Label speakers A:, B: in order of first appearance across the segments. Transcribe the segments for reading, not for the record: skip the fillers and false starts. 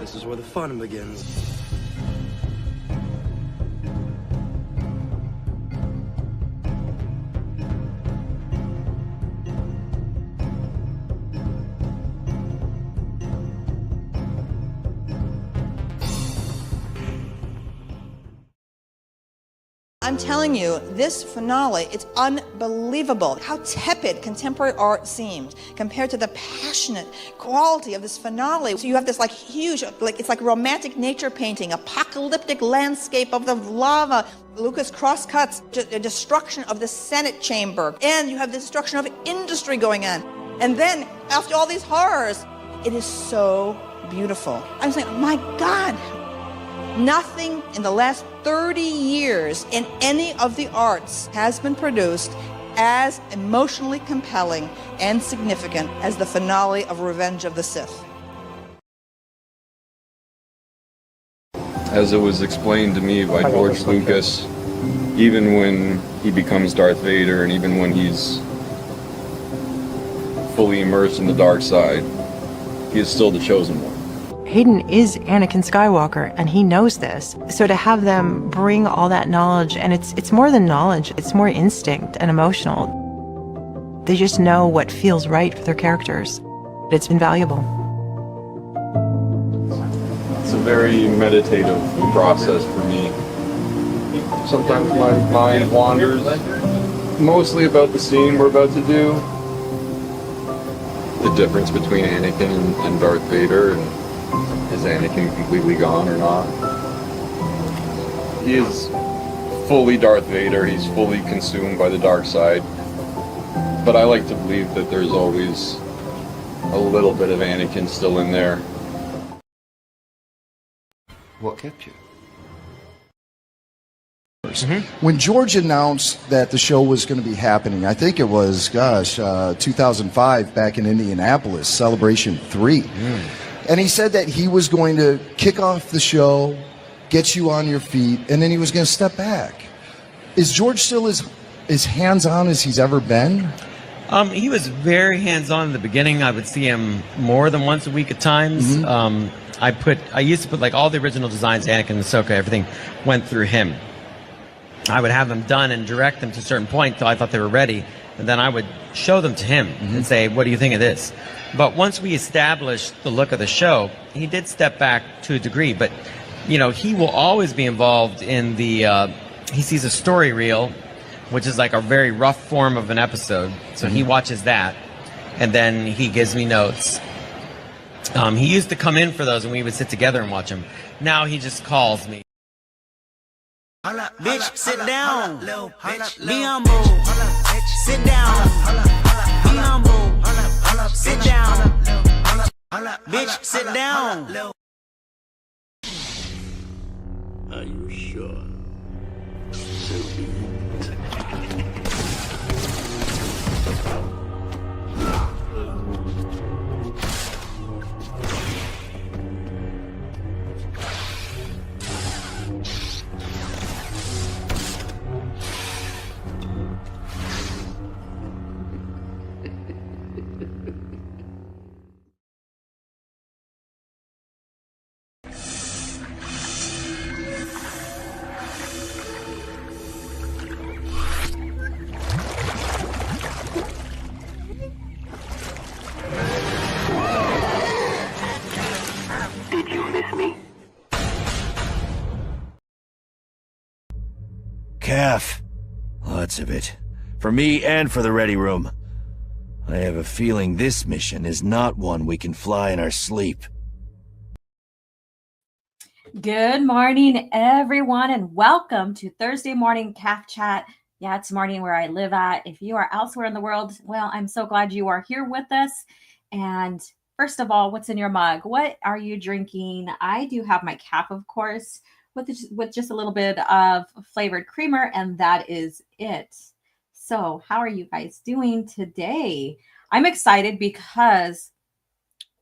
A: This is where the fun begins.
B: I'm telling you, this finale, it's unbelievable how tepid contemporary art seems compared to the passionate quality of this finale. So you have this like huge, it's like romantic nature painting, apocalyptic landscape of the lava. Lucas cross-cuts the destruction of the Senate chamber, and you have the destruction of industry going on. And then, after all these horrors, it is so beautiful. I'm saying, my God, nothing in the last 30 years in any of the arts has been produced as emotionally compelling and significant as the finale of Revenge of the Sith.
C: As it was explained to me by George Lucas, even when he becomes Darth Vader and even when he's fully immersed in the dark side, he is still the chosen one.
D: Hayden is Anakin Skywalker, and he knows this. So to have them bring all that knowledge, and it's more than knowledge, it's more instinct and emotional. They just know what feels right for their characters. It's invaluable.
C: It's a very meditative process for me. Sometimes my mind wanders, mostly about the scene we're about to do. The difference between Anakin and Darth Vader, and is Anakin completely gone or not? He is fully Darth Vader, he's fully consumed by the dark side. But I like to believe that there's always a little bit of Anakin still in there.
E: What kept you?
F: When George announced that the show was going to be happening, I think it was, 2005 back in Indianapolis, Celebration 3. And he said that he was going to kick off the show, get you on your feet, and then he was going to step back. Is George still as hands-on as he's ever been?
G: He was very hands-on in the beginning. I would see him more than once a week at times. I used to put like all the original designs, Anakin and Ahsoka, everything went through him. I would have them done and direct them to a certain point till I thought they were ready, and then I would show them to him and say, what do you think of this? But once we established the look of the show, he did step back to a degree, but you know, he will always be involved in the, he sees a story reel, which is like a very rough form of an episode, so he watches that, and then he gives me notes. He used to come in for those and we would sit together and watch them. Now he just calls me.
H: Bitch, sit down. Be humble. Sit down. Be humble. Sit down. Bitch, sit down.
I: Are you sure? So be it.
J: CAF. Lots of it. For me and for the ready room. I have a feeling this mission is not one we can fly in our sleep.
K: Good morning, everyone, and welcome to Thursday Morning CAF Chat. Yeah, it's morning where I live at. If you are elsewhere in the world, well, I'm so glad you are here with us. And first of all, what's in your mug? What are you drinking? I do have my CAF, of course, with just a little bit of flavored creamer, and that is it. So how are you guys doing today? I'm excited because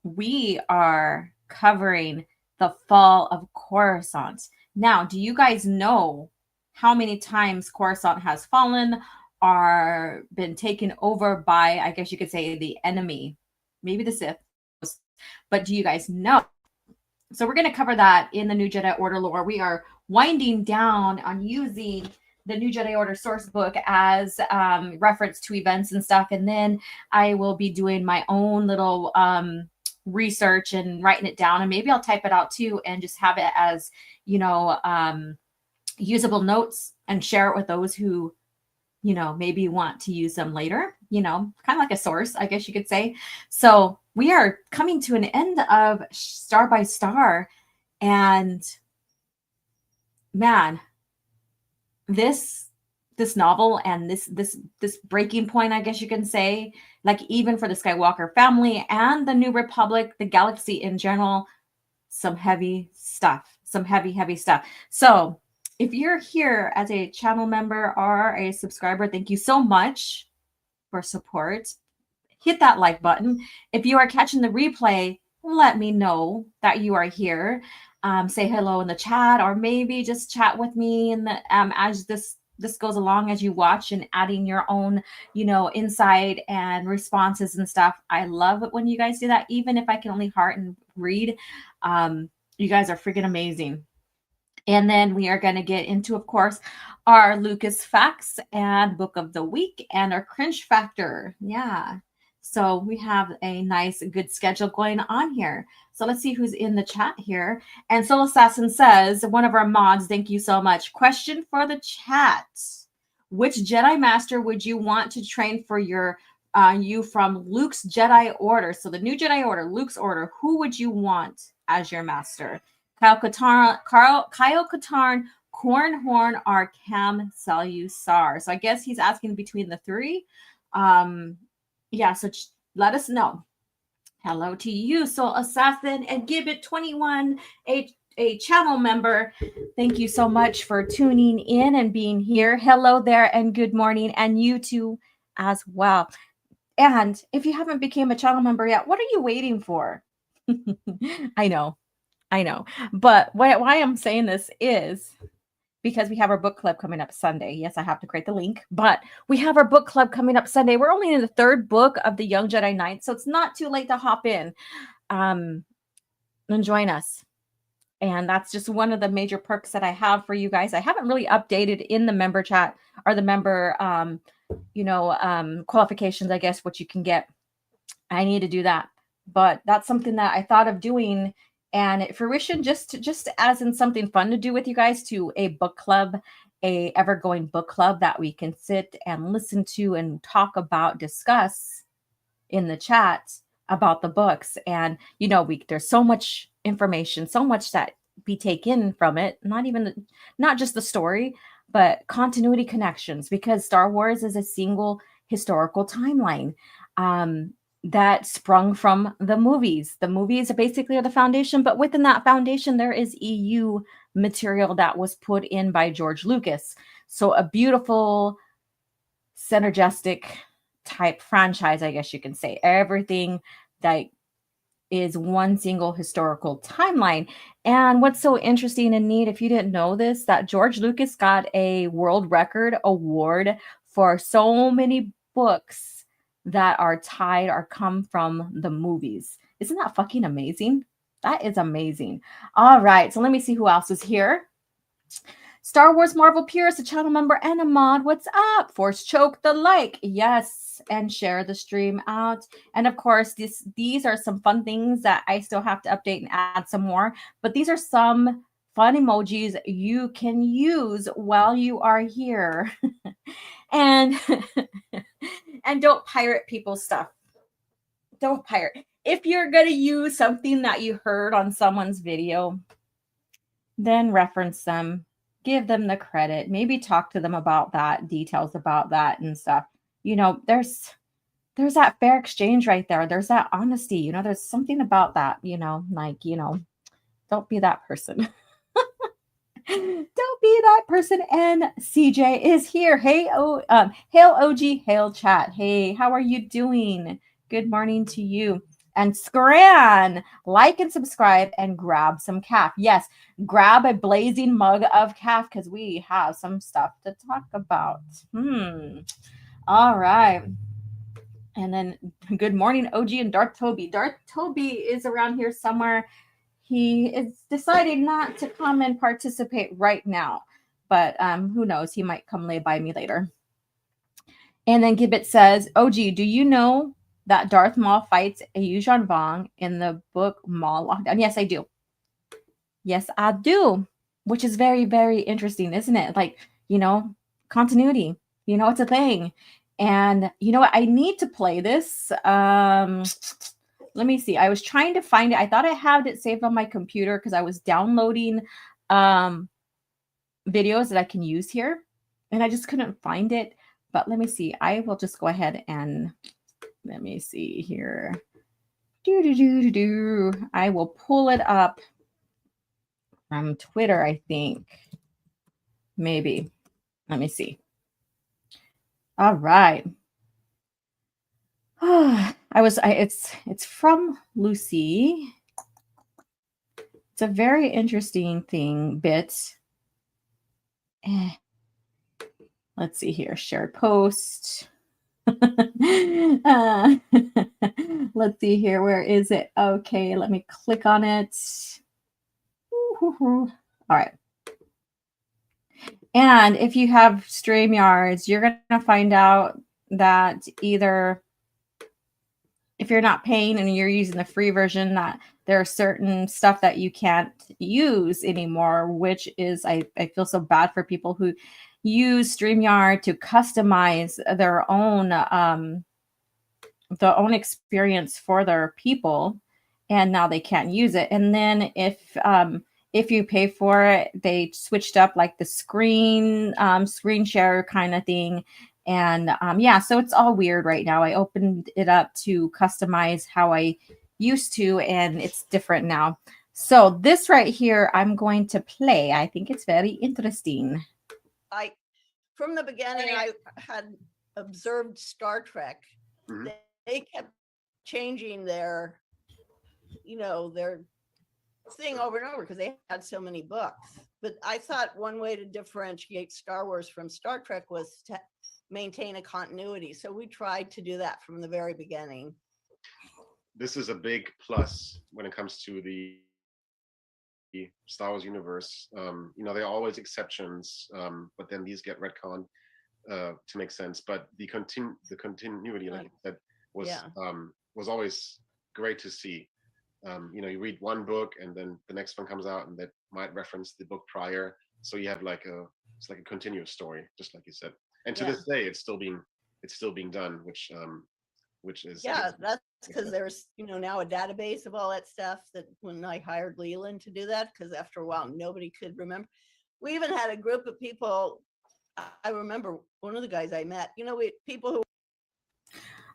K: we are covering the fall of Coruscant. Now, do you guys know how many times Coruscant has fallen or been taken over by, I guess you could say, the enemy? Maybe the Sith. But do you guys know So we're going to cover that in the New Jedi Order lore. We are winding down on using the New Jedi Order source book as reference to events and stuff. And then I will be doing my own little research and writing it down. And maybe I'll type it out too and just have it as, usable notes and share it with those who, maybe want to use them later, kind of like a source, I guess you could say. So we are coming to an end of Star by Star. And man, this novel and this breaking point, I guess you can say, like even for the Skywalker family and the New Republic, the galaxy in general, some heavy stuff, some heavy stuff. So if you're here as a channel member or a subscriber, thank you so much for support. Hit that like button. If you are catching the replay, let me know that you are here. Say hello in the chat, or maybe just chat with me in the as this goes along, as you watch, and adding your own, insight and responses and stuff. I love it when you guys do that, even if I can only heart and read. You guys are freaking amazing. And then we are going to get into, of course, our Lucas Facts and Book of the Week and our Cringe Factor. Yeah. So we have a nice, good schedule going on here. So let's see who's in the chat here. And Soul Assassin says, one of our mods, thank you so much. Question for the chat. Which Jedi Master would you want to train for you from Luke's Jedi Order? So the new Jedi Order, Luke's Order, who would you want as your master? Kyle Katarn, Corn Horn, or Cam Selusar. So I guess he's asking between the three. Yeah, so let us know. Hello to you, Soul Assassin, and Gibbet21, a channel member. Thank you so much for tuning in and being here. Hello there, and good morning, and you too as well. And if you haven't become a channel member yet, what are you waiting for? I know. But why I'm saying this is because we have our book club coming up Sunday. Yes, I have to create the link, but we have our book club coming up Sunday. We're only in the third book of the Young Jedi Knights, so it's not too late to hop in and join us. And that's just one of the major perks that I have for you guys. I haven't really updated in the member chat or the member, qualifications, I guess, what you can get. I need to do that. But that's something that I thought of doing, and at fruition, just as in something fun to do with you guys, to a book club, a ever-going book club that we can sit and listen to and talk about, discuss in the chat about the books. And there's so much information, so much that we take in from it, not just the story, but continuity connections, because Star Wars is a single historical timeline that sprung from the movies. The movies basically are the foundation, but within that foundation, there is EU material that was put in by George Lucas. So a beautiful, synergistic type franchise, I guess you can say. Everything that is one single historical timeline. And what's so interesting and neat, if you didn't know this, that George Lucas got a world record award for so many books that are tied or come from the movies. Isn't that fucking amazing? That is amazing. All right, so let me see who else is here. Star Wars Marvel Purist, a channel member and a mod. What's up? Force choke the like. Yes, and share the stream out. And of course, these are some fun things that I still have to update and add some more. But these are some fun emojis you can use while you are here. And don't pirate people's stuff. Don't pirate. If you're going to use something that you heard on someone's video, then reference them. Give them the credit. Maybe talk to them about that, details about that and stuff. There's that fair exchange right there. There's that honesty. There's something about that, don't be that person. Don't be that person. And CJ is here. Hey, hail OG, hail chat. Hey, how are you doing? Good morning to you. And Scran, like and subscribe and grab some CAF. Yes, grab a blazing mug of CAF because we have some stuff to talk about. All right. And then good morning, OG and Darth Toby. Darth Toby is around here somewhere. he is deciding not to come and participate right now, but who knows? He might come lay by me later. And then Gibbet says, "OG, do you know that Darth Maul fights a Yuuzhan Vong in the book Maul Lockdown?" Yes, I do. Yes, I do. Which is very, very interesting, isn't it? Like, continuity. It's a thing. And you know what? I need to play this. Let me see. I was trying to find it. I thought I had it saved on my computer because I was downloading videos that I can use here. And I just couldn't find it. But let me see. I will just go ahead and let me see here. I will pull it up from Twitter, I think. Maybe. Let me see. All right. It's from Lucy. It's a very interesting bit. Let's see here. Shared post. Let's see here. Where is it? Okay, let me click on it. All right. And if you have StreamYards, you're going to find out that either if you're not paying and you're using the free version, that there are certain stuff that you can't use anymore, which is, I feel so bad for people who use StreamYard to customize their own experience for their people, and now they can't use it. And then if you pay for it, they switched up like the screen share kind of thing. And so it's all weird right now. I opened it up to customize how I used to, and it's different now. So this right here, I'm going to play. I think it's very interesting.
A: From the beginning, I had observed Star Trek.
E: Mhm.
A: They kept changing their thing over and over because they had so many books. But I thought one way to differentiate Star Wars from Star Trek was to maintain a continuity. So we tried to do that from the very beginning.
E: This is a big plus when it comes to the Star Wars universe. There are always exceptions, but then these get retconned to make sense. But the continuity, like that, was always great to see. You read one book and then the next one comes out and that might reference the book prior. So you have it's like a continuous story, just like you said. And to this day, it's still being done, which is
A: that's because there's now a database of all that stuff. That when I hired Leland to do that, because after a while nobody could remember. We even had a group of people. I remember one of the guys I met. People who.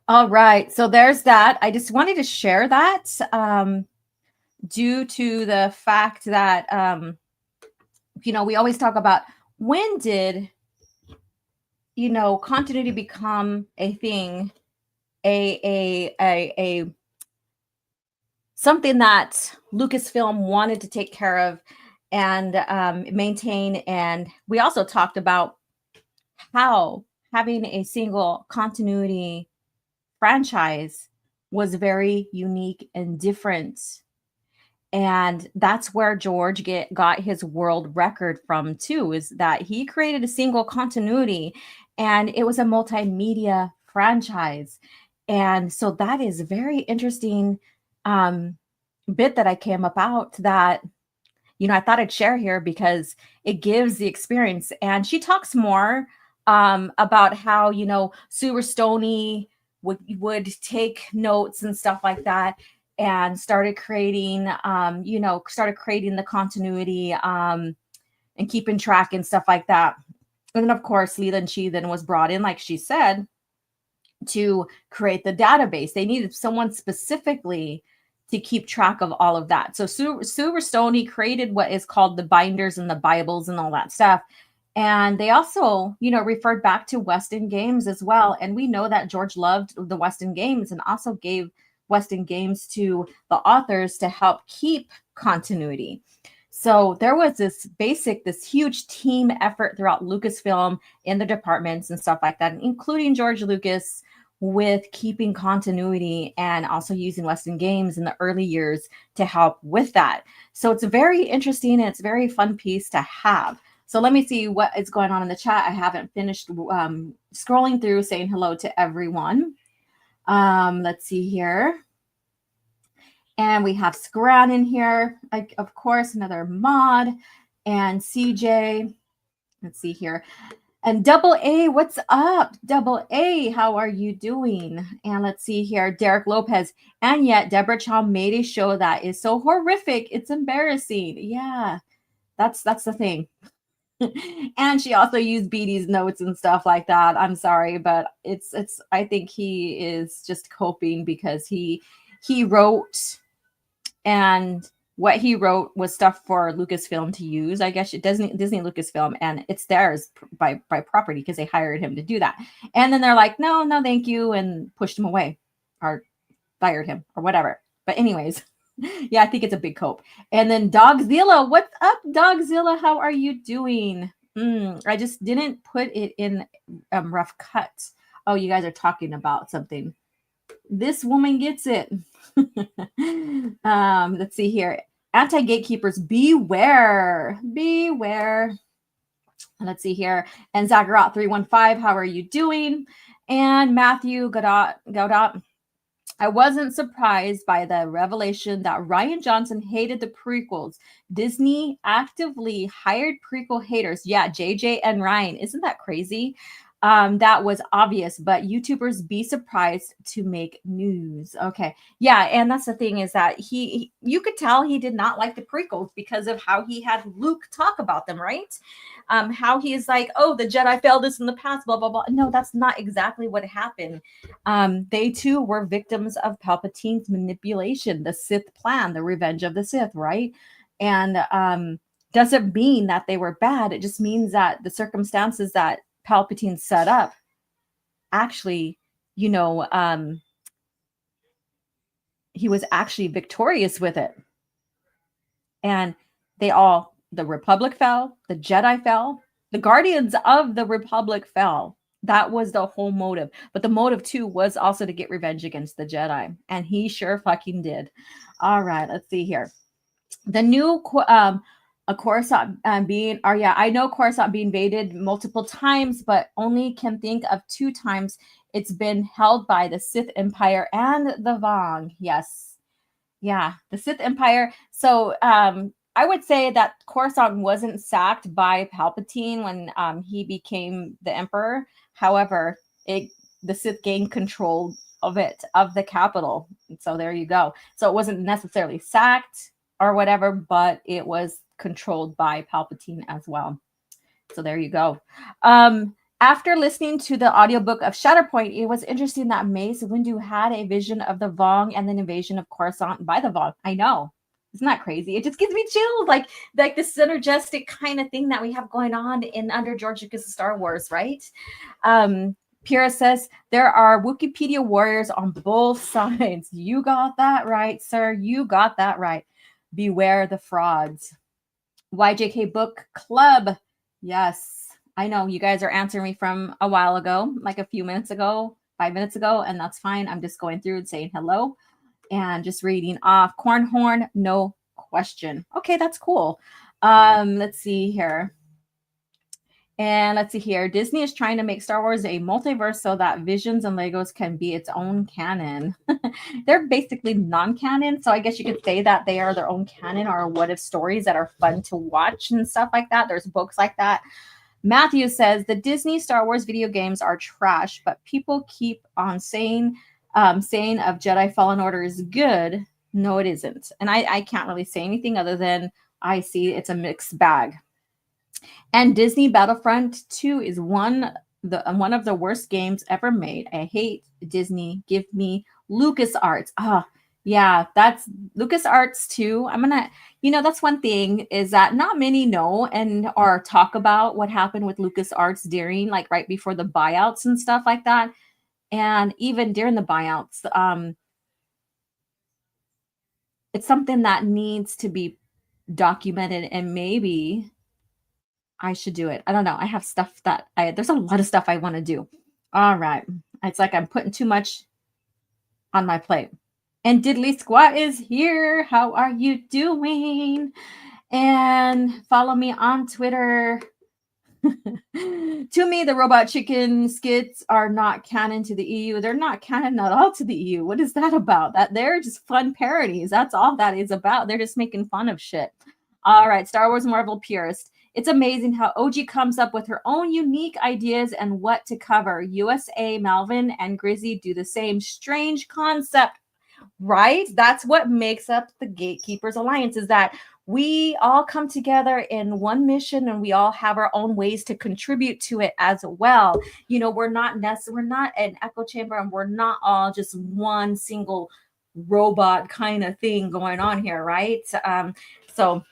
K: All right, so there's that. I just wanted to share that due to the fact that we always talk about when did continuity become a thing, a something that Lucasfilm wanted to take care of and maintain. And we also talked about how having a single continuity franchise was very unique and different. And that's where George got his world record from too, is that he created a single continuity and it was a multimedia franchise. And so that is a very interesting bit that I came about that, I thought I'd share here because it gives the experience. And she talks more about how, Sue Stoney would take notes and stuff like that and started creating the continuity and keeping track and stuff like that. And then, of course, Leland Chi then was brought in, like she said, to create the database. They needed someone specifically to keep track of all of that. So Sue Stoney created what is called the binders and the Bibles and all that stuff. And they also, referred back to Weston Games as well. And we know that George loved the Weston Games and also gave Weston Games to the authors to help keep continuity. So there was this huge team effort throughout Lucasfilm in the departments and stuff like that, including George Lucas with keeping continuity and also using Western games in the early years to help with that. So it's a very interesting and it's a very fun piece to have. So let me see what is going on in the chat. I haven't finished scrolling through saying hello to everyone. Let's see here. And we have Scran in here, like, of course, another mod, and CJ. Let's see here. And Double A, what's up? Double A, how are you doing? And let's see here, Derek Lopez. And yet, Deborah Chow made a show that is so horrific, it's embarrassing. Yeah, that's the thing. And she also used Beatty's notes and stuff like that. I'm sorry, but it's I think he is just coping because he wrote, and what he wrote was stuff for Lucasfilm to use. I guess Disney Lucasfilm, and it's theirs by property because they hired him to do that. And then they're like, no, thank you, and pushed him away or fired him or whatever. But anyways, yeah, I think it's a big cope. And then Dogzilla, what's up, Dogzilla? How are you doing? I just didn't put it in rough cut. Oh, you guys are talking about something. This woman gets it. Let's see here. Anti-gatekeepers, beware. Let's see here. And Zaggerot 315, how are you doing? And Matthew Godot. I wasn't surprised by the revelation that Rian Johnson hated the prequels. Disney actively hired prequel haters. Yeah, JJ and Ryan. Isn't that crazy? That was obvious, but YouTubers be surprised to make news. Okay. Yeah. And that's the thing is that you could tell he did not like the prequels because of how he had Luke talk about them, right? How he is like, oh, the Jedi failed us in the past, blah, blah, blah. No, that's not exactly what happened. They too were victims of Palpatine's manipulation, the Sith plan, the revenge of the Sith, right? And doesn't mean that they were bad. It just means that the circumstances that Palpatine set up actually, he was actually victorious with it. And the Republic fell, the Jedi fell, the Guardians of the Republic fell. That was the whole motive. But the motive too was also to get revenge against the Jedi. And he sure fucking did. All right, let's see here. The new Coruscant I know Coruscant being invaded multiple times, but only can think of 2 times it's been held by the Sith Empire and the Vong. Yes. Yeah, the Sith Empire. So I would say that Coruscant wasn't sacked by Palpatine when he became the Emperor. However, the Sith gained control of the capital. So there you go. So it wasn't necessarily sacked or whatever, but it was controlled by Palpatine as well. So there you go. After listening to the audiobook of Shatterpoint, it was interesting that Mace Windu had a vision of the Vong and an invasion of Coruscant by the Vong. I know. Isn't that crazy? It just gives me chills, like this synergistic kind of thing that we have going on under George Lucas' Star Wars, right? Pira says, there are Wikipedia warriors on both sides. You got that right, sir. You got that right. Beware the frauds. YJK Book Club. Yes, I know you guys are answering me from a while ago, like a few minutes ago, 5 minutes ago, and that's fine. I'm just going through and saying hello and just reading off. Cornhorn, no question. Okay, that's cool. Let's see here. Disney is trying to make Star Wars a multiverse so that Visions and Legos can be its own canon. They're basically non-canon, so I guess you could say that they are their own canon or what-if stories that are fun to watch and stuff like that. There's books like that. Matthew says, the Disney Star Wars video games are trash, but people keep on saying of Jedi Fallen Order is good. No, it isn't. And I can't really say anything other than I see it's a mixed bag. And Disney Battlefront 2 is one of the worst games ever made. I hate Disney. Give me LucasArts. Yeah, that's LucasArts too. That's one thing is that not many know or talk about what happened with LucasArts during, like, right before the buyouts and stuff like that. And even during the buyouts, it's something that needs to be documented, and maybe I should do it. I don't know. I have stuff there's a lot of stuff I want to do. All right. It's like I'm putting too much on my plate. And Diddly Squat is here. How are you doing? And follow me on Twitter. To me, the Robot Chicken skits are not canon to the EU. They're not canon at all to the EU. What is that about? That they're just fun parodies. That's all that is about. They're just making fun of shit. All right, Star Wars Marvel purist. It's amazing how OG comes up with her own unique ideas and what to cover. USA, Malvin, and Grizzy do the same strange concept, right? That's what makes up the Gatekeepers Alliance, is that we all come together in one mission and we all have our own ways to contribute to it as well. You know, we're not an echo chamber, and we're not all just one single robot kind of thing going on here, right? So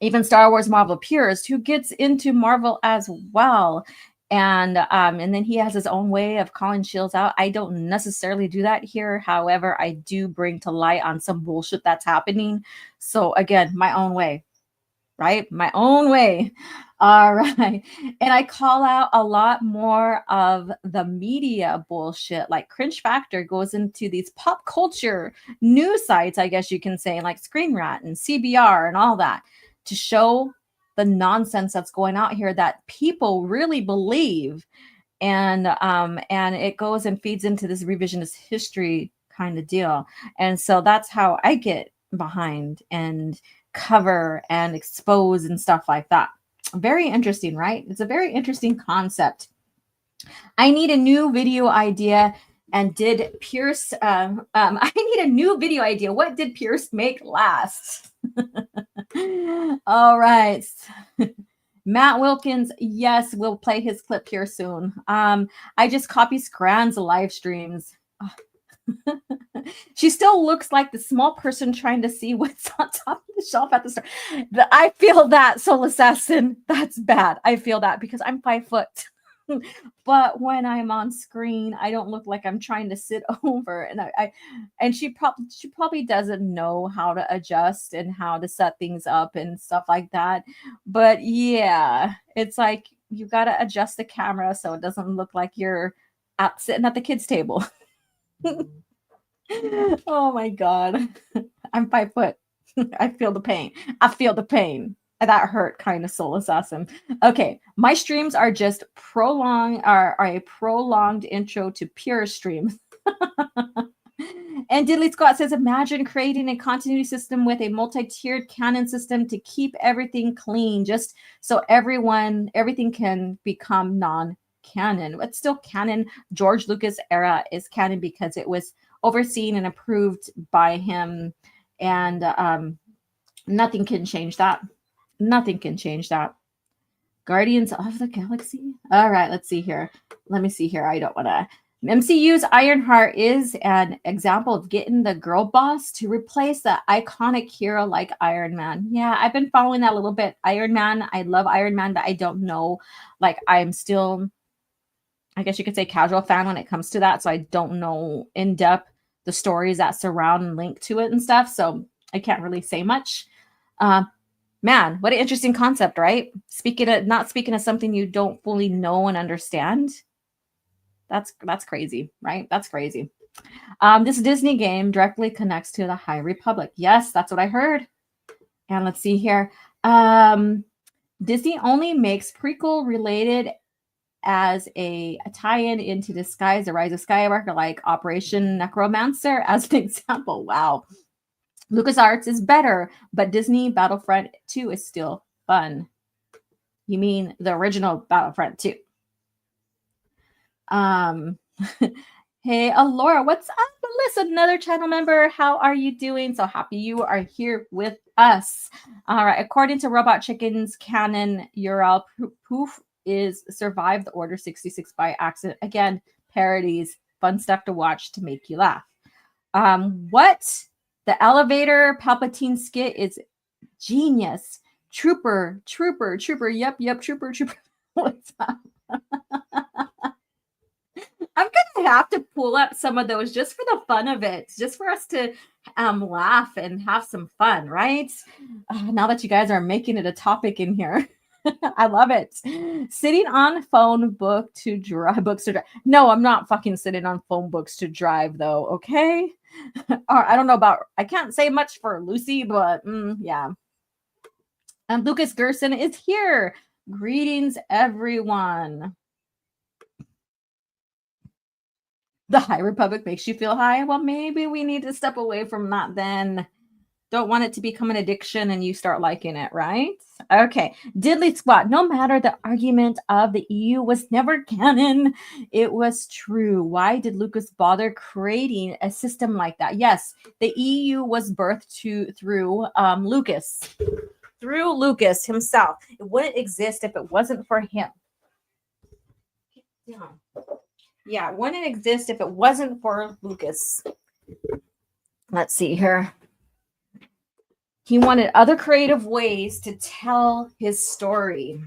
K: even Star Wars Marvel purist who gets into Marvel as well. And then he has his own way of calling Shields out. I don't necessarily do that here. However, I do bring to light on some bullshit that's happening. So again, my own way, right? My own way. All right. And I call out a lot more of the media bullshit. Like Cringe Factor goes into these pop culture news sites, I guess you can say, like Screen Rant and CBR and all that, to show the nonsense that's going out here that people really believe. And it goes and feeds into this revisionist history kind of deal. And so that's how I get behind and cover and expose and stuff like that. Very interesting, right? It's a very interesting concept. I need a new video idea. And did Pierce, I need a new video idea. What did Pierce make last? All right. Matt Wilkins, yes, we'll play his clip here soon. I just copy Scran's live streams. She still looks like the small person trying to see what's on top of the shelf at the store. I feel that, Soul Assassin. That's bad. I feel that because I'm 5 foot. But when I'm on screen, I don't look like I'm trying to sit over. And she probably doesn't know how to adjust and how to set things up and stuff like that. But yeah, it's like you got to adjust the camera so it doesn't look like you're sitting at the kids' table. Oh my God. I'm 5 foot. I feel the pain. That hurt, kind of, Soul Assassin. Okay, my streams are just a prolonged intro to pure streams. And Diddly Scott says, imagine creating a continuity system with a multi-tiered canon system to keep everything clean, just so everything can become non-canon. But still canon. George Lucas era is canon because it was overseen and approved by him, and nothing can change that. Nothing can change that. Guardians of the Galaxy. All right, let's see here. Let me see here. I don't want to. MCU's Ironheart is an example of getting the girl boss to replace the iconic hero like Iron Man. Yeah, I've been following that a little bit. Iron Man. I love Iron Man, but I don't know. Like, I'm still, I guess you could say, casual fan when it comes to that. So I don't know in depth the stories that surround and link to it and stuff. So I can't really say much. Man, what an interesting concept, right? Not speaking of something you don't fully know and understand. That's crazy, right? That's crazy. This Disney game directly connects to the High Republic. Yes, that's what I heard. And let's see here. Disney only makes prequel related as a tie-in into Disguise, The Rise of Skywalker, like Operation Necromancer, as an example. Wow. LucasArts is better, but Disney Battlefront 2 is still fun. You mean the original Battlefront 2? Hey, Alora, what's up? Melissa, another channel member. How are you doing? So happy you are here with us. All right. According to Robot Chicken's canon, Ural Poof is survived the Order 66 by accident. Again, parodies, fun stuff to watch to make you laugh. What? The elevator Palpatine skit is genius. Trooper. Yep, trooper. What's up? I'm going to have to pull up some of those just for the fun of it, just for us to laugh and have some fun, right? Now that you guys are making it a topic in here. I love it. Sitting on phone book to drive books to drive. No, I'm not fucking sitting on phone books to drive though. Okay. Or I don't know about. I can't say much for Lucy, but yeah. And Lucas Gerson is here. Greetings, everyone. The High Republic makes you feel high. Well, maybe we need to step away from that then. Don't want it to become an addiction and you start liking it, right? Okay. Diddly squat. No matter the argument of the EU was never canon, it was true. Why did Lucas bother creating a system like that? Yes, the EU was birthed through Lucas. Through Lucas himself. It wouldn't exist if it wasn't for him. Yeah, it wouldn't exist if it wasn't for Lucas. Let's see here. He wanted other creative ways to tell his story.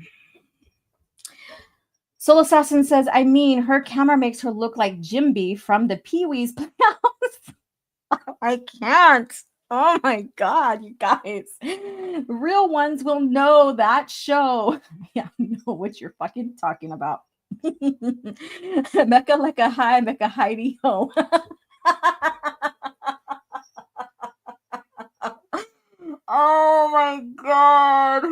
K: Soul Assassin says, I mean, her camera makes her look like Jimby from the Pee-wee's Playhouse. I can't. Oh my God, you guys. Real ones will know that show. Yeah, I know what you're fucking talking about. Mecca like a high, Mecca Heidi ho. Oh my God.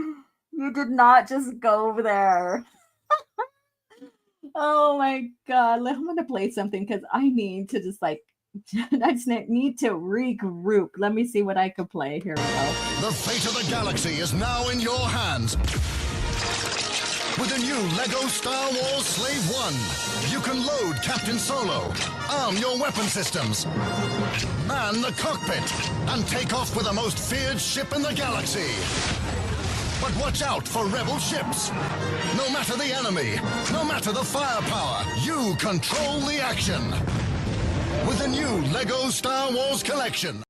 K: You did not just go there. Oh my God. I'm going to play something because I need to just I just need to regroup. Let me see what I could play. Here we go.
L: The fate of the galaxy is now in your hands. With the new LEGO Star Wars Slave 1, you can load Captain Solo, arm your weapon systems, man the cockpit, and take off with the most feared ship in the galaxy. But watch out for rebel ships. No matter the enemy, no matter the firepower, you control the action. With the new LEGO Star Wars collection.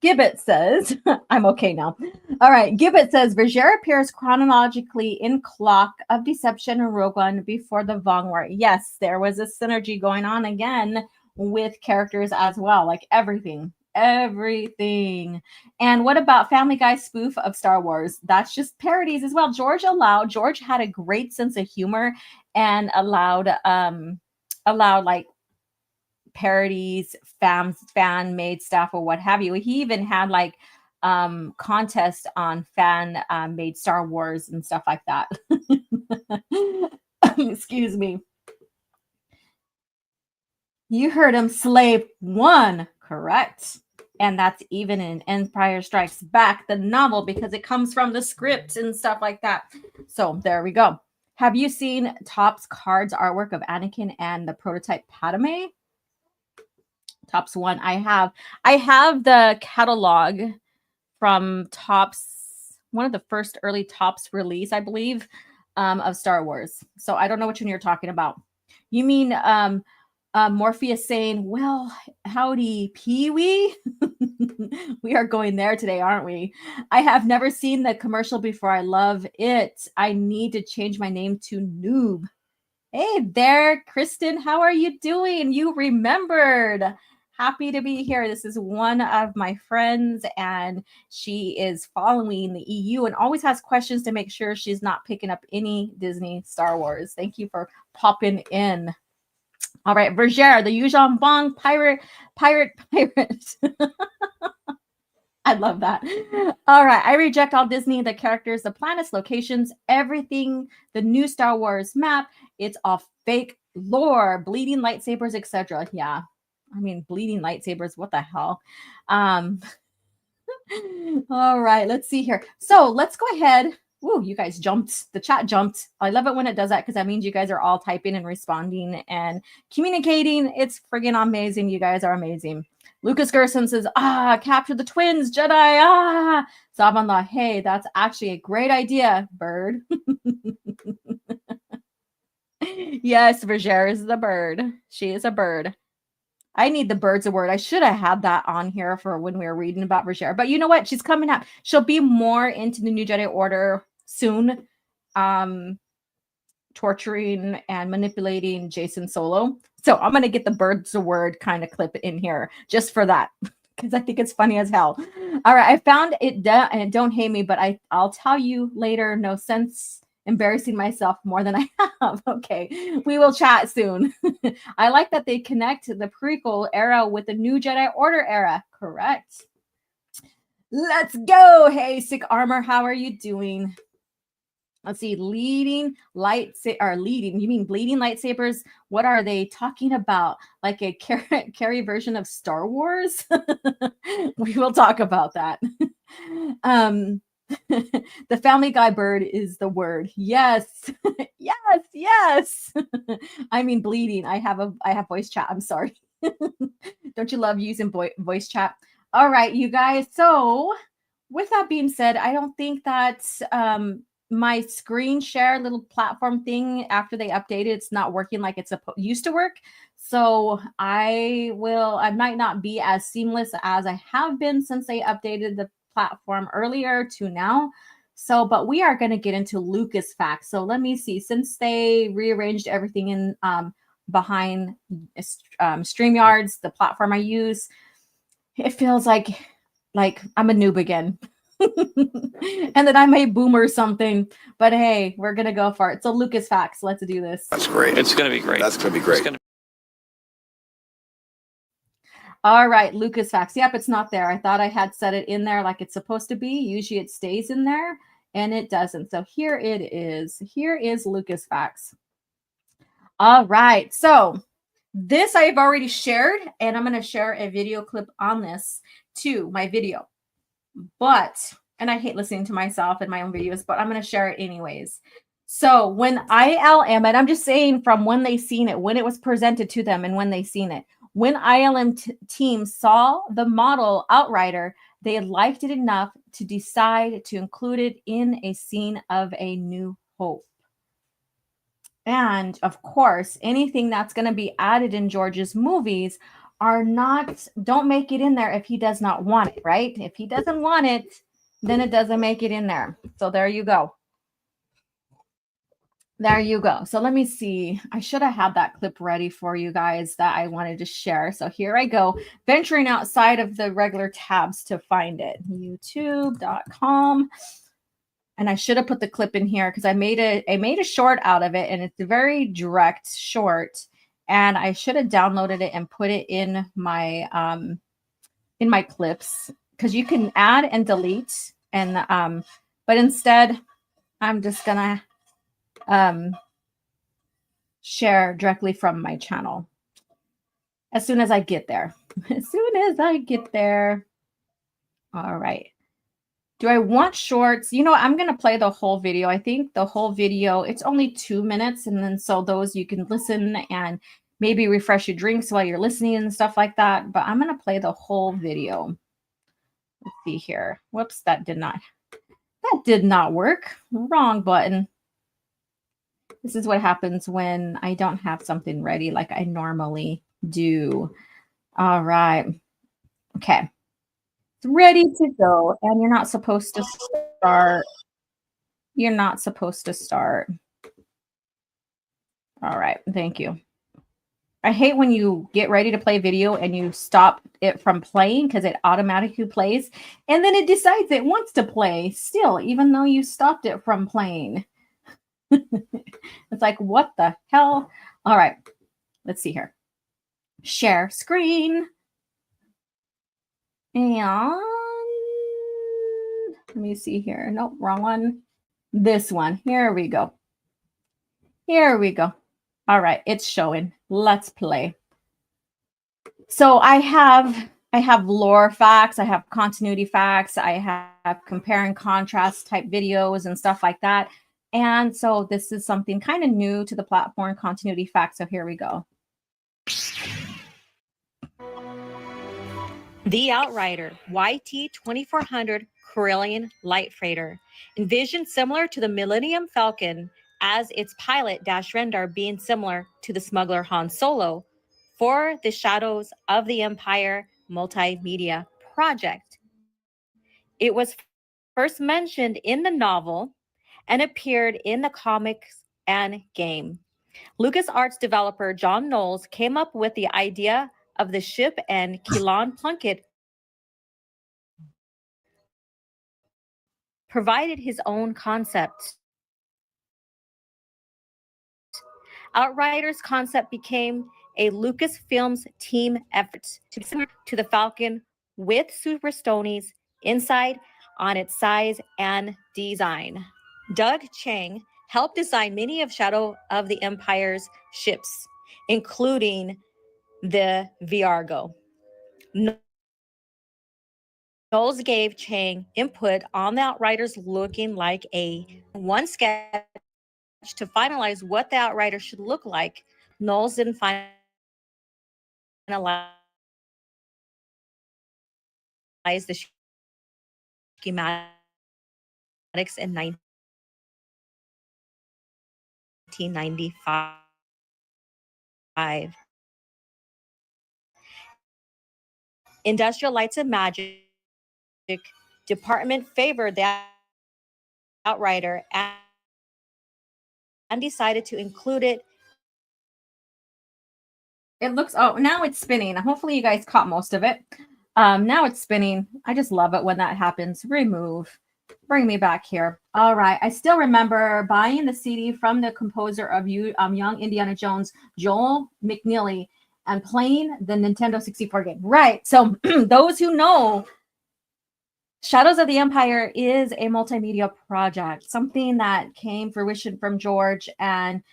K: Gibbet says, I'm okay now. All right. Gibbet says, Vergere appears chronologically in Clock of Deception and Rogue One before the Vong War. Yes, there was a synergy going on again with characters as well, like everything. And what about Family Guy spoof of Star Wars? That's just parodies as well. George had a great sense of humor and allowed like parodies, fan made stuff or what have you. He even had like contest on fan made Star Wars and stuff like that. Excuse me. You heard him, Slave 1, correct? And that's even in Empire Strikes Back, the novel, because it comes from the script and stuff like that. So there we go. Have you seen Topps Cards artwork of Anakin and the prototype Padme? Topps one. I have the catalog from Topps, one of the first early Topps release, I believe, of Star Wars. So I don't know which one you're talking about. You mean Morpheus saying, well, howdy, Pee-wee? We are going there today, aren't we? I have never seen the commercial before. I love it. I need to change my name to Noob. Hey there, Kristen. How are you doing? You remembered. Happy to be here. This is one of my friends, and she is following the EU and always has questions to make sure she's not picking up any Disney Star Wars. Thank you for popping in. All right, Vergere, the Yuuzhan Vong pirate. I love that. All right, I reject all Disney, the characters, the planets, locations, everything, the new Star Wars map. It's all fake lore, bleeding lightsabers, etc. Yeah, I mean, bleeding lightsabers, what the hell? All right, let's see here. So let's go ahead. Woo, you guys jumped. The chat jumped. I love it when it does that because that means you guys are all typing and responding and communicating. It's friggin' amazing. You guys are amazing. Lucas Gerson says, capture the twins, Jedi. Zavanla, hey, that's actually a great idea, bird. Yes, Vergere is the bird. She is a bird. I need the birds award. I should have had that on here for when we were reading about Vergere. But you know what? She's coming up. She'll be more into the New Jedi Order soon. Torturing and manipulating Jason Solo. So I'm going to get the birds award kind of clip in here just for that. because I think it's funny as hell. All right, I found it, and don't hate me, but I'll tell you later. No sense embarrassing myself more than I have. Okay, we will chat soon. I like that they connect the prequel era with the new Jedi Order era. Correct. Let's go. Hey, Sick Armor, how are you doing? Let's see, leading, you mean bleeding lightsabers? What are they talking about? Like a carry version of Star Wars? We will talk about that. The Family Guy bird is the word. Yes. Yes. I mean bleeding. I have voice chat. I'm sorry. Don't you love using voice chat? All right, you guys. So with that being said, I don't think that my screen share little platform thing after they updated, it's not working like it's used to work. So I might not be as seamless as I have been since they updated the platform earlier to now. So, but we are going to get into Lucas facts. So let me see, since they rearranged everything in behind StreamYards, the platform I use, it feels like I'm a noob again. And then I may boomer something, but hey, we're gonna go for it. So Lucas facts, let's do this.
M: That's great. It's gonna be great. That's gonna be great.
K: All right, Lucas facts. Yep, it's not there. I thought I had set it in there like it's supposed to be. Usually it stays in there and it doesn't. So here it is. Here is Lucas facts. All right, so this I've already shared, and I'm going to share a video clip on this to my video. But, and I hate listening to myself and my own videos, but I'm going to share it anyways. So when ILM, and I'm just saying from when they seen it, when it was presented to them and when they seen it, when ILM team saw the model Outrider, they liked it enough to decide to include it in a scene of A New Hope. And of course, anything that's going to be added in George's movies don't make it in there if he does not want it, right? If he doesn't want it, then it doesn't make it in there. So there you go. There you go. So let me see. I should have had that clip ready for you guys that I wanted to share. So here I go, venturing outside of the regular tabs to find it. YouTube.com. And I should have put the clip in here because I made a short out of it, and it's a very direct short. And I should have downloaded it and put it in my clips, because you can add and delete. And but instead, I'm just gonna share directly from my channel as soon as I get there. As soon as I get there. All right. Do I want shorts? You know, I'm going to play the whole video. I think the whole video, it's only 2 minutes. And then so those you can listen and maybe refresh your drinks while you're listening and stuff like that. But I'm going to play the whole video. Let's see here. Whoops, that did not work. Wrong button. This is what happens when I don't have something ready like I normally do. All right. Okay. Ready to go, and you're not supposed to start. You're not supposed to start. All right, thank you. I hate when you get ready to play video and you stop it from playing because it automatically plays, and then it decides it wants to play still, even though you stopped it from playing. It's like, what the hell? All right, let's see here. Share screen. And let me see here. Nope, wrong one. This one. Here we go. Here we go. All right, it's showing. Let's play. So I have lore facts, I have continuity facts, I have compare and contrast type videos and stuff like that. And so this is something kind of new to the platform, continuity facts. So here we go.
N: The Outrider YT-2400 Corellian light freighter, envisioned similar to the Millennium Falcon, as its pilot Dash Rendar being similar to the smuggler Han Solo, for the Shadows of the Empire multimedia project. It was first mentioned in the novel and appeared in the comics and game. LucasArts developer John Knowles came up with the idea of the ship, and Keelan Plunkett provided his own concept. Outrider's concept became a Lucasfilms team effort to be similar to the Falcon with Super Stonies inside on its size and design. Doug Chang helped design many of Shadow of the Empire's ships, including the Viargo. Knowles gave Chang input on the Outriders looking like one sketch to finalize what the Outrider should look like. Knowles didn't finalize the schematics in 1995. Industrial Lights and Magic department favored the Outrider and decided to include it.
K: It looks, oh, now it's spinning. Hopefully you guys caught most of it. Now it's spinning. I just love it when that happens. Remove. Bring me back here. All right. I still remember buying the CD from the composer of Young Indiana Jones, Joel McNeely, and playing the Nintendo 64 game. Right. So those who know, Shadows of the Empire is a multimedia project, something that came fruition from George. And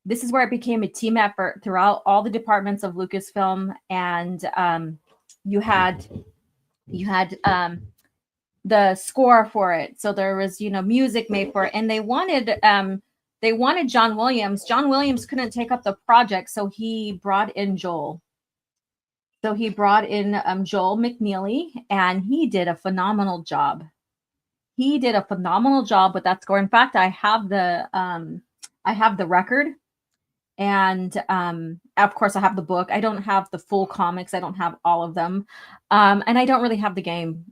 K: this is where it became a team effort throughout all the departments of Lucasfilm. And you had the score for it. So there was, music made for it. And they wanted John Williams. John Williams couldn't take up the project, so he brought in Joel. So he brought in Joel McNeely, and he did a phenomenal job. He did a phenomenal job with that score. In fact, I have the record, and of course I have the book. I don't have the full comics. I don't have all of them, and I don't really have the game.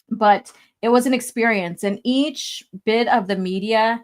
K: But it was an experience, and each bit of the media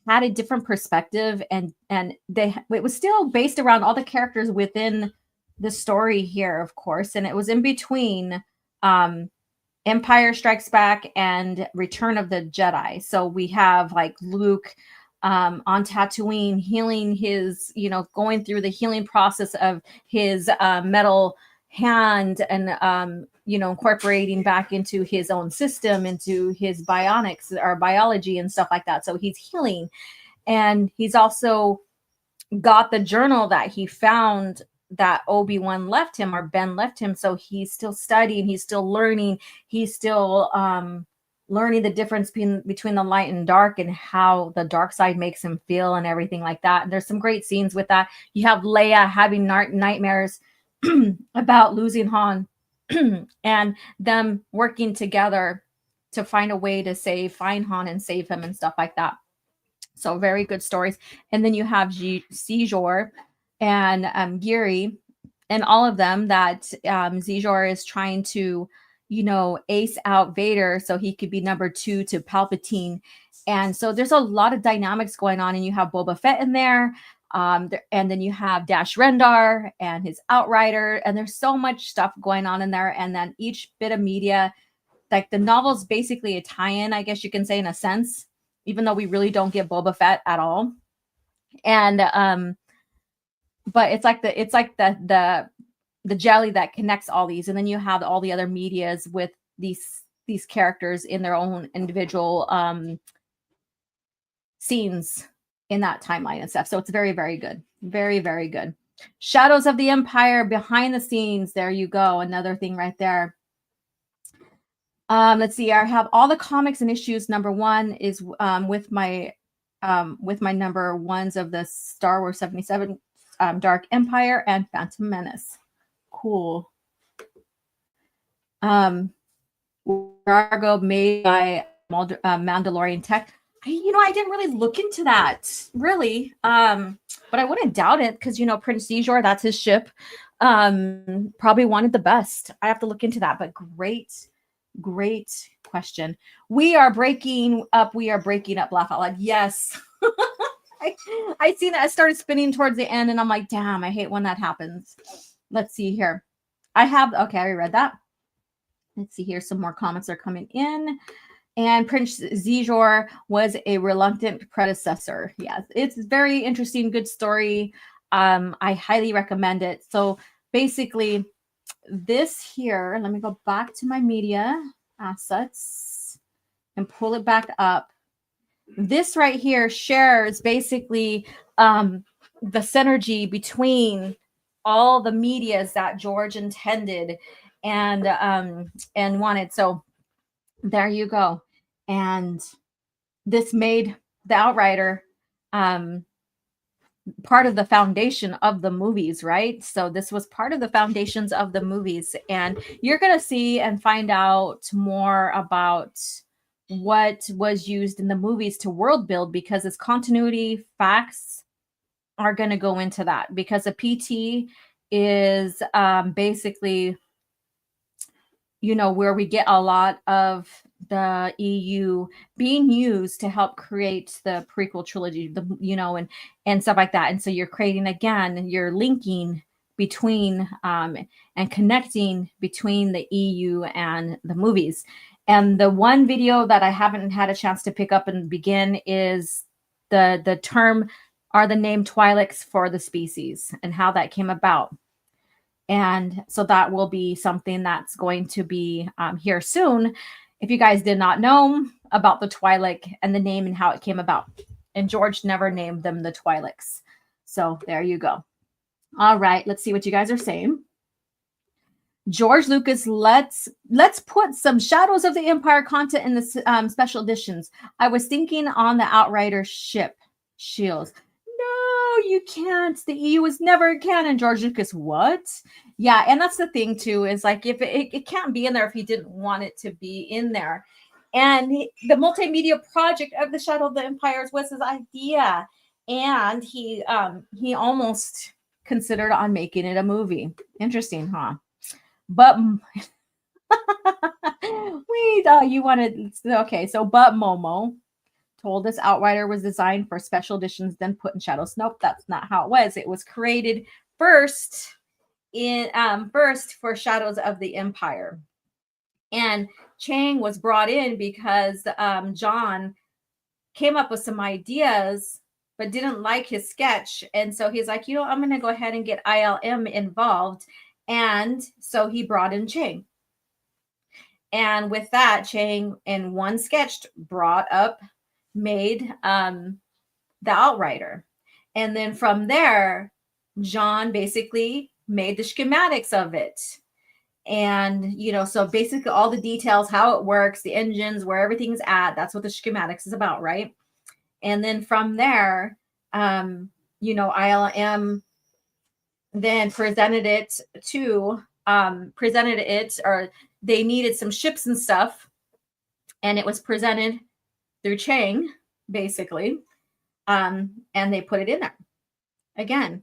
K: had a different perspective, and it was still based around all the characters within the story here, of course, and it was in between Empire Strikes Back and Return of the Jedi. So we have like Luke on Tatooine healing his, going through the healing process of his metal hand, and incorporating back into his own system, into his bionics or biology and stuff like that. So he's healing, and he's also got the journal that he found that Obi-Wan left him, or Ben left him. So he's still studying, he's still learning, he's still learning the difference between the light and dark, and how the dark side makes him feel, and everything like that. And there's some great scenes with that. You have Leia having nightmares about losing Han, and them working together to find a way to find Han and save him and stuff like that. So very good stories. And then you have Zijor and Geary, and all of them that Zijor is trying to, ace out Vader so he could be number 2 to Palpatine. And so there's a lot of dynamics going on, and you have Boba Fett in there. And then you have Dash Rendar and his Outrider, and there's so much stuff going on in there. And then each bit of media, like the novel's basically a tie-in, I guess you can say, in a sense, even though we really don't get Boba Fett at all. And but it's like the jelly that connects all these, and then you have all the other medias with these characters in their own individual scenes in that timeline and stuff. So it's very, very good. Very, very good. Shadows of the Empire behind the scenes. There you go. Another thing right there. Let's see. I have all the comics and issues. Number 1 is with my number 1s of the Star Wars 77, Dark Empire, and Phantom Menace. Cool. Cargo made by Mandalorian Tech. I didn't really look into that, really. But I wouldn't doubt it, because, Prince Zijor, that's his ship. Probably wanted the best. I have to look into that, but great question. We are breaking up. Laugh out loud. Yes. I seen that. I started spinning towards the end, and I'm like, damn, I hate when that happens. Let's see here. I already read that. Let's see here. Some more comments are coming in. And Prince Zijor was a reluctant predecessor. Yes, it's very interesting, good story. I highly recommend it. So basically, this here, let me go back to my media assets and pull it back up. This right here shares basically the synergy between all the medias that George intended and wanted. So there you go. And this made the Outrider part of the foundation of the movies, right? So this was part of the foundations of the movies. And you're going to see and find out more about what was used in the movies to world build, because its continuity facts are going to go into that, because a PT is basically, you know, where we get a lot of the EU being used to help create the prequel trilogy, the, you know, and stuff like that. And so you're creating, again, you're linking between and connecting between the EU and the movies. And the one video that I haven't had a chance to pick up and begin is the term are the name Twi'leks for the species and how that came about. And so that will be something that's going to be here soon. If you guys did not know about the Twi'lek and the name and how it came about. And George never named them the Twi'leks. So there you go. All right, let's see what you guys are saying. George Lucas, let's put some Shadows of the Empire content in the special editions. I was thinking on the Outrider ship shields. No, you can't. The EU was never canon. George Lucas, what? Yeah, and that's the thing too, is like, if it can't be in there if he didn't want it to be in there. And the multimedia project of the Shadow of the Empires was his idea, and he almost considered on making it a movie. Interesting, huh? But wait, you wanted, okay, so but Momo told us Outrider was designed for special editions, then put in Shadows. Nope, that's not how it was. It was created first for Shadows of the Empire. And Chang was brought in because John came up with some ideas but didn't like his sketch. And so he's like, you know, I'm going to go ahead and get ILM involved. And so he brought in Chang. And with that, Chang in one sketch made the Outrider. And then from there, John basically made the schematics of it. And, you know, so basically all the details, how it works, the engines, where everything's at, that's what the schematics is about, right? And then from there, you know, ILM then presented it, or they needed some ships and stuff. And it was presented through Chang, basically. And they put it in there. Again,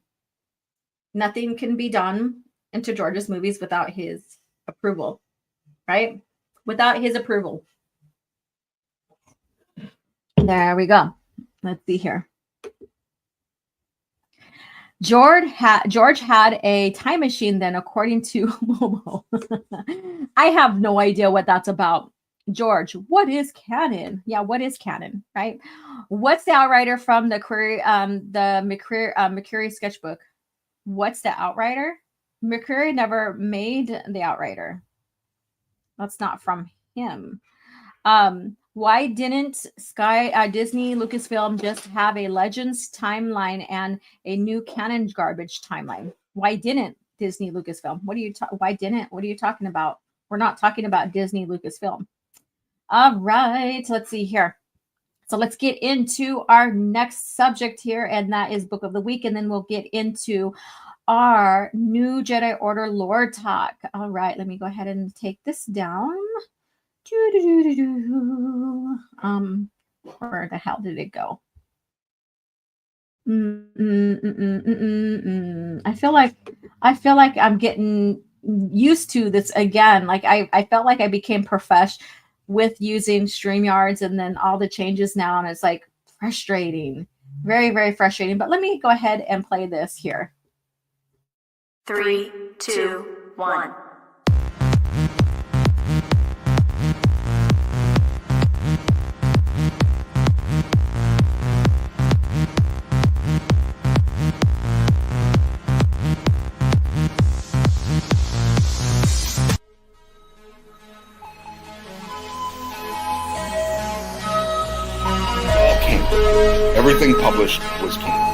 K: nothing can be done into George's movies without his approval, right? Without his approval. There we go. Let's see here. George had a time machine then, according to Momo. I have no idea what that's about. George, what is canon? Yeah, what is canon, right? What's the Outrider from the McCreary sketchbook? What's the Outrider? McCreary never made the Outrider. That's not from him. Why didn't Disney Lucasfilm just have a Legends timeline and a new canon garbage timeline? Why didn't Disney Lucasfilm? What are you talking about? We're not talking about Disney Lucasfilm. All right, let's see here. So let's get into our next subject here, and that is Book of the Week, and then we'll get into our new Jedi Order lore talk. All right, let me go ahead and take this down. Where the hell did it go? I feel like I'm getting used to this again. Like I felt like I became professional with using StreamYards, and then all the changes now, and it's like frustrating, very, very frustrating. But let me go ahead and play this here.
O: 3, 2, 1. Everything published was canon.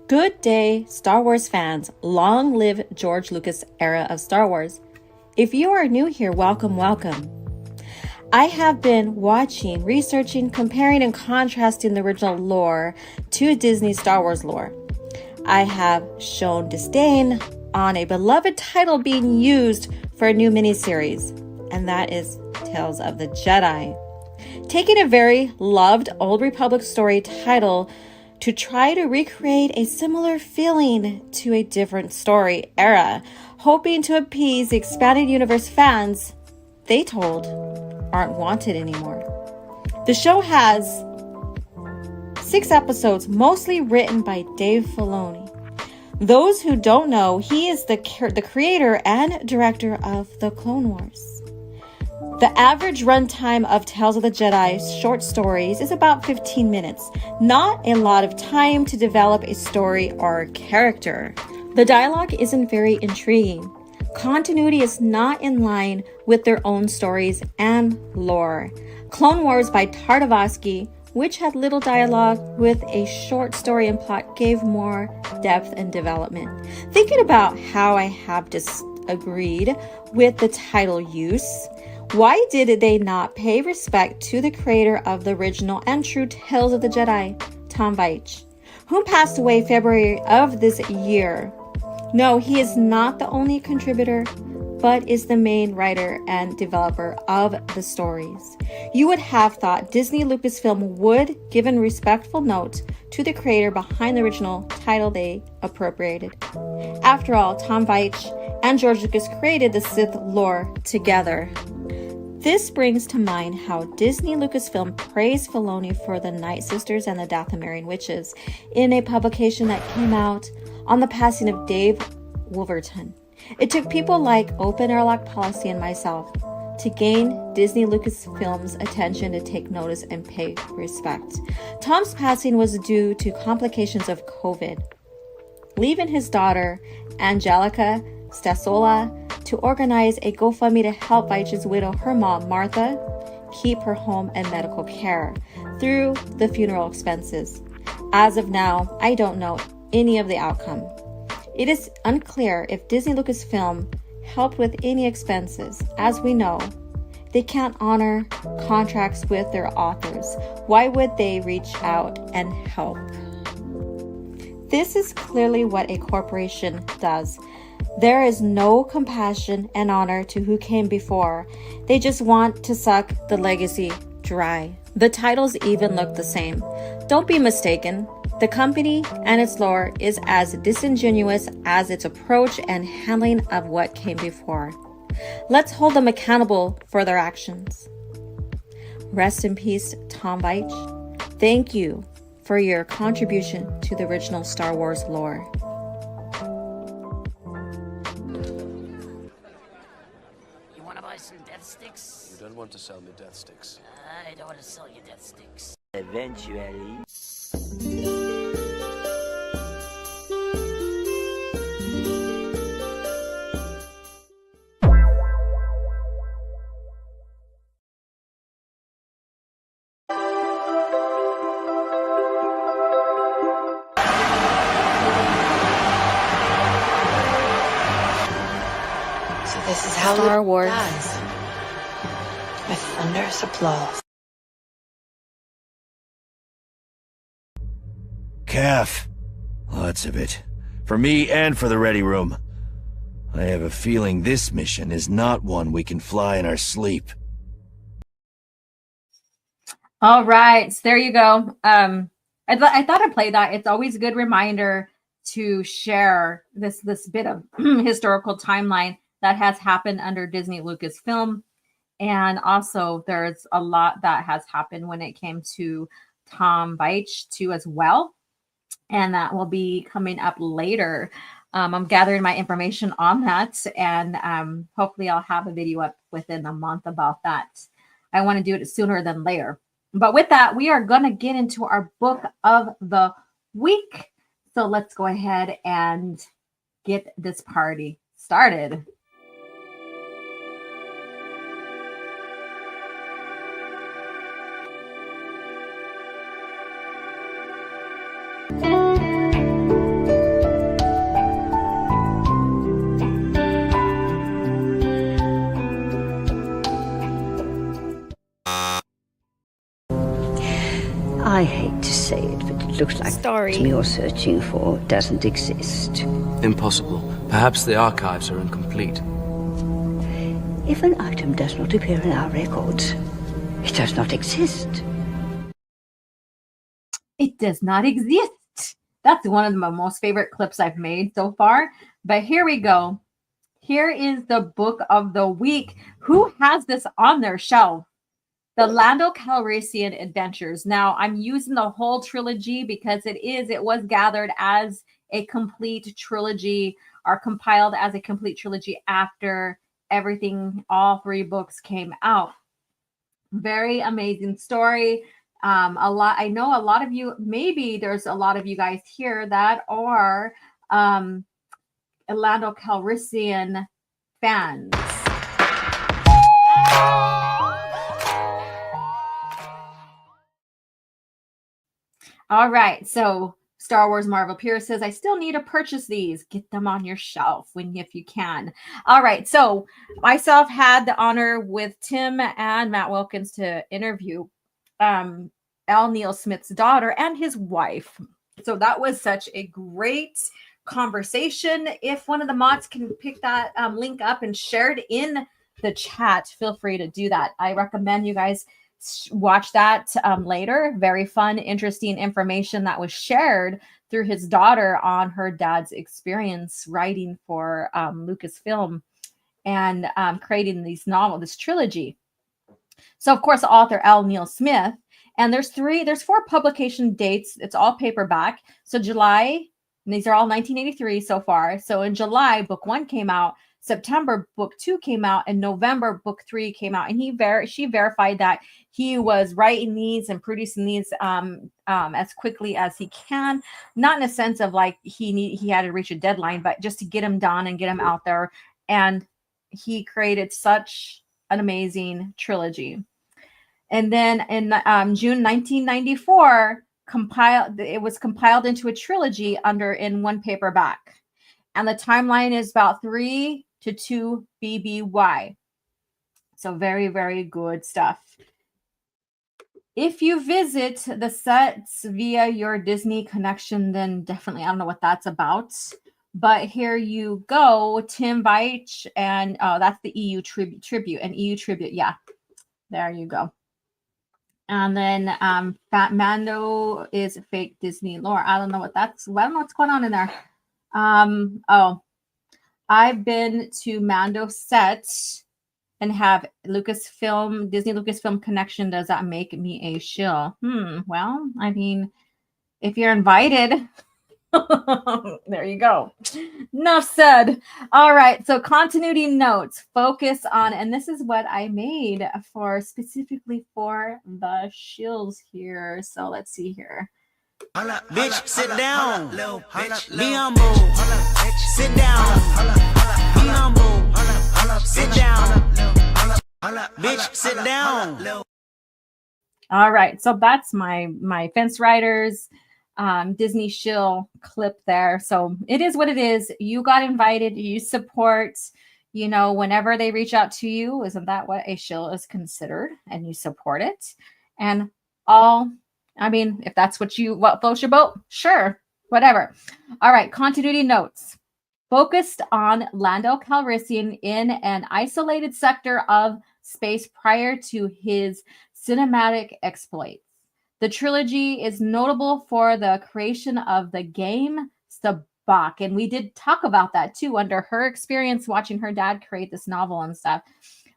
K: Good day, Star Wars fans. Long live George Lucas era of Star Wars. If you are new here, welcome, welcome. I have been watching, researching, comparing, and contrasting the original lore to Disney Star Wars lore. I have shown disdain on a beloved title being used for a new miniseries, and that is Tales of the Jedi. Taking a very loved Old Republic story title to try to recreate a similar feeling to a different story era, hoping to appease the expanded universe fans they told aren't wanted anymore. The show has 6 episodes, mostly written by Dave Filoni. Those who don't know, he is the creator and director of The Clone Wars. The average runtime of Tales of the Jedi short stories is about 15 minutes. Not a lot of time to develop a story or character. The dialogue isn't very intriguing. Continuity is not in line with their own stories and lore. Clone Wars by Tartakovsky, which had little dialogue with a short story and plot, gave more depth and development. Thinking about how I have disagreed with the title use, why did they not pay respect to the creator of the original and true Tales of the Jedi, Tom Veitch, who passed away February of this year? No, he is not the only contributor, but is the main writer and developer of the stories. You would have thought Disney Lucasfilm would give a respectful note to the creator behind the original title they appropriated. After all, Tom Veitch and George Lucas created the Sith lore together. This brings to mind how Disney Lucasfilm praised Filoni for the Night Sisters and the Dathomirian Witches in a publication that came out on the passing of Dave Wolverton. It took people like Open Airlock Policy and myself to gain Disney Lucasfilm's attention to take notice and pay respect. Tom's passing was due to complications of COVID, leaving his daughter, Angelica Stasola, to organize a GoFundMe to help Veitch's widow, her mom, Martha, keep her home and medical care through the funeral expenses. As of now, I don't know any of the outcome. It is unclear if Disney Lucasfilm helped with any expenses. As we know, they can't honor contracts with their authors. Why would they reach out and help? This is clearly what a corporation does. There is no compassion and honor to who came before. They just want to suck the legacy dry. The titles even look the same. Don't be mistaken. The company and its lore is as disingenuous as its approach and handling of what came before. Let's hold them accountable for their actions. Rest in peace, Tom Veitch. Thank you for your contribution to the original Star Wars lore.
P: You want to buy some death sticks?
Q: You don't want to sell me death sticks.
P: I don't want to sell you death sticks.
H: Eventually.
R: So this is how
K: Star Wars
R: dies. With thunderous applause.
J: CAF. Lots of it. For me and for the ready room. I have a feeling this mission is not one we can fly in our sleep.
K: All right, so there you go. I thought I'd play that. It's always a good reminder to share this bit of historical timeline that has happened under Disney Lucasfilm. And also, there's a lot that has happened when it came to Tom Veitch too, as well. And that will be coming up later. I'm gathering my information on that, and hopefully I'll have a video up within a month about that. I want to do it sooner than later. But with that, we are going to get into our book of the week. So let's go ahead and get this party started.
O: I hate to say it, but it looks like the item you're searching for doesn't exist.
Q: Impossible. Perhaps the archives are incomplete.
O: If an item does not appear in our records, it does not exist.
K: It does not exist. That's one of my most favorite clips I've made so far. But here we go. Here is the book of the week. Who has this on their shelf? The Lando Calrissian Adventures. Now, I'm using the whole trilogy because it was gathered as a complete trilogy, or compiled as a complete trilogy after everything, all 3 books came out. Very amazing story. I know a lot of you, maybe there's a lot of you guys here that are Lando Calrissian fans. All right, so Star Wars Marvel Pierce says, I still need to purchase these. Get them on your shelf if you can. All right, so myself had the honor with Tim and Matt Wilkins to interview L. Neil Smith's daughter and his wife. So that was such a great conversation. If one of the mods can pick that link up and share it in the chat, feel free to do that. I recommend you guys watch that later. Very fun, interesting information that was shared through his daughter on her dad's experience writing for Lucasfilm and creating this trilogy. So, of course, author L. Neil Smith. And there's 4 publication dates. It's all paperback. So July, and these are all 1983 so far. So in July, book 1 came out. September, book 2 came out, and November, book 3 came out. And she verified that he was writing these and producing these as quickly as he can, not in a sense of like he had to reach a deadline, but just to get them done and get them out there. And he created such an amazing trilogy. And then in June 1994, it was compiled into a trilogy in 1 paperback, and the timeline is about 3 to 2 BBY. So very, very good stuff. If you visit the sets via your Disney connection, then definitely, I don't know what that's about. But here you go, Tim Veitch, and that's the EU tribute, an EU tribute. Yeah, there you go. And then Fat Mando is fake Disney lore. I don't know what I don't know what's going on in there. I've been to Mando sets and have Disney Lucasfilm connection. Does that make me a shill? Well, I mean, if you're invited, there you go. Enough said. All right. So continuity notes, focus on, and this is what I made specifically for the shills here. So let's see here.
H: Bitch, sit down. Be humble. Sit down. Be humble. Sit down. Bitch, sit down.
K: All right. So that's my Fence Riders Disney shill clip there. So it is what it is. You got invited. You support, whenever they reach out to you. Isn't that what a shill is considered? And you support it. And if that's what floats your boat, sure, whatever. All right, continuity notes. Focused on Lando Calrissian in an isolated sector of space prior to his cinematic exploits. The trilogy is notable for the creation of the game Sabacc, and we did talk about that too under her experience watching her dad create this novel and stuff.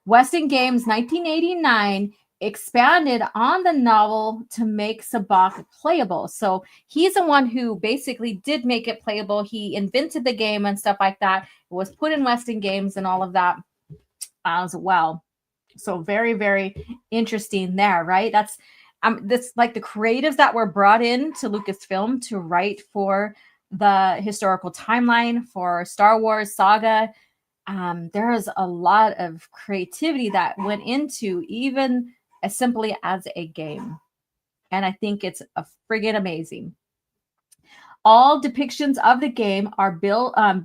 K: Weston Games 1989 expanded on the novel to make Sabacc playable. So he's the one who basically did make it playable. He invented the game and stuff like that. It was put in Weston Games and all of that as well. So very, very interesting there, right? That's like the creatives that were brought in to Lucasfilm to write for the historical timeline for Star Wars saga. There's a lot of creativity that went into even as simply as a game. And I think it's a friggin' amazing. All depictions of the game are built on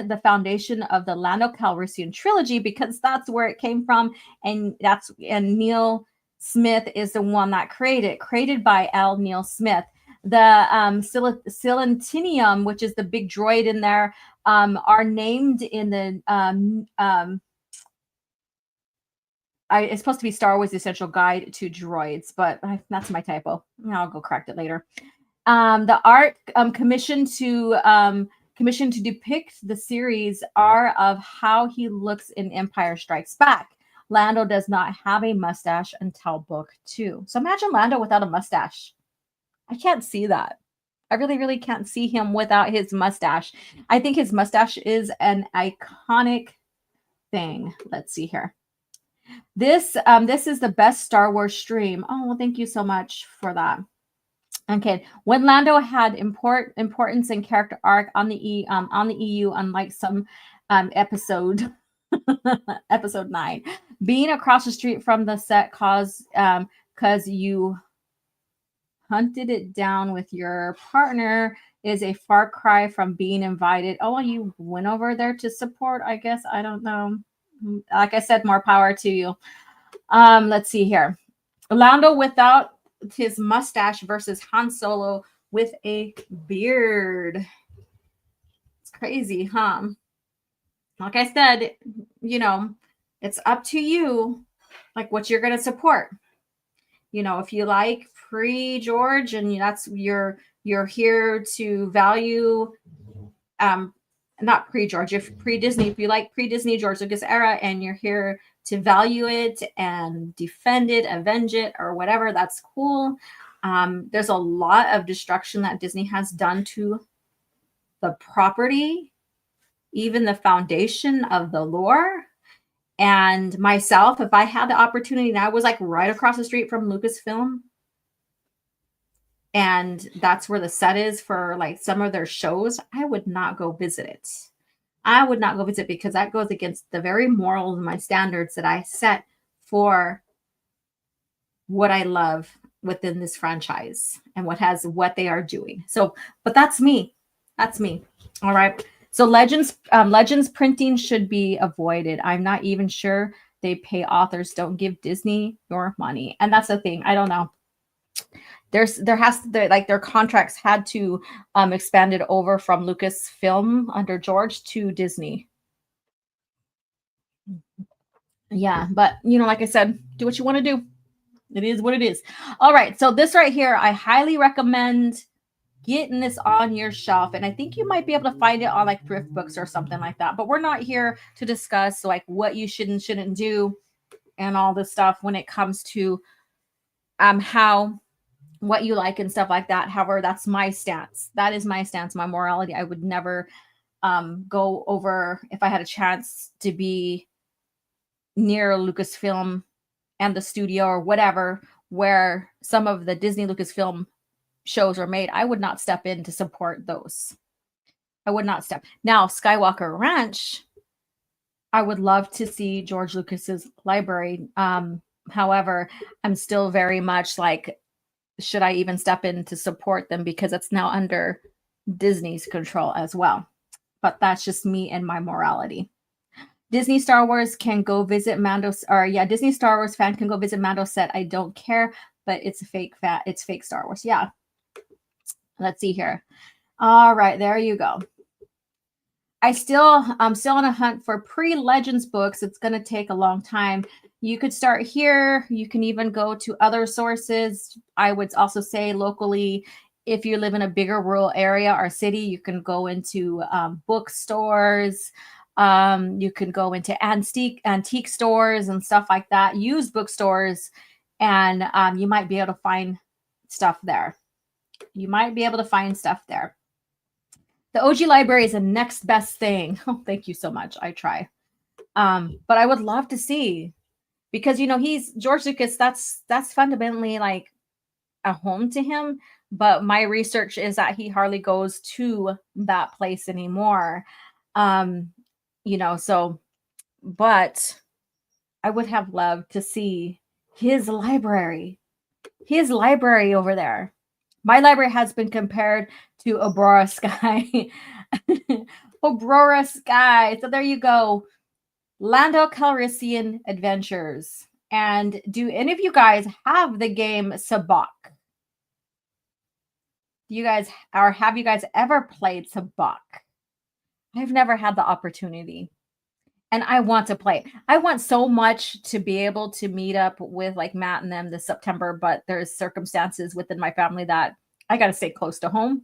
K: the foundation of the Lando Calrissian trilogy, because that's where it came from. And Neil Smith is the one that created by L. Neil Smith. The Silentinium, which is the big droid in there, are named in the it's supposed to be Star Wars: The Essential Guide to Droids, but that's my typo. I'll go correct it later. The art commissioned to depict the series are of how he looks in Empire Strikes Back. Lando does not have a mustache until book 2. So imagine Lando without a mustache. I can't see that. I really, really can't see him without his mustache. I think his mustache is an iconic thing. Let's see here. This is the best Star Wars stream. Oh, well, thank you so much for that. Okay, when Lando had importance and character arc on the EU, unlike some episode 9, being across the street from the set cause you hunted it down with your partner is a far cry from being invited. Oh, you went over there to support, I guess. I don't know. Like I said, more power to you. Let's see here. Lando without his mustache versus Han Solo with a beard. It's crazy, huh? Like I said, it's up to you, like what you're going to support. If you like pre-George and that's you're here to value, not pre-George, if pre-Disney, if you like pre-Disney George Lucas era and you're here to value it and defend it, avenge it, or whatever, that's cool. There's a lot of destruction that Disney has done to the property, even the foundation of the lore. And myself, if I had the opportunity, and I was like right across the street from Lucasfilm, and that's where the set is for like some of their shows, I would not go visit it. I would not go visit because that goes against the very morals and my standards that I set for what I love within this franchise and what they are doing. So, but that's me. That's me. All right. So Legends printing should be avoided. I'm not even sure they pay authors. Don't give Disney your money. And that's the thing. I don't know. Their contracts had to expand it over from Lucasfilm under George to Disney. Yeah, but like I said, do what you want to do. It is what it is. All right, so this right here, I highly recommend getting this on your shelf, and I think you might be able to find it on like thrift books or something like that. But we're not here to discuss like what you should and shouldn't do and all this stuff when it comes to what you like and stuff like that. However, that's my stance. That is my stance, my morality. I would never go over, if I had a chance to be near Lucasfilm and the studio or whatever, where some of the Disney Lucasfilm shows are made, I would not step in to support those. I would not step. Now, Skywalker Ranch, I would love to see George Lucas's library. However, I'm still very much like, should I even step in to support them, because it's now under Disney's control as well. But that's just me and my morality. Disney Star Wars can go visit Mando's, or yeah, Disney Star Wars fan can go visit Mando's set. I don't care, but it's a fake it's fake Star Wars. Yeah. Let's see here. All right, there you go. I'm still on a hunt for pre-Legends books. It's going to take a long time. You could start here. You can even go to other sources. I would also say locally, if you live in a bigger rural area or city, you can go into bookstores. You can go into antique stores and stuff like that, used bookstores, and you might be able to find stuff there. You might be able to find stuff there. The OG library is the next best thing. Oh, thank you so much. I try. But I would love to see, because he's George Lucas. That's fundamentally like a home to him. But my research is that he hardly goes to that place anymore. So, but I would have loved to see his library over there. My library has been compared to Aurora Sky. Aurora Sky. So there you go. Lando Calrissian Adventures. And do any of you guys have the game Sabacc? Have you guys ever played Sabacc? I've never had the opportunity. And I want to play. I want so much to be able to meet up with like Matt and them this September, but there's circumstances within my family that I got to stay close to home.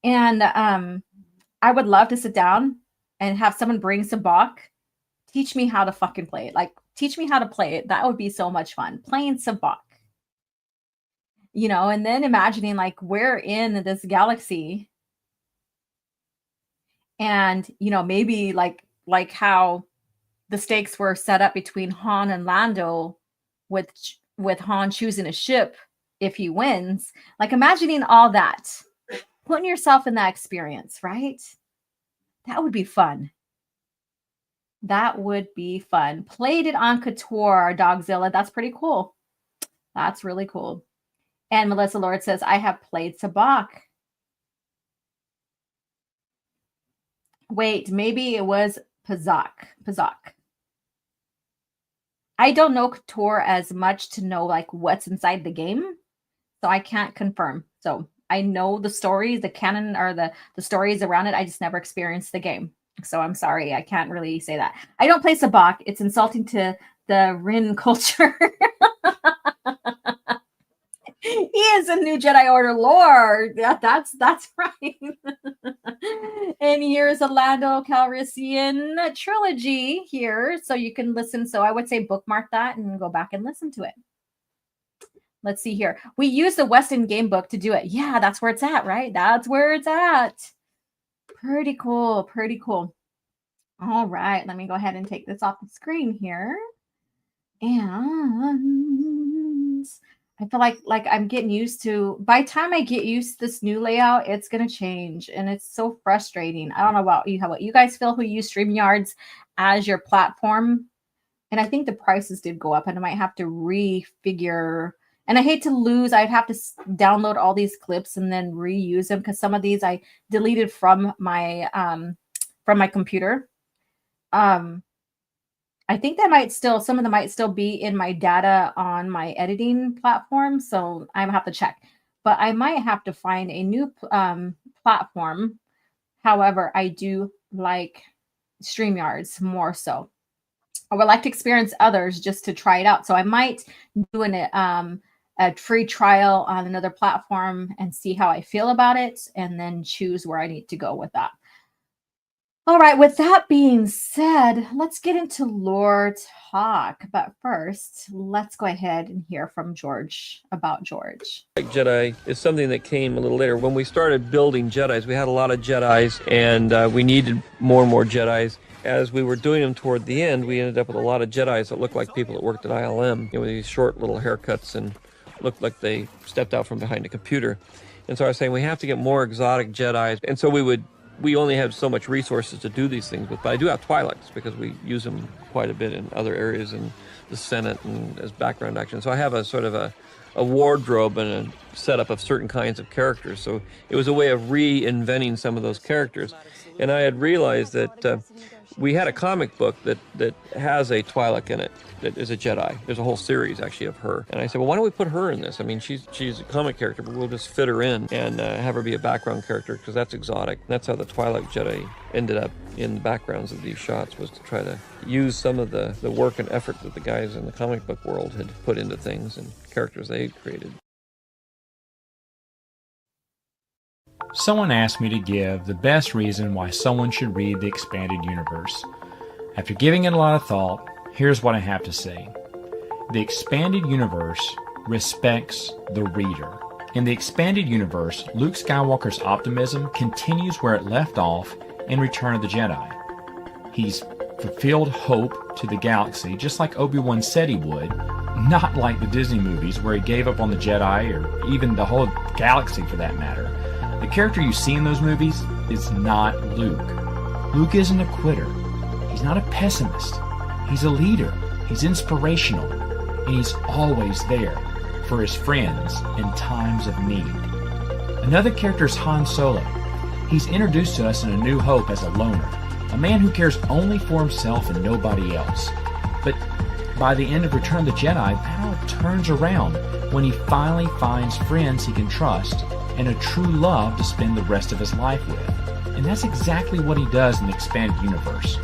K: And I would love to sit down and have someone bring Sabacc, teach me how to fucking play it. Like, teach me how to play it. That would be so much fun. Playing Sabacc. And then imagining like we're in this galaxy and, maybe like how the stakes were set up between Han and Lando with Han choosing a ship if he wins. Like, imagining all that, putting yourself in that experience, right? That would be fun. That would be fun. Played it on Couture, Dogzilla. That's pretty cool. That's really cool. And Melissa Lord says, I have played Sabacc. Wait, maybe it was Pazak. I don't know Couture as much to know like what's inside the game, so I can't confirm. So I know the stories, the canon, or the stories around it. I just never experienced the game, so I'm sorry, I can't really say that. I don't play Sabacc. It's insulting to the Rin culture. He is a new Jedi Order lord. That's right. And here's a Lando Calrissian trilogy here, so you can listen. So I would say bookmark that and go back and listen to it. Let's see here. We use the Weston game book to do it. Yeah, that's where it's at, right? That's where it's at. Pretty cool. Pretty cool. All right, let me go ahead and take this off the screen here. And I feel like I'm getting used to, by the time I get used to this new layout, it's going to change. And it's so frustrating. I don't know about you, how about you guys feel who use StreamYards as your platform? And I think the prices did go up and I might have to refigure. And I hate to lose, I'd have to download all these clips and then reuse them because some of these I deleted from my computer. I think that some of them might still be in my data on my editing platform. So I have to check, but I might have to find a new platform. However, I do like StreamYards more so. I would like to experience others just to try it out. So I might do a free trial on another platform and see how I feel about it and then choose where I need to go with that. All right, with that being said, let's get into lore talk. But first, let's go ahead and hear from George about George.
S: Jedi is something that came a little later. When we started building Jedis, we had a lot of Jedis, and we needed more and more Jedis. As we were doing them toward the end, we ended up with a lot of Jedis that looked like people that worked at ILM, with these short little haircuts and looked like they stepped out from behind a computer. And so I was saying we have to get more exotic Jedis, and so we only have so much resources to do these things with, but I do have Twi'leks because we use them quite a bit in other areas in the Senate and as background action. So I have a sort of a wardrobe and a setup of certain kinds of characters. So it was a way of reinventing some of those characters. And I had realized that we had a comic book that has a Twi'lek in it that is a Jedi. There's a whole series actually of her. And I said, well, why don't we put her in this? I mean, she's a comic character, but we'll just fit her in and have her be a background character because that's exotic. That's how the Twi'lek Jedi ended up in the backgrounds of these shots, was to try to use some of the work and effort that the guys in the comic book world had put into things and characters they had created.
T: Someone asked me to give the best reason why someone should read the Expanded Universe. After giving it a lot of thought, here's what I have to say. The Expanded Universe respects the reader. In the Expanded Universe, Luke Skywalker's optimism continues where it left off in Return of the Jedi. He's fulfilled hope to the galaxy, just like Obi-Wan said he would, not like the Disney movies where he gave up on the Jedi or even the whole galaxy for that matter. The character you see in those movies is not Luke. Luke isn't a quitter. He's not a pessimist. He's a leader. He's inspirational. And he's always there for his friends in times of need. Another character is Han Solo. He's introduced to us in A New Hope as a loner, a man who cares only for himself and nobody else. But by the end of Return of the Jedi, that all turns around when he finally finds friends he can trust and a true love to spend the rest of his life with. And that's exactly what he does in the Expanded Universe.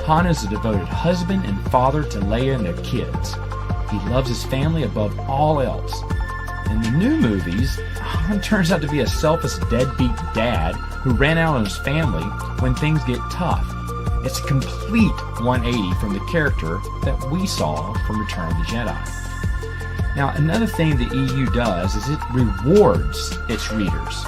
T: Han is a devoted husband and father to Leia and their kids. He loves his family above all else. In the new movies, Han turns out to be a selfish deadbeat dad who ran out on his family when things get tough. It's a complete 180 from the character that we saw from Return of the Jedi. Now, another thing the EU does is it rewards its readers.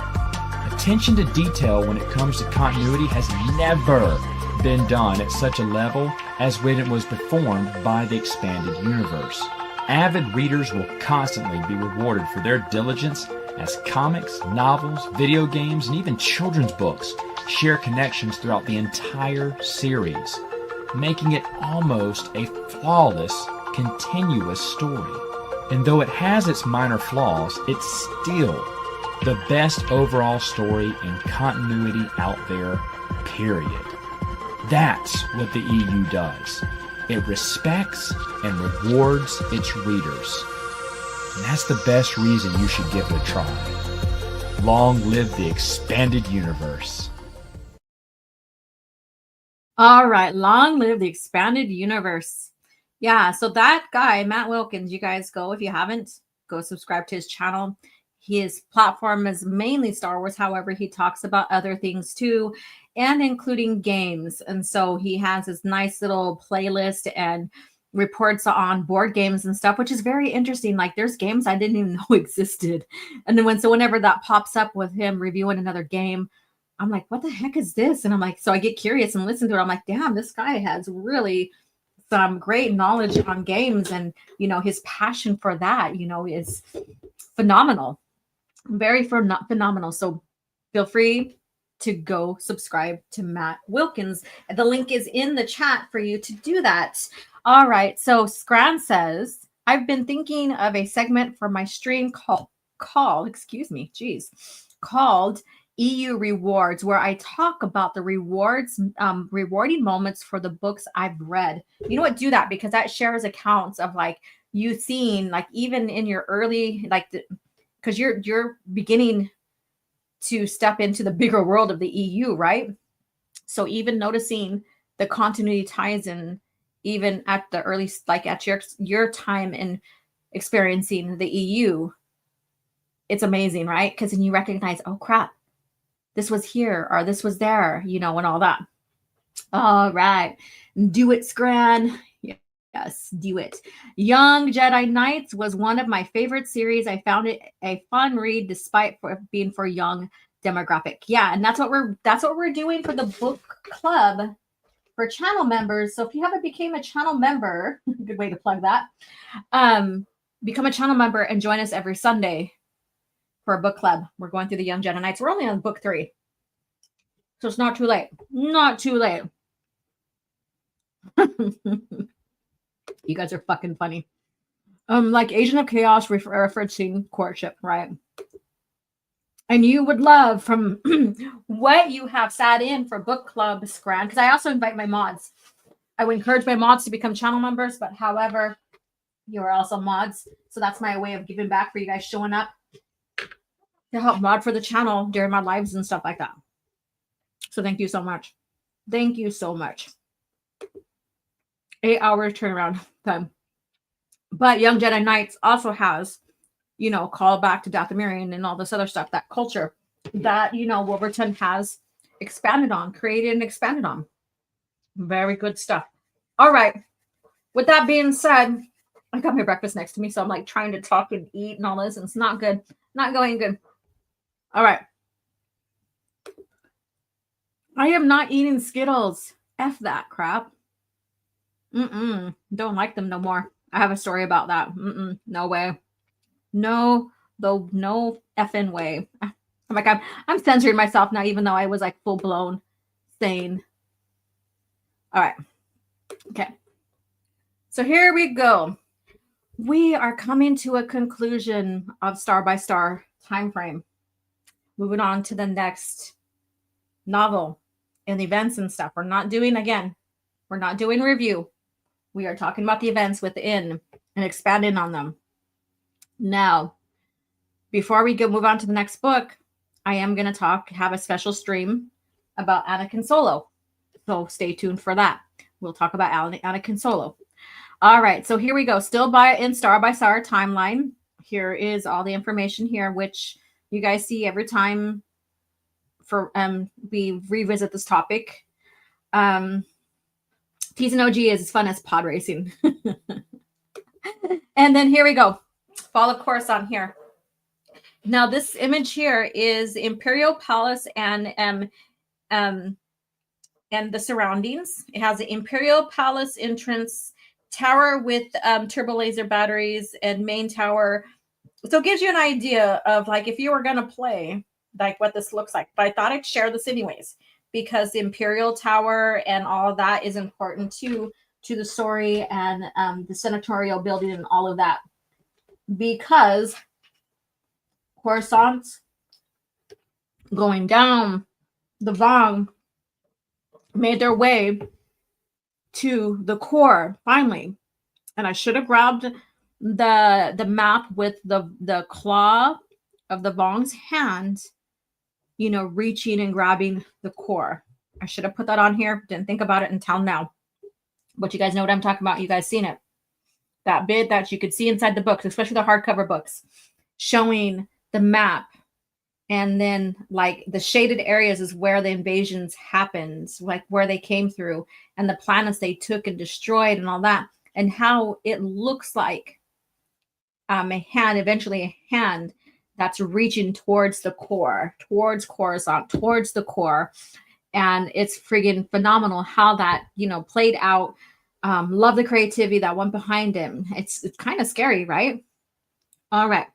T: Attention to detail when it comes to continuity has never been done at such a level as when it was performed by the Expanded Universe. Avid readers will constantly be rewarded for their diligence as comics, novels, video games, and even children's books share connections throughout the entire series, making it almost a flawless, continuous story. And though it has its minor flaws, it's still the best overall story and continuity out there, period. That's what the EU does. It respects and rewards its readers. And that's the best reason you should give it a try. Long live the Expanded Universe.
K: All right, long live the Expanded Universe. Yeah, so that guy, Matt Wilkins, you guys go, if you haven't, go subscribe to his channel. His platform is mainly Star Wars. However, he talks about other things too, and including games. And so he has this nice little playlist and reports on board games and stuff, which is very interesting. Like there's games I didn't even know existed. And then whenever that pops up with him reviewing another game, I'm like, what the heck is this? And I'm like, so I get curious and listen to it. I'm like, damn, this guy has really some great knowledge on games, and his passion for that is phenomenal, very phenomenal. So feel free to go subscribe to Matt Wilkins. The link is in the chat for you to do that. All right, so Scran says, I've been thinking of a segment for my stream called EU Rewards, where I talk about the rewarding moments for the books I've read. You know what? Do that, because that shares accounts of like you seeing, like even in your early, because you're beginning to step into the bigger world of the EU, right? So even noticing the continuity ties in, even at the early, like at your time in experiencing the EU, it's amazing, right? Because then you recognize, oh crap, this was here or this was there, and all that. All right. Do it, Scran. Yes, do it. Young Jedi Knights was one of my favorite series. I found it a fun read despite being for young demographic. Yeah, and that's what we're doing for the book club for channel members. So if you haven't became a channel member, good way to plug that. Become a channel member and join us every Sunday for a book club. We're going through the Young Jedi Knights. We're only on book 3. So it's not too late. Not too late. You guys are fucking funny. Like Agent of Chaos referencing courtship, right? And you would love from what you have sat in for book club, Scran, because I also invite my mods. I would encourage my mods to become channel members, but however, you are also mods. So that's my way of giving back for you guys showing up to help mod for the channel during my lives and stuff like that. So thank you so much. Thank you so much. 8-hour turnaround time. But Young Jedi Knights also has, call back to Dathomirian and all this other stuff, that culture. that, Wolverton has expanded on, created and expanded on. Very good stuff. All right. With that being said, I got my breakfast next to me, so I'm like trying to talk and eat and all this, and it's not good. Not going good. All right. I am not eating Skittles. F that crap. Don't like them no more. I have a story about that. No way. No effing way. I'm like, I'm censoring myself now, even though I was like full blown sane. All right. Okay. So here we go. We are coming to a conclusion of Star by Star time frame. Moving on to the next novel and events and stuff. We're not doing review. We are talking about the events within and expanding on them. Now, before we move on to the next book, I am going to have a special stream about Anakin Solo. So stay tuned for that. We'll talk about Anakin Solo. All right, so here we go. Still in Star by Star timeline. Here is all the information here, which you guys see every time we revisit this topic. T's and OG is as fun as pod racing. And then here we go. Fall of Coruscant here. Now this image here is Imperial Palace and the surroundings. It has the Imperial Palace entrance, tower with turbo laser batteries, and main tower. So it gives you an idea of like if you were going to play like what this looks like. But I thought I'd share this anyways, because the Imperial Tower and all of that is important to the story, and the senatorial building and all of that, because Coruscant going down, the Vong made their way to the core finally. And I should have grabbed the map with the claw of the Vong's hand, reaching and grabbing the core. I should have put that on here. Didn't think about it until now. But you guys know what I'm talking about. You guys seen it. That bit that you could see inside the books, especially the hardcover books, showing the map. And then like the shaded areas is where the invasions happened, like where they came through and the planets they took and destroyed and all that, and how it looks like eventually a hand that's reaching towards the core, towards Coruscant, towards the core. And it's friggin' phenomenal how that, played out. Love the creativity that went behind him. It's kind of scary, right? All right.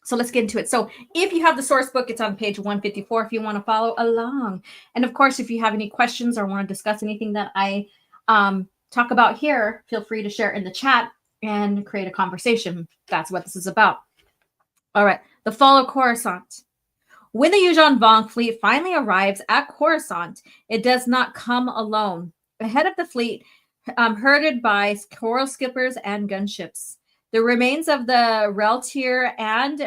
K: So let's get into it. So if you have the source book, it's on page 154 if you want to follow along. And of course, if you have any questions or want to discuss anything that I talk about here, feel free to share in the chat and create a conversation. That's what this is about. All right. The fall of Coruscant. When the Yuuzhan Vong fleet finally arrives at Coruscant, it does not come alone. Ahead of the fleet, herded by coral skippers and gunships. The remains of the Reltier and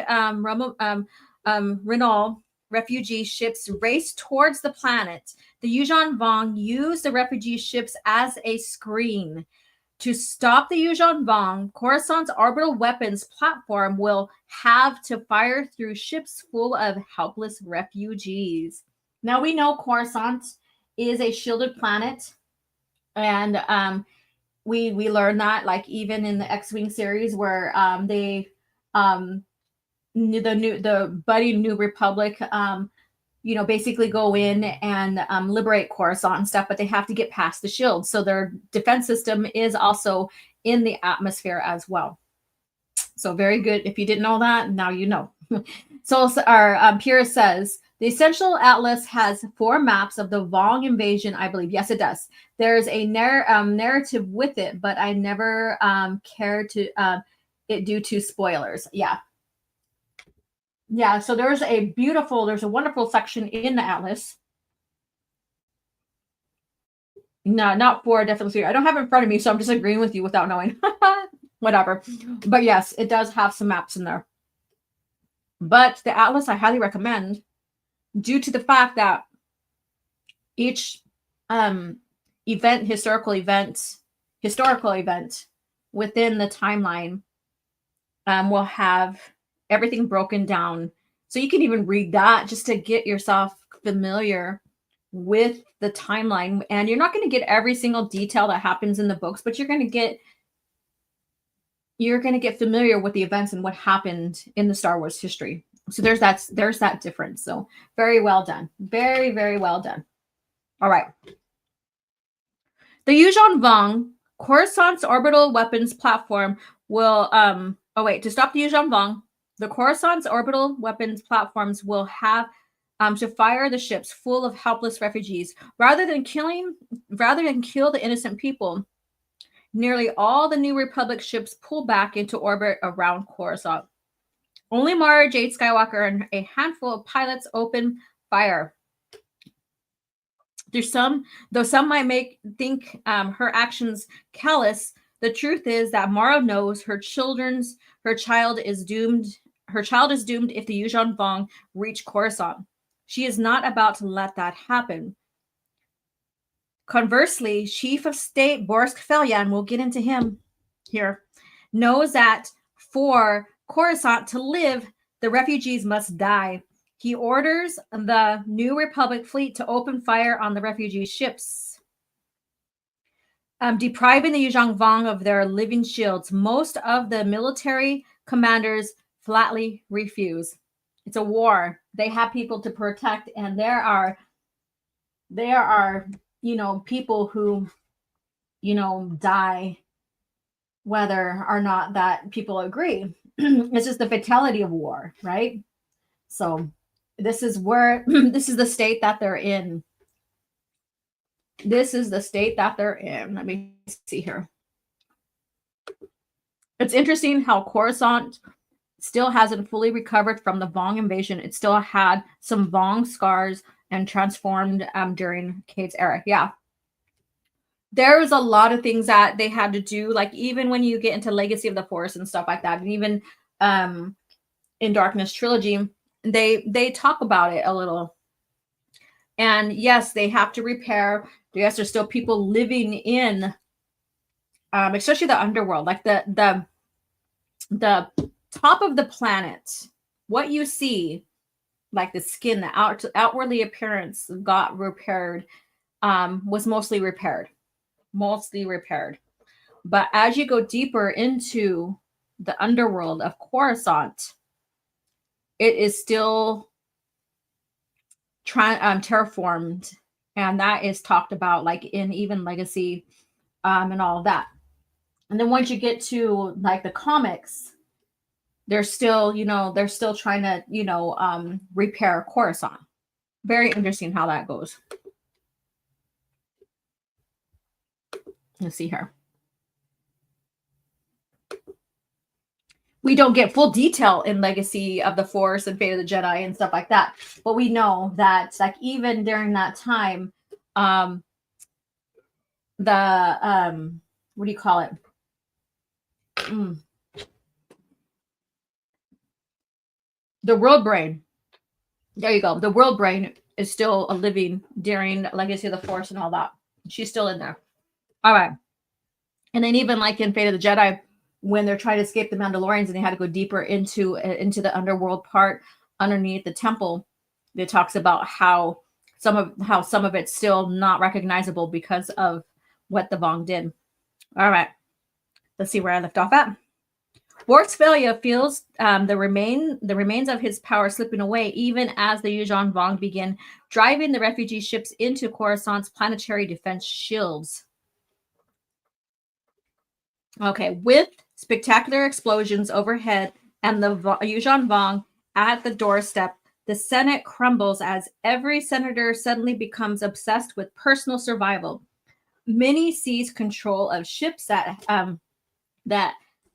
K: Renault refugee ships race towards the planet. The Yuuzhan Vong use the refugee ships as a screen. To stop the Yuuzhan Vong, Coruscant's orbital weapons platform will have to fire through ships full of helpless refugees. Now we know Coruscant is a shielded planet, and we learned that like even in the X-Wing series where the budding New Republic basically go in and liberate Coruscant and stuff, but they have to get past the shield. So their defense system is also in the atmosphere as well. So very good. If you didn't know that, now you know. So our Pierre says, the Essential Atlas has 4 maps of the Vong invasion, I believe. Yes, it does. There's a narrative with it, but I never cared to it due to spoilers. Yeah. Yeah, so there's a wonderful section in the Atlas. No, not 4, definitely 3. I don't have it in front of me, so I'm just agreeing with you without knowing. Whatever. But yes, it does have some maps in there. But the Atlas I highly recommend, due to the fact that each historical event within the timeline will have everything broken down So you can even read that just to get yourself familiar with the timeline. And you're not going to get every single detail that happens in the books, but you're going to get familiar with the events and what happened in the Star Wars history. So there's that difference. So very well done. Very, very well done. All right. The Yuuzhan Vong, Coruscant's orbital weapons platform will to stop the Yuuzhan Vong, the Coruscant's orbital weapons platforms will have to fire the ships full of helpless refugees rather than kill the innocent people. Nearly all the New Republic ships pull back into orbit around Coruscant. Only Mara Jade Skywalker and a handful of pilots open fire. Though some might think her actions callous, the truth is that Mara knows her child is doomed if the Yuuzhan Vong reach Coruscant. She is not about to let that happen. Conversely, Chief of State Boris Kafelian, we'll get into him here, knows that for Coruscant to live, the refugees must die. He orders the New Republic fleet to open fire on the refugee ships, depriving the Yuuzhan Vong of their living shields. Most of the military commanders flatly refuse. It's a war. They have people to protect, and there are people who die whether or not that people agree. It's just the fatality of war, right? So this is the state that they're in. This is the state that they're in. Let me see here. It's interesting how Coruscant still hasn't fully recovered from the Vong invasion. It still had some Vong scars and transformed during Cade's era. Yeah. There was a lot of things that they had to do, like even when you get into Legacy of the Force and stuff like that, and even in Darkness Trilogy, they talk about it a little. And yes, they have to repair. Yes, there's still people living in, especially the underworld, like the top of the planet. What you see, like the skin, the outwardly appearance got repaired, was mostly repaired. But as you go deeper into the underworld of Coruscant, it is still terraformed, and that is talked about like in even Legacy and all of that. And then once you get to like the comics, they're still trying to repair Coruscant. Very interesting how that goes. Let's see here. We don't get full detail in Legacy of the Force and Fate of the Jedi and stuff like that, but we know that like even during that time, what do you call it? The world brain. There you go. The world brain is still a living during Legacy of the Force and all that. She's still in there. All right. And then even like in Fate of the Jedi, when they're trying to escape the Mandalorians and they had to go deeper into the underworld part underneath the temple, it talks about how some of it's still not recognizable because of what the Vong did. All right. Let's see where I left off at. Boris Kafelian feels the remains of his power slipping away, even as the Yuuzhan Vong begin driving the refugee ships into Coruscant's planetary defense shields. Okay, with spectacular explosions overhead and the Yuuzhan Vong at the doorstep, the Senate crumbles as every senator suddenly becomes obsessed with personal survival. Many seize control of ships that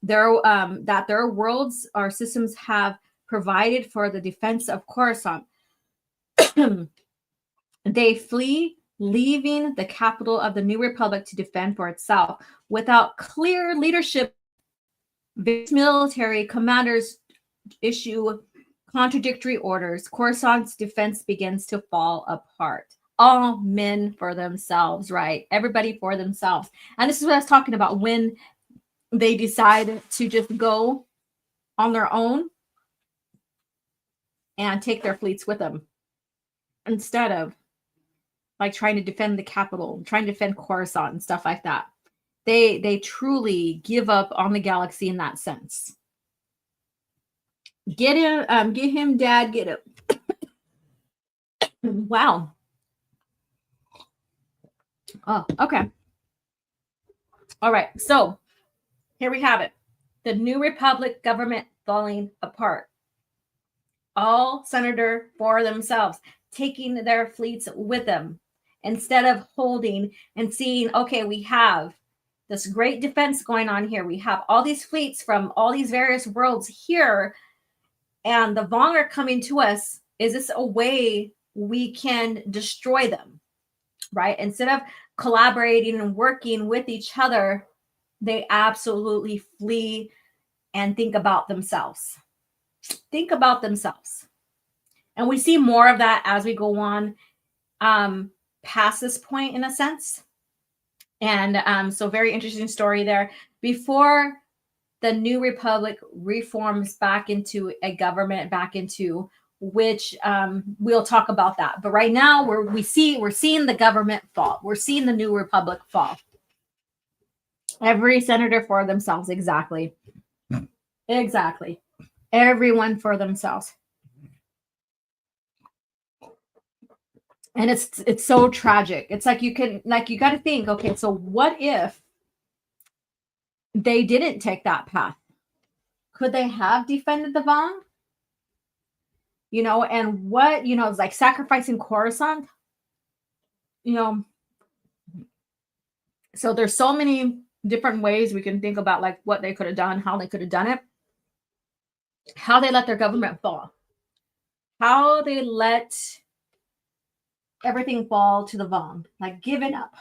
K: their worlds or systems have provided for the defense of Coruscant. They flee, leaving the capital of the New Republic to defend for itself. Without clear leadership, military commanders issue contradictory orders. Coruscant's defense begins to fall apart. All men for themselves, right? Everybody for themselves. And this is what I was talking about when they decide to just go on their own. and take their fleets with them instead of like trying to defend the capital, trying to defend Coruscant and stuff like that. They truly give up on the galaxy in that sense. Get him, Dad, get him. Wow. Oh, okay. All right. So here we have it. The New Republic government falling apart. All senator for themselves, taking their fleets with them instead of holding and seeing, okay, we have this great defense going on here. We have all these fleets from all these various worlds here, and the Vong are coming to us. Is this a way we can destroy them, right? Instead of collaborating and working with each other, they absolutely flee and think about themselves. Think about themselves. And we see more of that as we go on past this point, in a sense. And so very interesting story there. Before the New Republic reforms back into a government, back into which we'll talk about that. But right now we're seeing the government fall. We're seeing the New Republic fall. Every senator for themselves. Exactly. Exactly. Everyone for themselves. And it's so tragic. It's like you got to think, okay, so what if they didn't take that path? Could they have defended the Vong? You know, and what, you know, it's like sacrificing Coruscant. You know, so there's so many different ways we can think about like what they could have done, how they could have done it, how they let their government fall, how they let everything fall to the Vong, like giving up,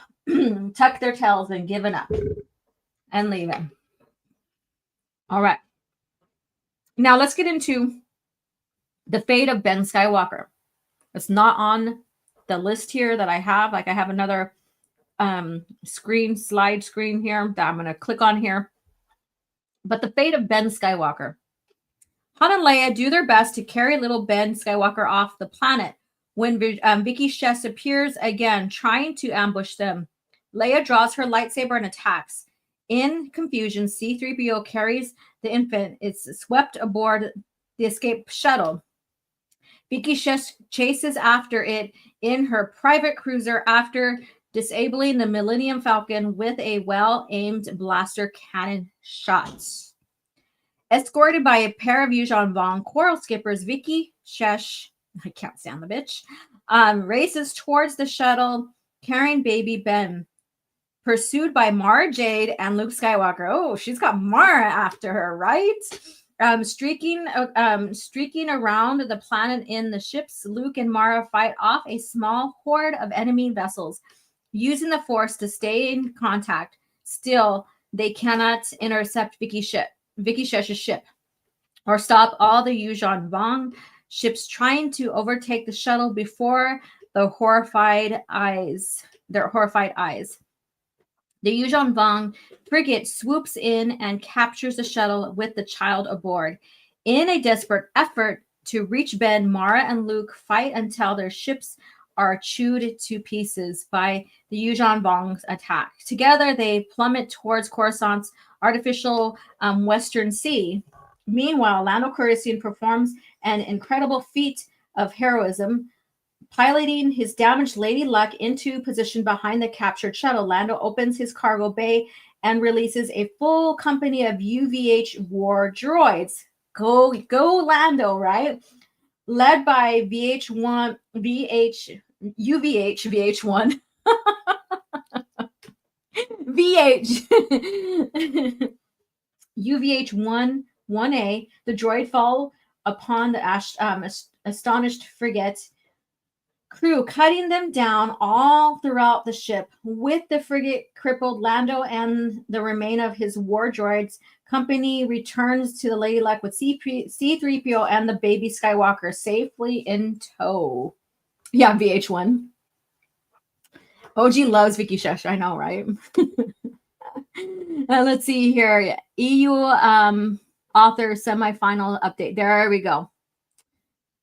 K: tuck their tails and giving up and leaving. All right. Now let's get into the fate of Ben Skywalker. It's not on the list here that I have. Like I have another slide screen here that I'm going to click on here. But the fate of Ben Skywalker. Han and Leia do their best to carry little Ben Skywalker off the planet when Vicky Shess appears again, trying to ambush them. Leia draws her lightsaber and attacks. In confusion, C-3PO carries the infant. It's swept aboard the escape shuttle. Vicky Shess chases after it in her private cruiser after disabling the Millennium Falcon with a well-aimed blaster cannon shot. Escorted by a pair of Yuuzhan Vong coral skippers, Vicky Shess, I can't stand the bitch, races towards the shuttle carrying baby Ben, pursued by Mara Jade and Luke Skywalker. Oh, she's got Mara after her, right? Streaking around the planet in the ships, Luke and Mara fight off a small horde of enemy vessels, using the Force to stay in contact. Still, they cannot intercept Vicky Shesh's ship or stop all the Yuuzhan Vong ships trying to overtake the shuttle before their horrified eyes. The Yuuzhan Vong frigate swoops in and captures the shuttle with the child aboard. In a desperate effort to reach Ben, Mara and Luke fight until their ships are chewed to pieces by the Yuuzhan Vong's attack. Together, they plummet towards Coruscant's artificial Western Sea. Meanwhile, Lando Calrissian performs an incredible feat of heroism, piloting his damaged Lady Luck into position behind the captured shuttle. Lando opens his cargo bay and releases a full company of UVH war droids. Go Lando, right? Led by UVH UVH 1A, the droid fall upon the astonished frigate crew, cutting them down all throughout the ship. With the frigate crippled, Lando and the remain of his war droids company returns to the Lady Luck with C-3PO and the baby Skywalker safely in tow. Yeah, VH1. OG loves Vicky Shesh, I know, right? Let's see here. EU author semifinal update. There we go.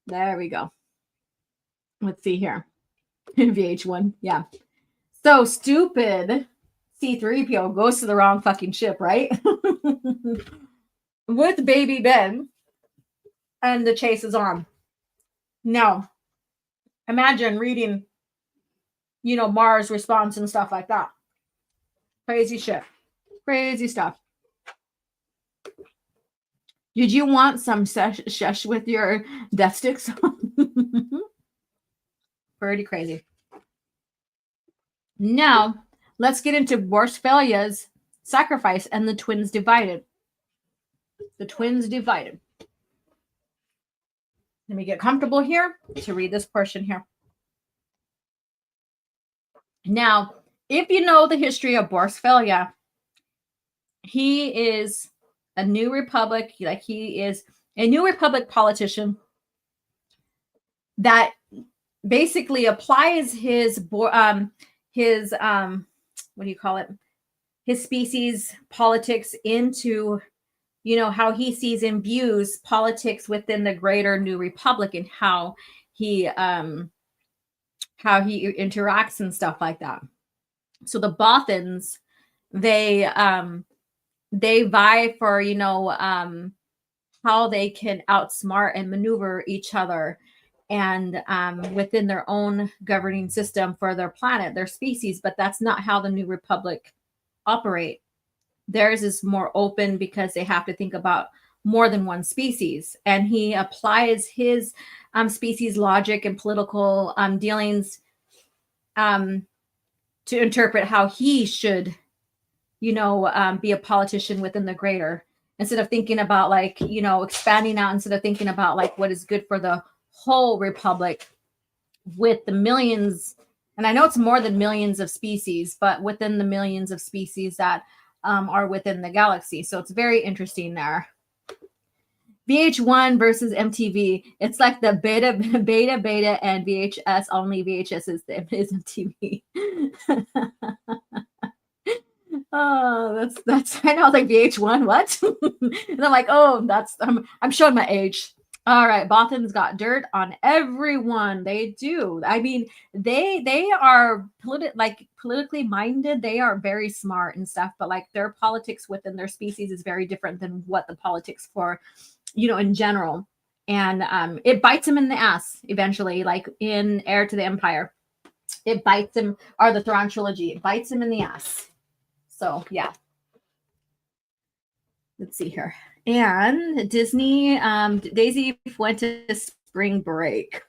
K: There we go. Let's see here. VH1. Yeah. So stupid. C-3PO goes to the wrong fucking ship, right? With baby Ben. And the chase is on. Now, imagine reading, Mars response and stuff like that. Crazy shit. Crazy stuff. Did you want some shush with your death sticks? Pretty crazy. Now, let's get into Borspelia's sacrifice and the twins divided. The twins divided. Let me get comfortable here to read this portion here. Now, if you know the history of Borspelia, he is a New Republic, he is a New Republic politician that basically applies his what do you call it? His species politics into, how he sees and views politics within the greater New Republic and how he interacts and stuff like that. So the Bothans, they vie for, how they can outsmart and maneuver each other and within their own governing system for their planet, their species. But that's not how the New Republic operate. Theirs is more open because they have to think about more than one species. And he applies his species logic and political dealings to interpret how he should, be a politician within the greater, instead of thinking about expanding out, instead of thinking about what is good for the whole republic with the millions. And I know it's more than millions of species, but within the millions of species that are within the galaxy. So it's very interesting there. VH1 versus MTV. It's like the beta, and VHS. Only VHS is MTV. Oh, that's. I know, like VH1. What? And I'm like, oh, I'm showing my age. All right, Bothans got dirt on everyone. They do. I mean, they are politically minded. They are very smart and stuff, but their politics within their species is very different than what the politics for, in general. And it bites them in the ass eventually, like in Heir to the Empire. It bites them, or the Thrawn trilogy. It bites them in the ass. So yeah. Let's see here. And Disney, Daisy went to spring break.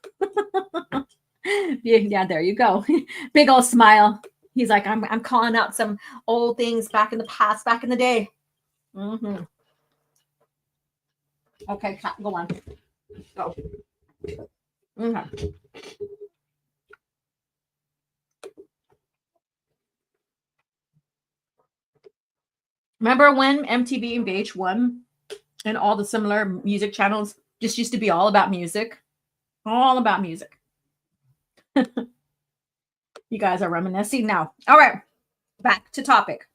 K: Yeah, there you go. Big old smile. He's like, I'm calling out some old things back in the past, back in the day. Mm-hmm. Okay, go on. Go. Okay. Remember when MTV and VH1 and all the similar music channels just used to be all about music? All about music. You guys are reminiscing now. All right. Back to topic.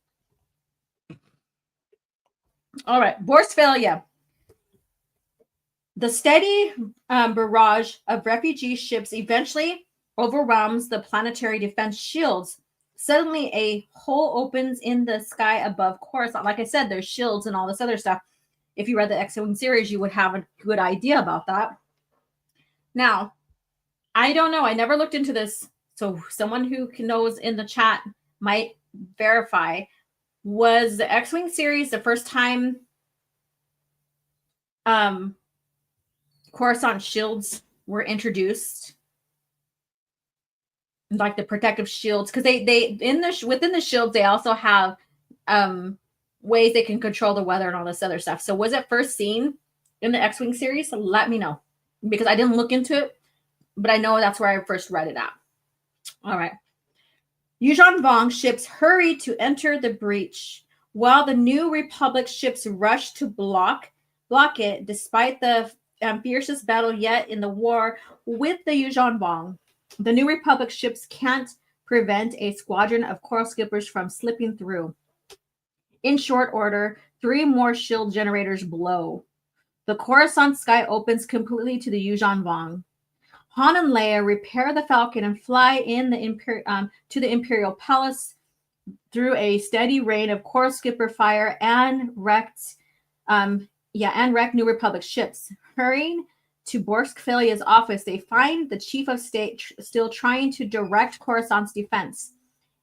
K: All right. Borsphelia. The steady barrage of refugee ships eventually overwhelms the planetary defense shields. Suddenly, a hole opens in the sky above Coruscant. Like I said, there's shields and all this other stuff. If you read the X-Wing series, you would have a good idea about that. Now, I don't know. I never looked into this. So someone who knows in the chat might verify. Was the X-Wing series the first time Coruscant shields were introduced? Like the protective shields, because within the shields they also have ways they can control the weather and all this other stuff. So was it first seen in the X-Wing series? Let me know, because I didn't look into it, but I know that's where I first read it at. All right. Yuuzhan Vong ships hurry to enter the breach, while the New Republic ships rush to block it, despite the fiercest battle yet in the war with the Yuuzhan Vong. The New Republic ships can't prevent a squadron of coral skippers from slipping through. In short order, 3 more shield generators blow. The Coruscant sky opens completely to the Yuuzhan Vong. Han and Leia repair the Falcon and fly in to the Imperial Palace through a steady rain of core skipper fire and wrecked New Republic ships. Hurrying to Borsk Felia's office, they find the Chief of State still trying to direct Coruscant's defense.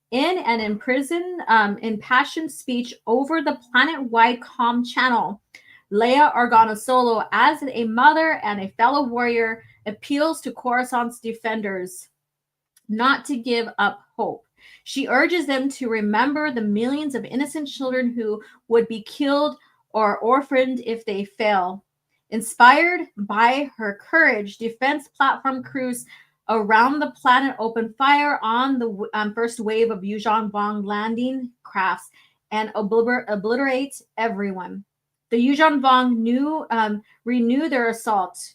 K: In an impassioned speech over the planet-wide comm channel, Leia Organa Solo, as a mother and a fellow warrior, appeals to Coruscant's defenders not to give up hope. She urges them to remember the millions of innocent children who would be killed or orphaned if they fail. Inspired by her courage, defense platform crews around the planet open fire on the first wave of Yuuzhan Vong landing crafts and obliterate everyone. The Yuuzhan Vong renew their assault,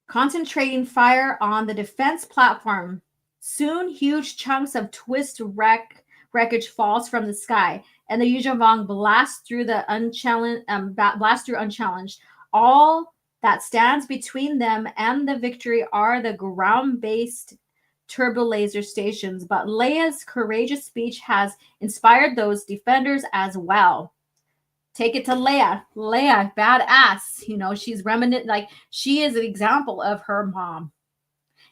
K: concentrating fire on the defense platform. Soon, huge chunks of twist wreckage falls from the sky, and the Yuuzhan Vong blast through unchallenged. All that stands between them and the victory are the ground-based turbo laser stations. But Leia's courageous speech has inspired those defenders as well. Take it to Leia. Leia, badass. You know, she's remnant, like she is an example of her mom.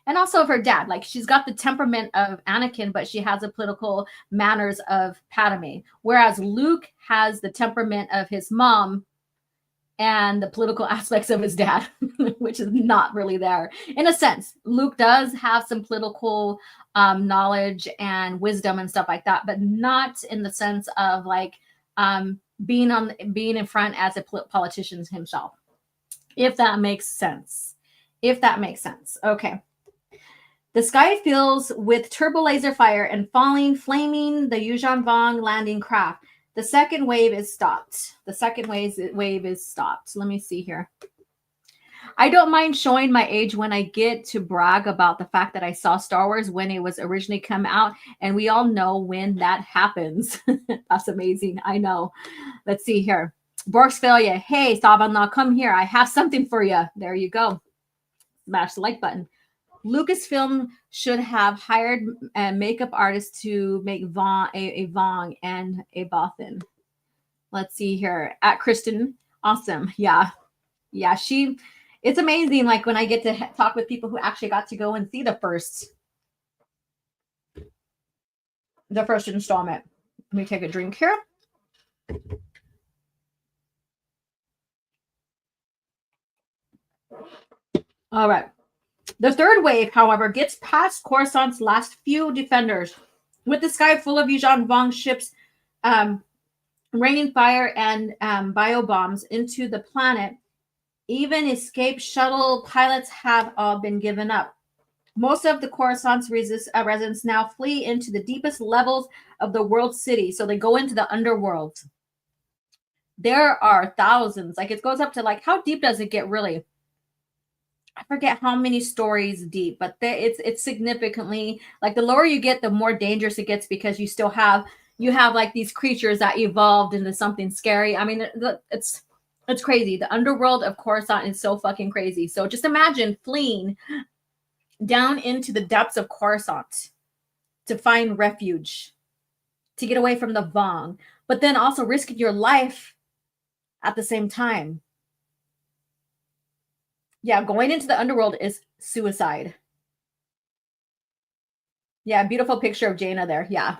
K: And also of her dad. Like she's got the temperament of Anakin, but she has the political manners of Padme. Whereas Luke has the temperament of his mom and the political aspects of his dad, which is not really there. In a sense, Luke does have some political knowledge and wisdom and stuff like that, but not in the sense of like being in front as a politician himself. If that makes sense. Okay. The sky fills with turbo laser fire and flaming the Yuuzhan Vong landing craft. The second wave is stopped. Let me see here. I don't mind showing my age when I get to brag about the fact that I saw Star Wars when it was originally come out, and we all know when that happens. That's amazing. I know. Let's see here. Borsk Felia. Hey, Savanna, come here. I have something for you. There you go. Smash the like button. Lucasfilm should have hired makeup artists to make Vong and a Bothan. Let's see here. At Kristen. Awesome. Yeah. It's amazing. Like when I get to talk with people who actually got to go and see the first installment. Let me take a drink here. All right. The third wave, however, gets past Coruscant's last few defenders, with the sky full of Yuuzhan Vong ships raining fire and bio bombs into the planet. Even escaped shuttle pilots have all been given up. Most of the Coruscant's residents now flee into the deepest levels of the world city, so they go into the underworld. There are thousands. Like it goes up to like, how deep does it get really? I forget how many stories deep, but it's significantly, like the lower you get, the more dangerous it gets, because you have like these creatures that evolved into something scary. I mean, it's crazy. The underworld of Coruscant is so fucking crazy. So just imagine fleeing down into the depths of Coruscant to find refuge, to get away from the Vong, but then also risking your life at the same time. Yeah, going into the underworld is suicide. Yeah, beautiful picture of Jaina there. Yeah.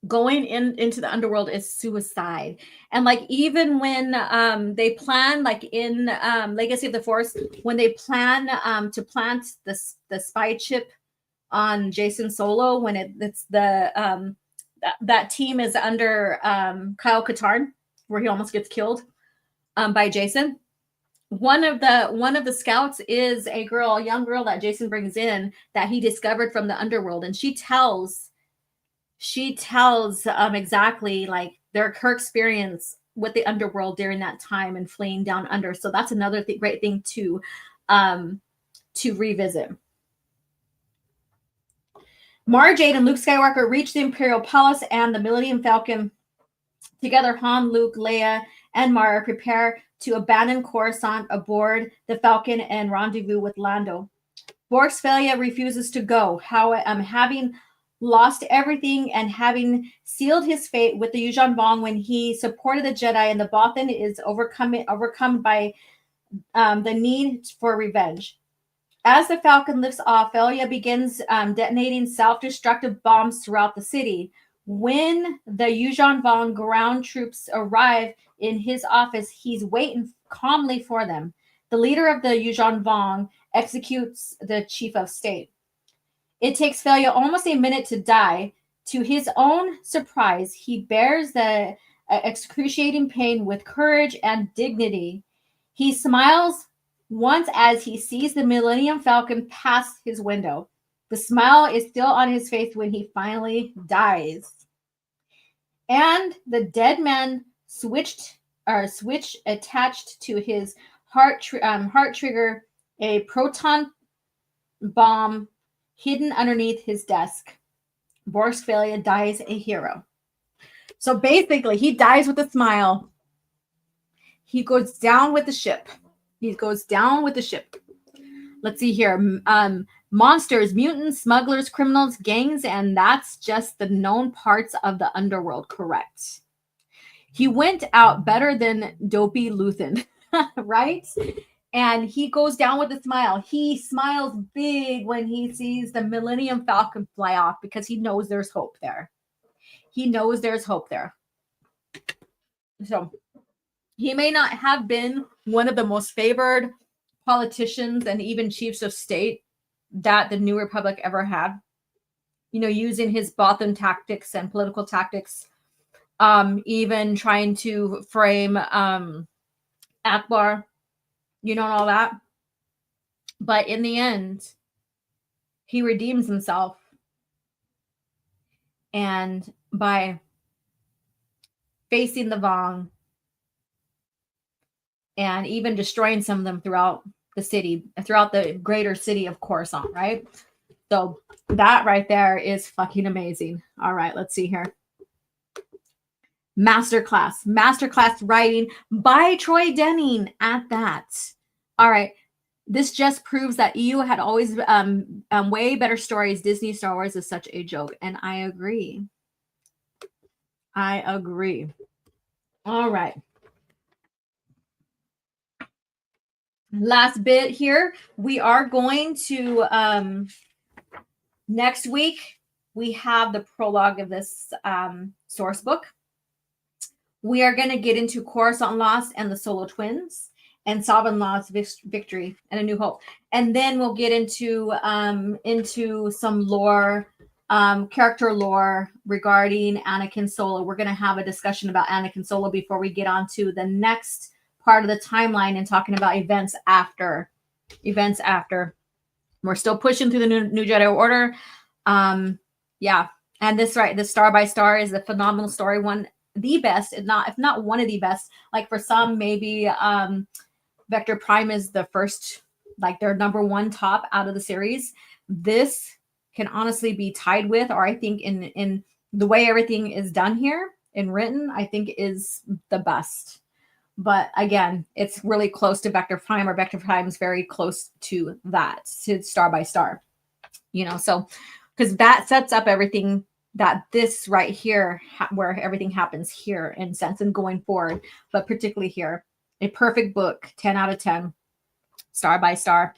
K: Going into the underworld is suicide. And like even when they plan, like in Legacy of the Force, when they plan to plant the spy chip on Jacen Solo, when it's the that team is under Kyle Katarn, where he almost gets killed by Jacen. One of the scouts is a young girl that Jacen brings in that he discovered from the underworld, and she tells exactly like her experience with the underworld during that time and fleeing down under. So that's another great thing to revisit. Mara Jade and Luke Skywalker reach the Imperial Palace and the Millennium Falcon. Together, Han, Luke, Leia, and Mara prepare to abandon Coruscant aboard the Falcon and rendezvous with Lando. Borg Svelia refuses to go, having lost everything and having sealed his fate with the Yuuzhan Vong when he supported the Jedi, and the Bothan is overcome by the need for revenge. As the Falcon lifts off, Velia begins detonating self-destructive bombs throughout the city. When the Yuuzhan Vong ground troops arrive in his office, he's waiting calmly for them. The leader of the Yuuzhan Vong executes the chief of state. It takes Velia almost a minute to die. To his own surprise, he bears the excruciating pain with courage and dignity. He smiles once as he sees the Millennium Falcon pass his window. The smile is still on his face when he finally dies. And the dead man switch attached to his heart trigger a proton bomb hidden underneath his desk. Borg Svelia dies a hero. So basically, he dies with a smile. He goes down with the ship. Let's see here. Monsters, mutants, smugglers, criminals, gangs, and that's just the known parts of the underworld, correct? He went out better than Dopey Luthen, right? And he goes down with a smile. He smiles big when he sees the Millennium Falcon fly off because he knows there's hope there. So he may not have been one of the most favored politicians and even chiefs of state that the New Republic ever had, using his Bothan tactics and political tactics, even trying to frame Akbar, and all that. But in the end, he redeems himself. And by facing the Vong and even destroying some of them throughout the city, throughout the greater city of Coruscant, right? So that right there is fucking amazing. All right, let's see here. Masterclass writing by Troy Denning at that. All right, this just proves that EU had always way better stories. Disney Star Wars is such a joke, and I agree. All right. Last bit here. We are going to next week. We have the prologue of this source book. We are going to get into Coruscant Lost and the Solo Twins and Sovereign Lost Victory and A New Hope, and then we'll get into some lore, character lore regarding Anakin Solo. We're going to have a discussion about Anakin Solo before we get on to the next part of the timeline and talking about events after. We're still pushing through the new Jedi Order. Yeah. And this Star by Star is a phenomenal story. One, the best, if not one of the best. Like for some, maybe Vector Prime is the first, like their number one top out of the series. This can honestly be tied with, or I think in the way everything is done here and written, I think is the best. But again, it's really close to Vector Prime, or Vector Prime is very close to that, to Star by Star. So because that sets up everything that this right here, where everything happens here in sense and going forward, but particularly here, a perfect book, 10 out of 10, Star by Star.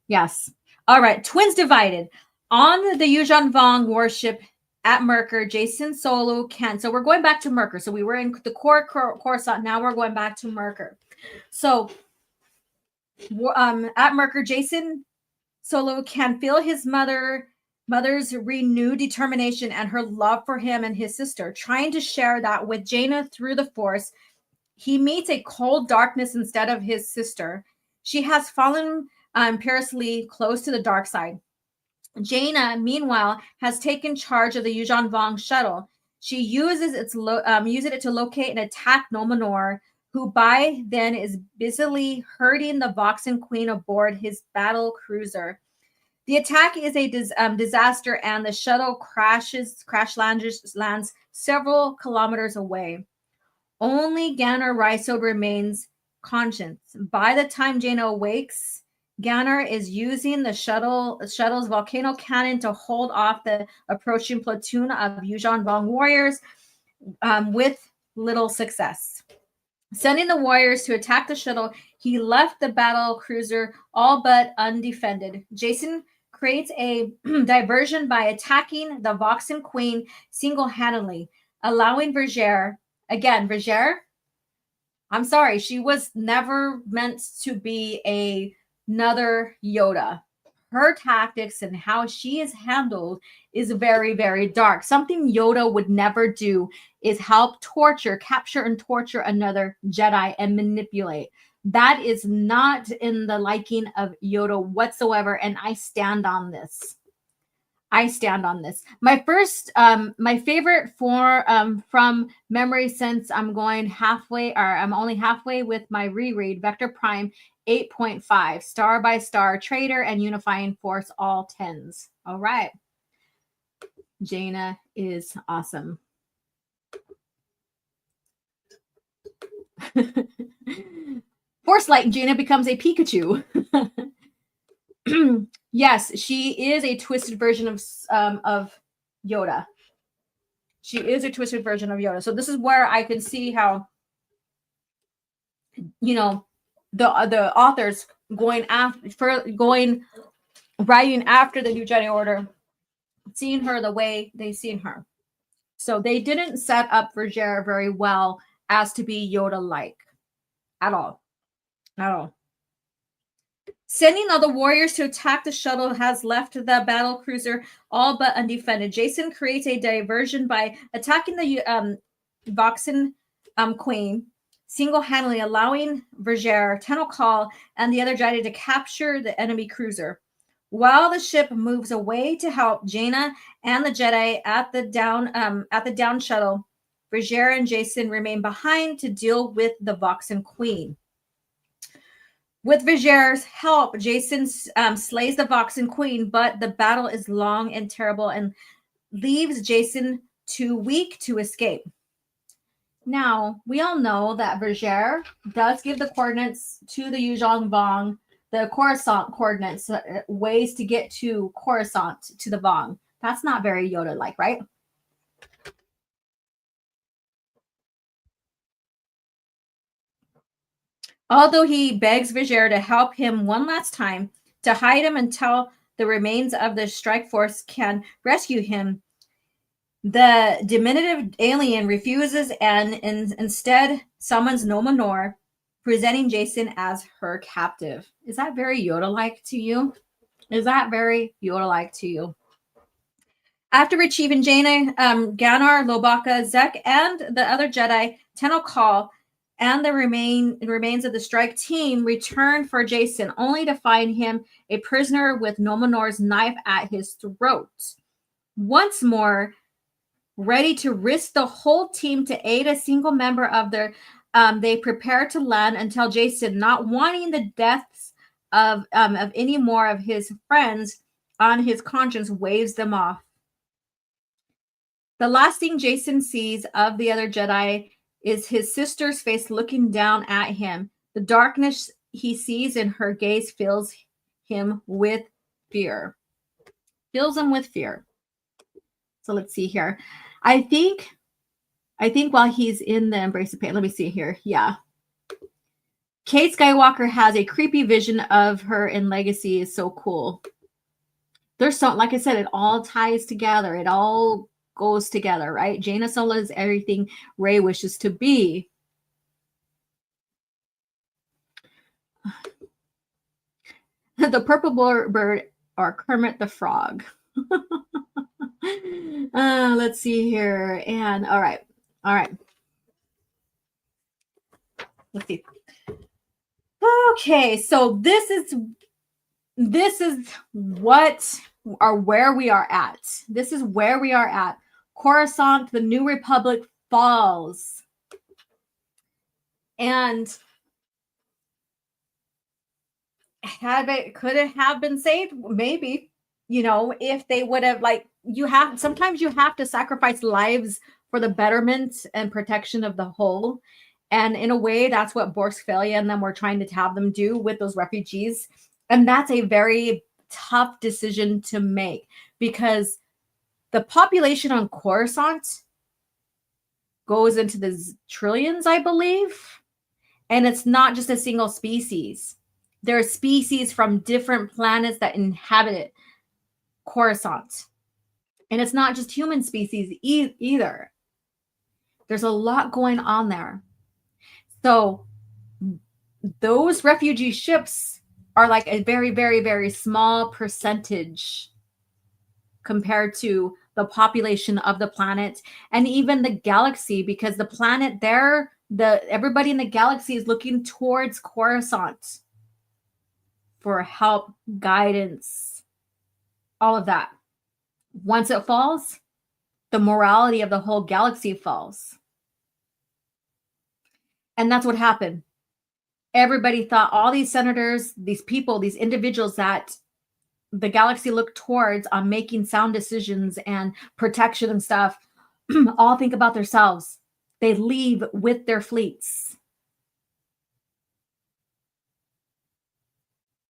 K: Yes. All right. Twins divided on the Yuuzhan Vong warship at Merkur. Jacen Solo can. So we're going back to Merkur. So we were in the core Coruscant. Now we're going back to Merkur. So at Merkur, Jacen Solo can feel his mother's renewed determination and her love for him and his sister, trying to share that with Jaina through the Force. He meets a cold darkness instead of his sister. She has fallen perilously close to the dark side. Jaina, meanwhile, has taken charge of the Yuuzhan Vong shuttle. She uses it to locate and attack Nomenor, who by then is busily herding the Voxan Queen aboard his battle cruiser. The attack is a disaster, and the shuttle lands several kilometers away. Only Ganner Rhysode remains conscious. By the time Jaina awakes, Ganner is using the shuttle's volcano cannon to hold off the approaching platoon of Yuuzhan Vong warriors with little success. Sending the warriors to attack the shuttle, he left the battle cruiser all but undefended. Jason creates a diversion by attacking the Voxen Queen single-handedly, allowing Vergere, I'm sorry, she was never meant to be another Yoda. Her tactics and how she is handled is very, very dark. Something Yoda would never do is help capture and torture another Jedi and manipulate. That is not in the liking of Yoda whatsoever, and I stand on this. I stand on this. My favorite from memory, since I'm only halfway with my reread, Vector Prime 8.5, Star by Star, Traitor, and Unifying Force, all 10s. All right. Jaina is awesome. Force Light Jaina becomes a Pikachu. Yes, she is a twisted version of Yoda. She is a twisted version of Yoda. So this is where I can see how, you know, the authors writing after the New Jedi Order, seeing her the way they seen her. So they didn't set up Vergere very well as to be Yoda-like at all. At all. Sending all the warriors to attack the shuttle has left the battle cruiser all but undefended. Jason creates a diversion by attacking the Voxen Queen single-handedly, allowing Vergere, Tenno Call, and the other Jedi to capture the enemy cruiser. While the ship moves away to help Jaina and the Jedi at the down shuttle, Vergere and Jason remain behind to deal with the Voxen Queen. With Vergere's help, Jason slays the Voxen Queen, but the battle is long and terrible and leaves Jason too weak to escape. Now, we all know that Vergere does give the coordinates to the Yuuzhan Vong, the Coruscant coordinates, ways to get to Coruscant, to the Vong. That's not very Yoda-like, right? Although he begs Vergere to help him one last time, to hide him until the remains of the strike force can rescue him, the diminutive alien refuses and instead summons Nomenor, presenting Jason as her captive. Is that very Yoda-like to you? Is that very Yoda-like to you? After retrieving Jaina, Ganner, Lobaka, Zek, and the other Jedi, Tenno Call, and the remains of the strike team return for Jason, only to find him a prisoner with Nomenor's knife at his throat. Once more, ready to risk the whole team to aid a single member of their, they prepare to land until Jason, not wanting the deaths of any more of his friends on his conscience, waves them off. The last thing Jason sees of the other Jedi is his sister's face looking down at him. The darkness he sees in her gaze fills him with fear. Fills him with fear. So let's see here. I think while he's in the embrace of pain, let me see here. Yeah. Kate Skywalker has a creepy vision of her in Legacy. Is so cool. There's so, like I said, it all ties together. It all goes together, right? Jaina Solo is everything Rey wishes to be. The purple bird or Kermit the Frog. Let's see here. And all right. Let's see. Okay, so this is what or where we are at. This is where we are at. Coruscant, the New Republic falls. And could it have been saved? Maybe. You know, if they would have, like, sometimes you have to sacrifice lives for the betterment and protection of the whole. And in a way, that's what Borskfelia and them were trying to have them do with those refugees. And that's a very tough decision to make, because the population on Coruscant goes into the trillions, I believe. And it's not just a single species. There are species from different planets that inhabit Coruscant. And it's not just human species either. There's a lot going on there. So those refugee ships are like a very, very, very small percentage compared to the population of the planet and even the galaxy, because the planet there, everybody in the galaxy is looking towards Coruscant for help, guidance, all of that. Once it falls, the morality of the whole galaxy falls. And that's what happened. Everybody thought, all these senators, these people, these individuals that the galaxy looked towards on making sound decisions and protection and stuff, all think about themselves. They leave with their fleets.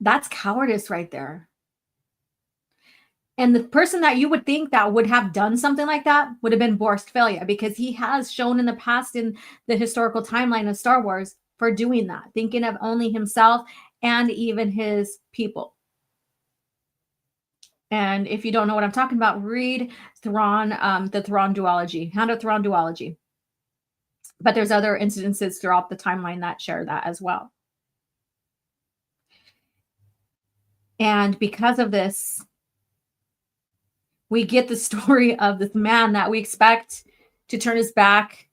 K: That's cowardice right there. And the person that you would think that would have done something like that would have been Borskfelia, because he has shown in the past in the historical timeline of Star Wars for doing that, thinking of only himself and even his people. And if you don't know what I'm talking about, read Thrawn, the Thrawn duology, Hound of Thrawn duology. But there's other incidences throughout the timeline that share that as well. And because of this, we get the story of this man that we expect to turn his back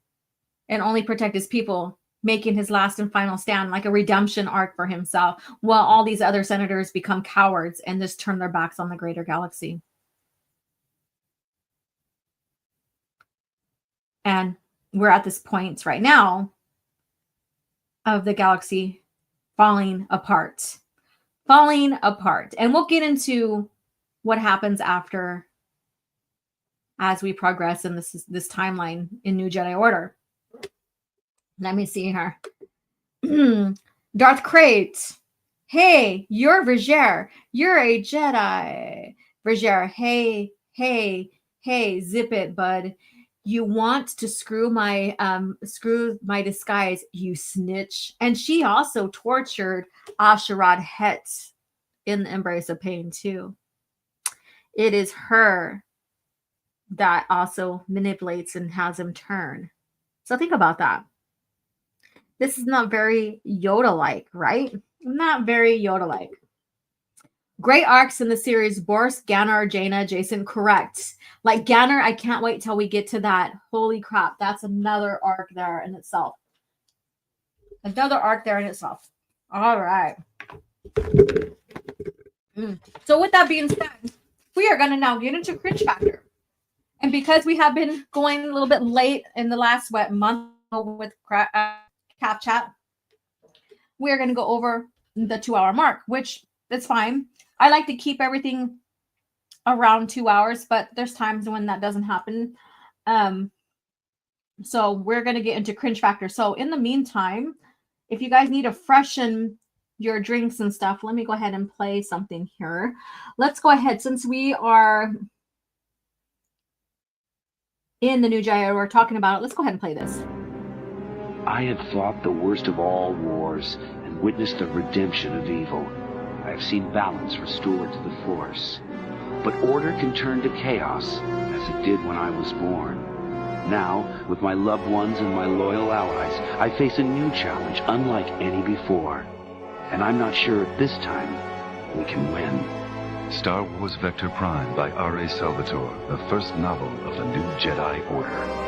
K: and only protect his people, making his last and final stand, like a redemption arc for himself, while all these other senators become cowards and just turn their backs on the greater galaxy. And we're at this point right now of the galaxy falling apart. And we'll get into what happens after as we progress in this timeline in New Jedi Order. Let me see here. Darth Krayt. Hey, you're Verger. You're a Jedi. Verger, hey, zip it, bud. You want to screw my disguise, you snitch. And she also tortured Asherad Het in the Embrace of Pain too. It is her that also manipulates and has him turn. So think about that. This is not very Yoda-like, right? Not very Yoda-like. Great arcs in the series: Borsk, Ganner, Jaina, Jason. Correct. Like Ganner, I can't wait till we get to that. Holy crap, that's another arc there in itself. Another arc there in itself. All right. So with that being said, we are going to now get into cringe factor. And because we have been going a little bit late in the last month with CAF chat, we are going to go over the 2-hour mark, which is fine. I like to keep everything around 2 hours, but there's times when that doesn't happen. So we're going to get into cringe factor. So in the meantime, if you guys need to freshen your drinks and stuff, let me go ahead and play something here. Let's go ahead, since we are in the New Jedi, we're talking about it. Let's go ahead and play this.
U: I have fought the worst of all wars and witnessed the redemption of evil. I have seen balance restored to the Force. But order can turn to chaos, as it did when I was born. Now, with my loved ones and my loyal allies, I face a new challenge unlike any before. And I'm not sure at this time we can win.
V: Star Wars Vector Prime by R.A. Salvatore, the first novel of the New Jedi Order.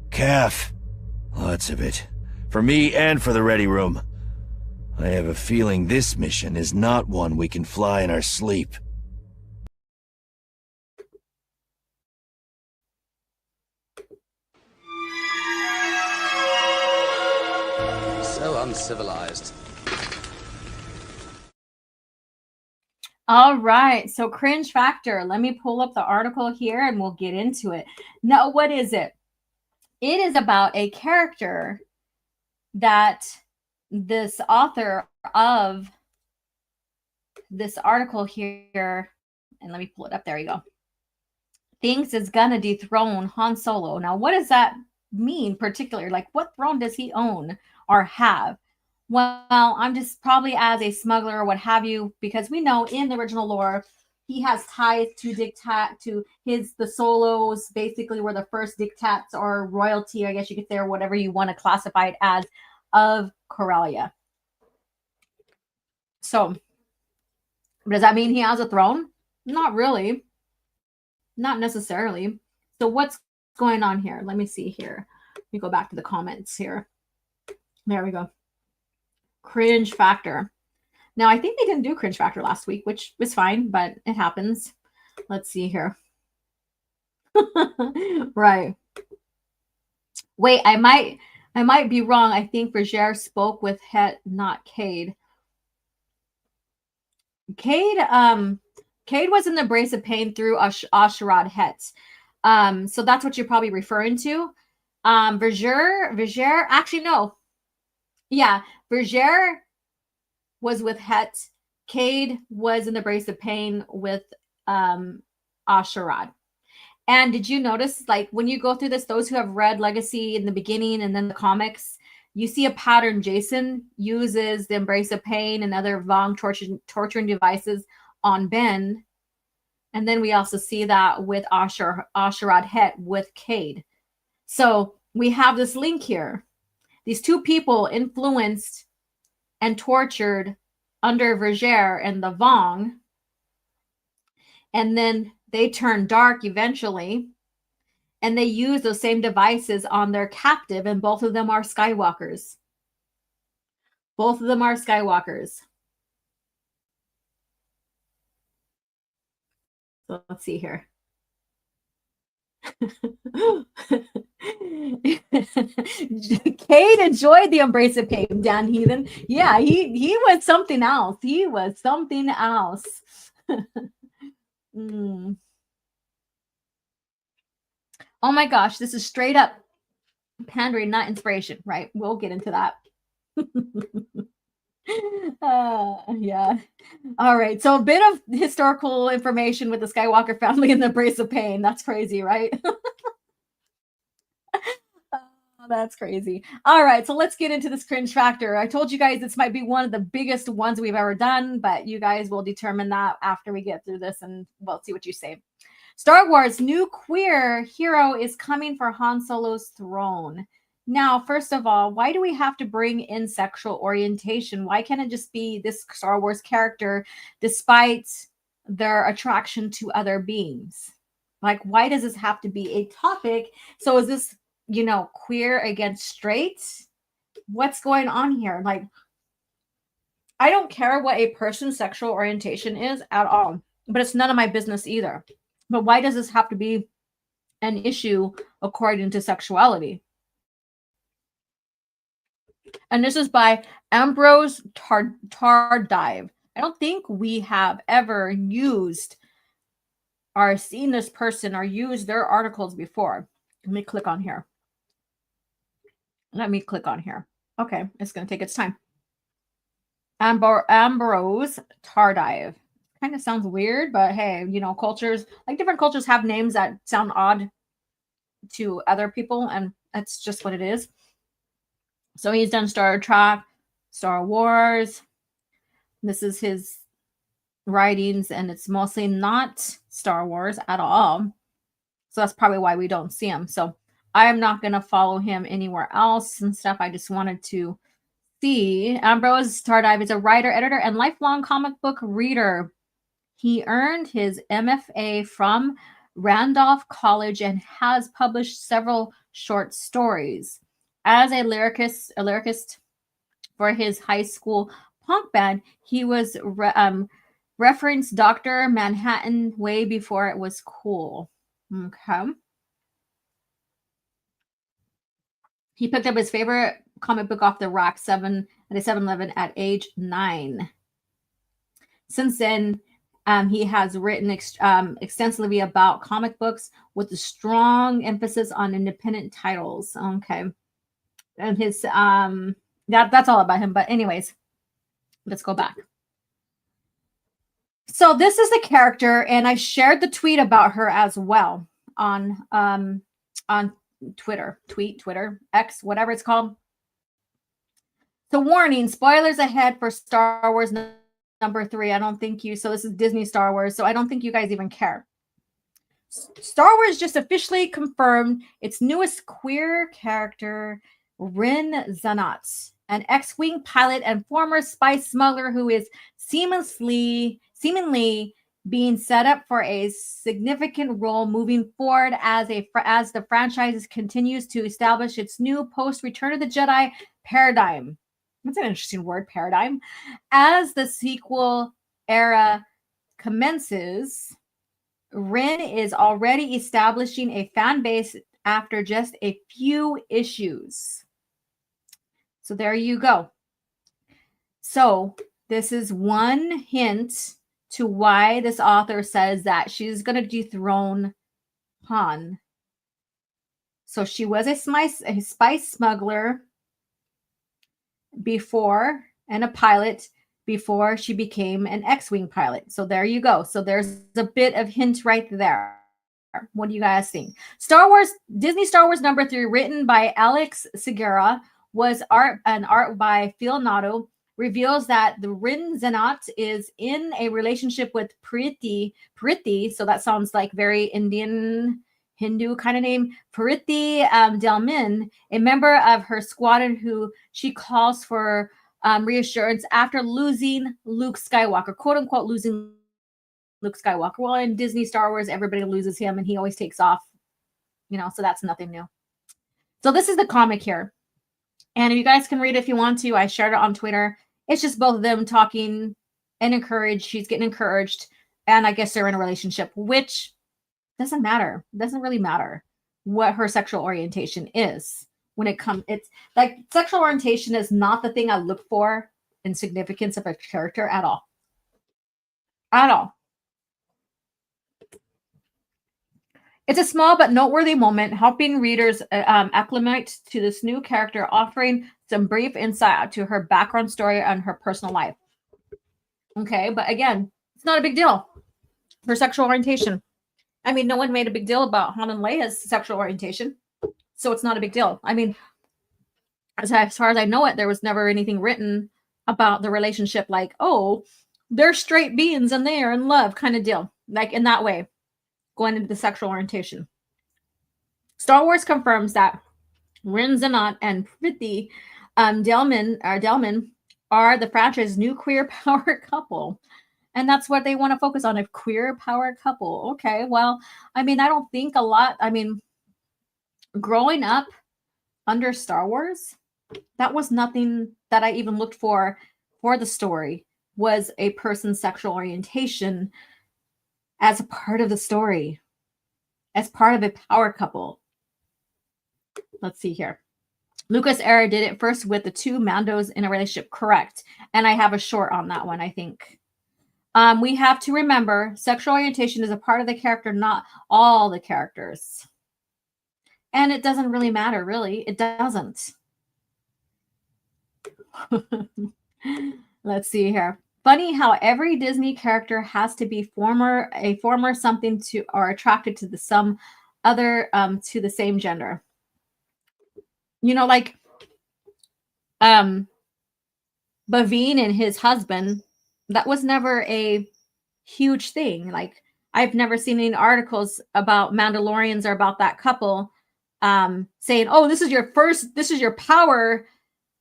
J: CAF. Lots of it. For me and for the Ready Room. I have a feeling this mission is not one we can fly in our sleep.
Q: So uncivilized.
K: All right. So cringe factor. Let me pull up the article here and we'll get into it. Now, what is it? It is about a character that this author of this article here, and let me pull it up. There you go. Thinks is gonna dethrone Han Solo. Now, what does that mean particularly? Like, what throne does he own or have? Well, I'm just probably as a smuggler or what have you, because we know in the original lore, he has ties to diktat to the Solos basically were the first diktats or royalty, I guess you could say, or whatever you want to classify it as, of Corellia. So, does that mean he has a throne? Not really. Not necessarily. So what's going on here? Let me see here. Let me go back to the comments here. There we go. Cringe factor. Now, I think they didn't do cringe factor last week, which was fine, but it happens. Let's see here. Right. Wait, I might be wrong. I think Berger spoke with Het, not Cade. Cade was in the Brace of Pain through Asherad Het. So that's what you're probably referring to. Berger, actually, no. Yeah, Berger was with Het. Cade was in the Brace of Pain with Asherad. And did you notice, like, when you go through this, those who have read Legacy in the beginning and then the comics, you see a pattern. Jason uses the Embrace of Pain and other Vong torturing devices on Ben. And then we also see that with Asherad Het with Cade. So we have this link here. These two people influenced and tortured under Verger and the Vong. And then they turn dark eventually. And they use those same devices on their captive. And both of them are Skywalkers. Both of them are Skywalkers. So let's see here. Cade enjoyed the Embrace of Pain, Dan Heathen. Yeah, he was something else. He was something else. Oh my gosh, this is straight up pandering, not inspiration, right? We'll get into that. Yeah. All right. So a bit of historical information with the Skywalker family and the Brace of Pain. That's crazy, right? That's crazy. All right, so let's get into this cringe factor. I told you guys this might be one of the biggest ones we've ever done, but you guys will determine that after we get through this, and we'll see what you say. Star Wars new queer hero is coming for Han Solo's throne. Now, first of all, why do we have to bring in sexual orientation? Why can't it just be this Star Wars character despite their attraction to other beings? Like, why does this have to be a topic? So is this, queer against straight? What's going on here? Like, I don't care what a person's sexual orientation is at all, but it's none of my business either. But why does this have to be an issue according to sexuality? And this is by Ambrose Tardive. I don't think we have ever used or seen this person or used their articles before. Let me click on here. Okay, it's going to take its time. Ambrose Tardive. Kind of sounds weird, but hey, cultures, like different cultures have names that sound odd to other people, and that's just what it is. So he's done Star Trek, Star Wars. This is his writings, and it's mostly not Star Wars at all. So that's probably why we don't see him. So I am not going to follow him anywhere else and stuff. I just wanted to see. Ambrose Tardive is a writer, editor, and lifelong comic book reader. He earned his MFA from Randolph College and has published several short stories. As a lyricist for his high school punk band, he was referenced Dr. Manhattan way before it was cool. Okay. He picked up his favorite comic book off the rack at a 7-Eleven at age 9. Since then, He has written extensively about comic books with a strong emphasis on independent titles. Okay. And his that's all about him. But anyways, let's go back. So this is the character, and I shared the tweet about her as well on Twitter, Twitter, X, whatever it's called. So warning, spoilers ahead for Star Wars number 3. I don't think you, so this is Disney Star Wars, so I don't think you guys even care. Star Wars just officially confirmed its newest queer character, Rin Zanat, an X-Wing pilot and former spice smuggler who is seemingly being set up for a significant role moving forward as the franchise continues to establish its new post-Return of the Jedi paradigm. That's an interesting word, paradigm. As the sequel era commences, Rin is already establishing a fan base after just a few issues. So there you go. So this is one hint to why this author says that she's going to dethrone Han. So she was a spice smuggler before, and a pilot before she became an X-Wing pilot. So there you go. So there's a bit of hint right there. What do you guys think? Disney Star Wars number 3, written by Alex Segura, was art by Phil Nato, reveals that the Rin Zanat is in a relationship with Priti, so that sounds like very Indian Hindu kind of name, Priti Delmin, a member of her squadron who she calls for reassurance after losing Luke Skywalker, quote unquote, losing Luke Skywalker. Well, in Disney Star Wars, everybody loses him and he always takes off, so that's nothing new. So this is the comic here. And if you guys can read it if you want to, I shared it on Twitter. It's just both of them talking and encouraged. She's getting encouraged. And I guess they're in a relationship, which doesn't matter. It doesn't really matter what her sexual orientation is. When it comes, it's like sexual orientation is not the thing I look for in significance of a character at all. At all. It's a small but noteworthy moment, helping readers acclimate to this new character, offering some brief insight to her background story and her personal life. Okay, but again, it's not a big deal. Her sexual orientation. I mean, no one made a big deal about Han and Leia's sexual orientation, so it's not a big deal. I mean, as far as I know it, there was never anything written about the relationship like, oh, they're straight beings and they are in love kind of deal, like in that way. Going into the sexual orientation. Star Wars confirms that Rin Zanat and Priti Delmin are the franchise's new queer power couple. And that's what they want to focus on, a queer power couple. Okay, well, I mean, I don't think a lot. I mean, growing up under Star Wars, that was nothing that I even looked for the story, was a person's sexual orientation as a part of the story, as part of a power couple. Let's see here. Lucas Era did it first with the two Mandos in a relationship, correct. And I have a short on that one, I think. We have to remember sexual orientation is a part of the character, not all the characters. And it doesn't really matter, really. It doesn't. Let's see here. Funny how every Disney character has to be a former something to or attracted to some other to the same gender. Like Baveen and his husband, that was never a huge thing. Like I've never seen any articles about Mandalorians or about that couple saying, "Oh, this is your power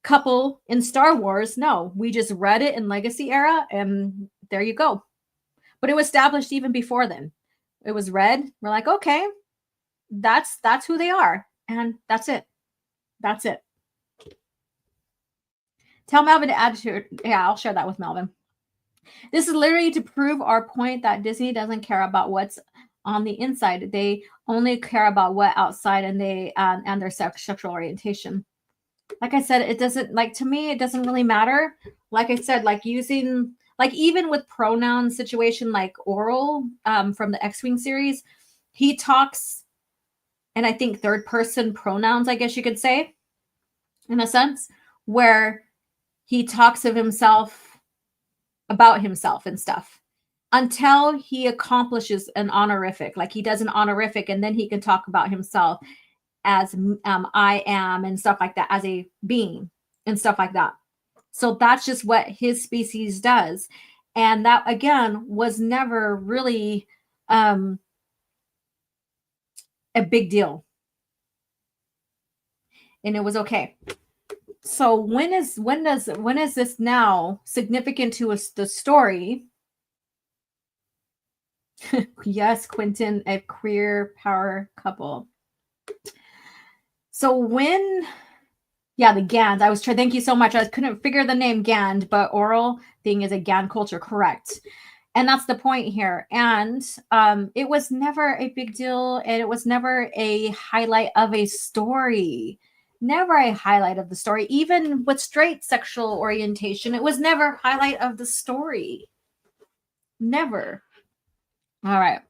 K: couple in Star Wars." No, we just read it in Legacy Era and there you go. But it was established even before then. It was read. We're like, okay, that's who they are. And that's it. That's it. Tell Melvin to add to it. Yeah, I'll share that with Melvin. This is literally to prove our point that Disney doesn't care about what's on the inside. They only care about what outside and and their sexual orientation. Like I said, it doesn't, like, to me, it doesn't really matter. Like I said, like using Like even with pronoun situation like Oral from the X-Wing series, he talks, and I think third person pronouns, I guess you could say, in a sense, where he talks of himself, about himself and stuff, until he accomplishes an honorific. Like he does an honorific, and then he can talk about himself as I am and stuff like that, as a being and stuff like that. So that's just what his species does. And that, again, was never really a big deal. And it was okay. So when is this now significant to us, the story? Yes, Quentin, a queer power couple. So when, yeah, the Gand. I was trying. Thank you so much. I couldn't figure the name Gand, but Oral thing is a Gand culture, correct? And that's the point here. And it was never a big deal, and it was never a highlight of a story. Never a highlight of the story. Even with straight sexual orientation, it was never a highlight of the story. Never. All right.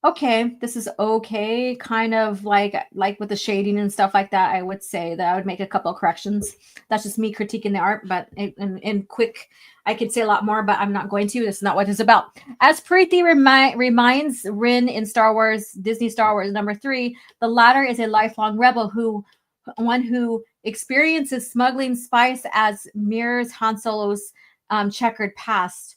K: Okay, this is okay, kind of like with the shading and stuff like that. I would say that I would make a couple of corrections. That's just me critiquing the art, but in quick, I could say a lot more, but I'm not going to. That's not what it's about. As Preeti reminds Rin in Star Wars, Disney Star Wars #3, the latter is a lifelong rebel one who experiences smuggling spice as mirrors Han Solo's checkered past.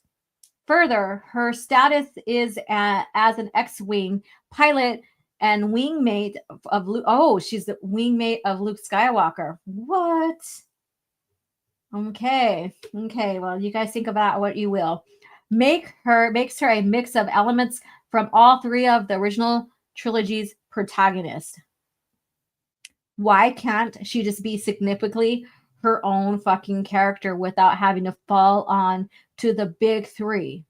K: Further, her status is as an X-Wing pilot and wingmate of Luke. Oh, she's the wingmate of Luke Skywalker. What? Okay. Well, you guys think about what you will. Makes her a mix of elements from all three of the original trilogy's protagonists. Why can't she just be significantly her own fucking character without having to fall on to the big three?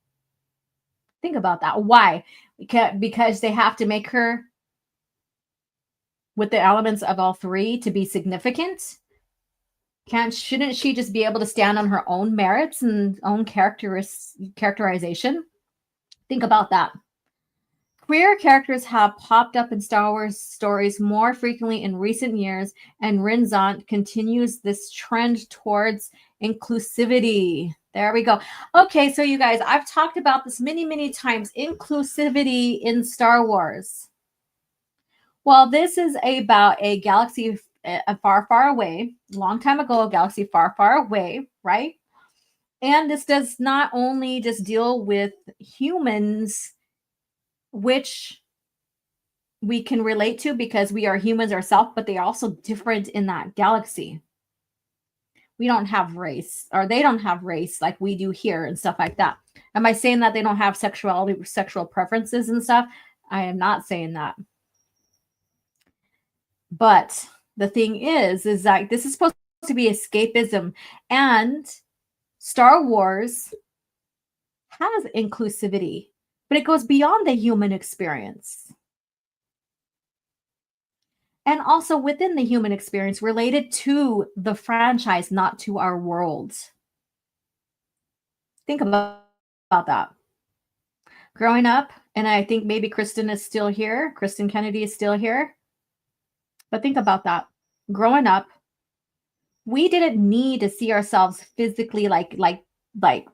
K: Think about that. Why? Because they have to make her with the elements of all three to be significant. Shouldn't she just be able to stand on her own merits and own characterization? Think about that. Queer characters have popped up in Star Wars stories more frequently in recent years, and Rinzant continues this trend towards inclusivity. There we go. Okay, so you guys, I've talked about this many, many times. Inclusivity in Star Wars. Well, this is about a galaxy far, far away, long time ago, a galaxy far, far away, right? And this does not only just deal with humans, which we can relate to because we are humans ourselves, but they are also different in that galaxy. We don't have race, or they don't have race like we do here and stuff like that. Am I saying that they don't have sexual preferences and stuff? I am not saying that. But the thing is that this is supposed to be escapism, and Star Wars has inclusivity, but it goes beyond the human experience. And also within the human experience related to the franchise, not to our world. Think about that. Growing up, and I think maybe Kristen is still here. Kristen Kennedy is still here. But think about that. Growing up, we didn't need to see ourselves physically like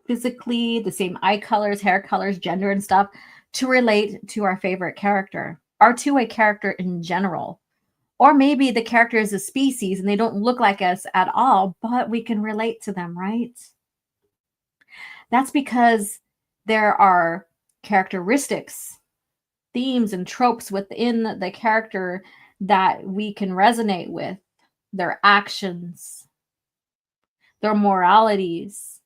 K: physically the same eye colors, hair colors, gender and stuff to relate to our favorite character or to a character in general. Or maybe the character is a species and they don't look like us at all, but we can relate to them, right? That's because there are characteristics, themes, and tropes within the character that we can resonate with. Their actions, their moralities.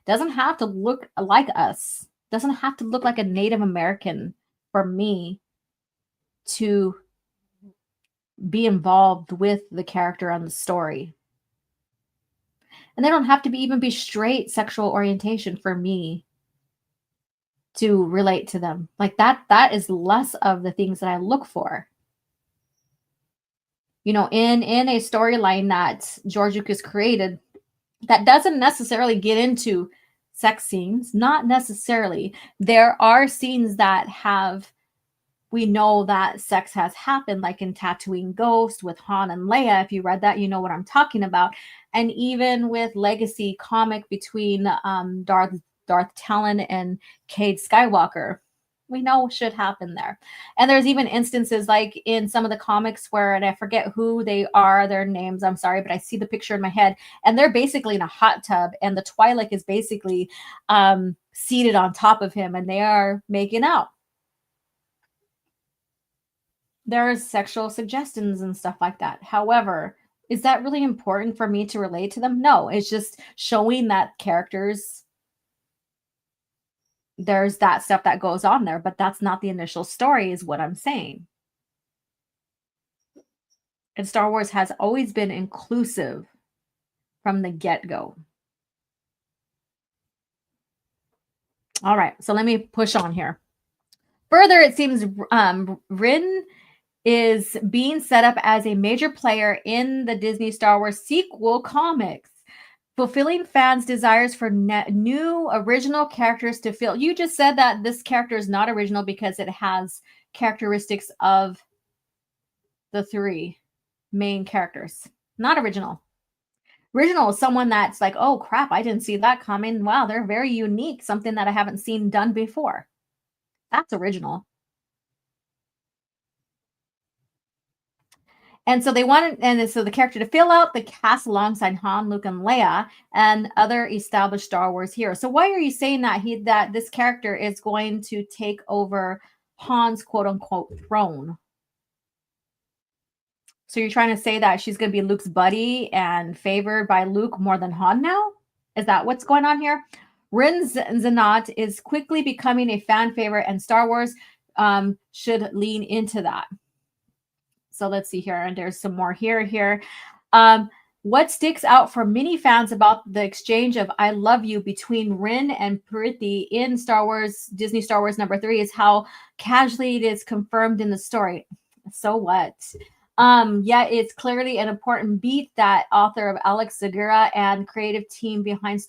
K: Doesn't have to look like us. Doesn't have to look like a Native American for me to be involved with the character and the story. And they don't have to even be straight sexual orientation for me to relate to them. Like that is less of the things that I look for. You know, in a storyline that George Lucas created, that doesn't necessarily get into sex scenes, not necessarily. There are scenes that have, we know that sex has happened, like in Tatooine Ghost with Han and Leia. If you read that, you know what I'm talking about. And even with Legacy comic between Darth Talon and Cade Skywalker, we know should happen there. And there's even instances like in some of the comics where, and I forget who they are, their names, I'm sorry, but I see the picture in my head, and they're basically in a hot tub, and the Twi'lek is basically seated on top of him, and they are making out. There's sexual suggestions and stuff like that. However, is that really important for me to relate to them? No, it's just showing that characters, there's that stuff that goes on there, but that's not the initial story, is what I'm saying. And Star Wars has always been inclusive from the get-go. All right, so let me push on here. Further, it seems Rin is being set up as a major player in the Disney Star Wars sequel comics, fulfilling fans' desires for new original characters to fill. You just said that this character is not original because it has characteristics of the three main characters. Not original. Original is someone that's like, oh crap, I didn't see that coming. Wow, they're very unique. Something that I haven't seen done before. That's original. And so they wanted, and so the character to fill out the cast alongside Han, Luke, and Leia, and other established Star Wars heroes. So why are you saying that that this character is going to take over Han's quote unquote throne? So you're trying to say that she's going to be Luke's buddy and favored by Luke more than Han now? Is that what's going on here? Rin Zanat is quickly becoming a fan favorite, and Star Wars should lean into that. So let's see here, and there's some more here. What sticks out for many fans about the exchange of "I love you" between Rin and Priti in Star Wars, Disney Star Wars #3, is how casually it is confirmed in the story. So what? Yeah, it's clearly an important beat that author of Alex Segura and creative team behind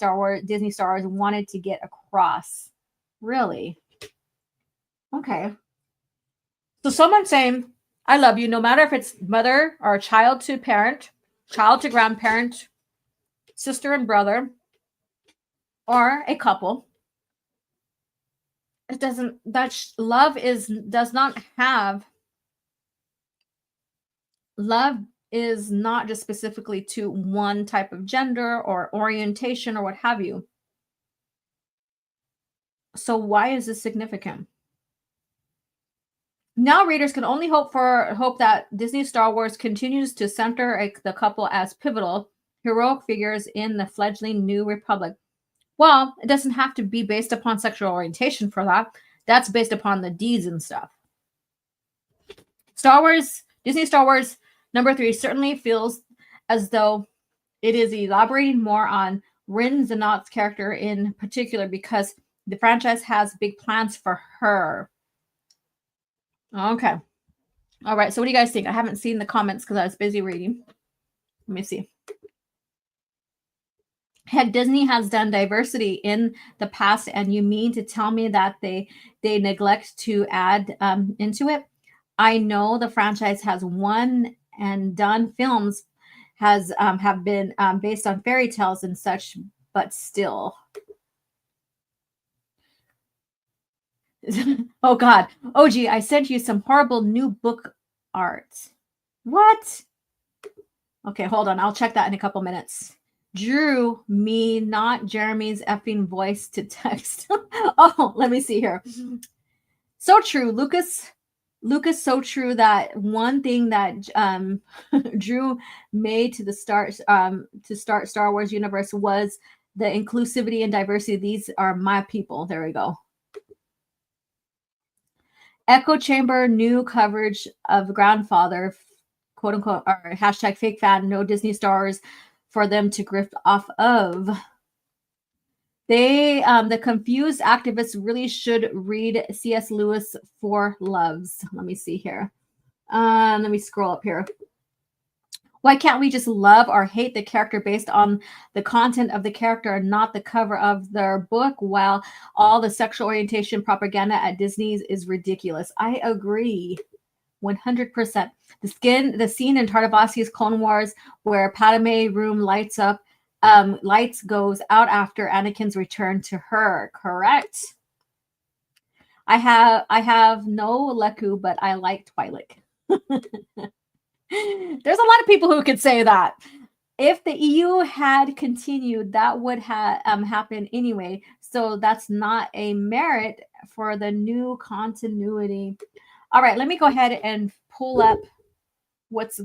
K: Disney Star Wars wanted to get across. Really? Okay. So someone's saying, I love you, no matter if it's mother or child to parent, child to grandparent, sister and brother, or a couple. It doesn't, love is not just specifically to one type of gender or orientation or what have you. So why is this significant? Now readers can only hope that Disney Star Wars continues to center the couple as pivotal, heroic figures in the fledgling New Republic. Well, it doesn't have to be based upon sexual orientation for that. That's based upon the deeds and stuff. Disney Star Wars #3 certainly feels as though it is elaborating more on Rin Zanat's character in particular because the franchise has big plans for her. Okay. All right. So what do you guys think? I haven't seen the comments because I was busy reading. Let me see. Heck, Disney has done diversity in the past, and you mean to tell me that they neglect to add into it? I know the franchise has one and done films have been based on fairy tales and such, but still. Oh God. OG, I sent you some horrible new book art. What? Okay, hold on. I'll check that in a couple minutes. Drew me, not Jeremy's effing voice to text. Oh, let me see here. So true. Lucas, so true that one thing that Drew made to start Star Wars universe was the inclusivity and diversity. These are my people. There we go. Echo chamber, new coverage of Grandfather, quote unquote, or hashtag fake fan, no Disney stars for them to grift off of. The confused activists really should read C.S. Lewis' Four Loves. Let me see here. Let me scroll up here. Why can't we just love or hate the character based on the content of the character and not the cover of their book? While all the sexual orientation propaganda at Disney's is ridiculous. I agree 100%. The scene in Tartakovsky's Clone Wars where Padme room lights goes out after Anakin's return to her. Correct. I have no Leku, but I like Twi'lek. There's a lot of people who could say that. If the EU had continued, that would have happened anyway. So that's not a merit for the new continuity. All right, let me go ahead and pull up what's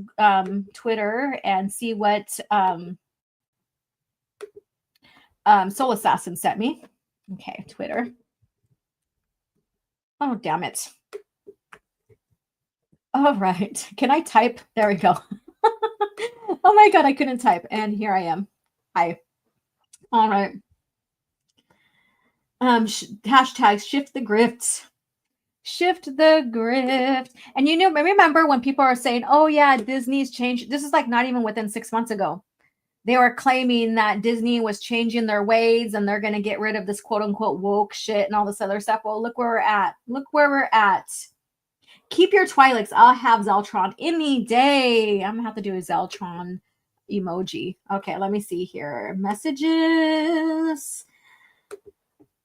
K: Twitter and see what Soul Assassin sent me. Okay, Twitter. Oh, damn it. All right. Can I type? There we go. Oh my God, I couldn't type. And here I am. Hi. All right. Hashtag shift the grift. Shift the grift. And you know, remember when people are saying, oh yeah, Disney's changed. This is like not even within 6 months ago. They were claiming that Disney was changing their ways and they're going to get rid of this quote unquote woke shit and all this other stuff. Well, look where we're at. Look where we're at. Keep your Twi'leks. I'll have Zeltron any day. I'm going to have to do a Zeltron emoji. Okay, let me see here. Messages.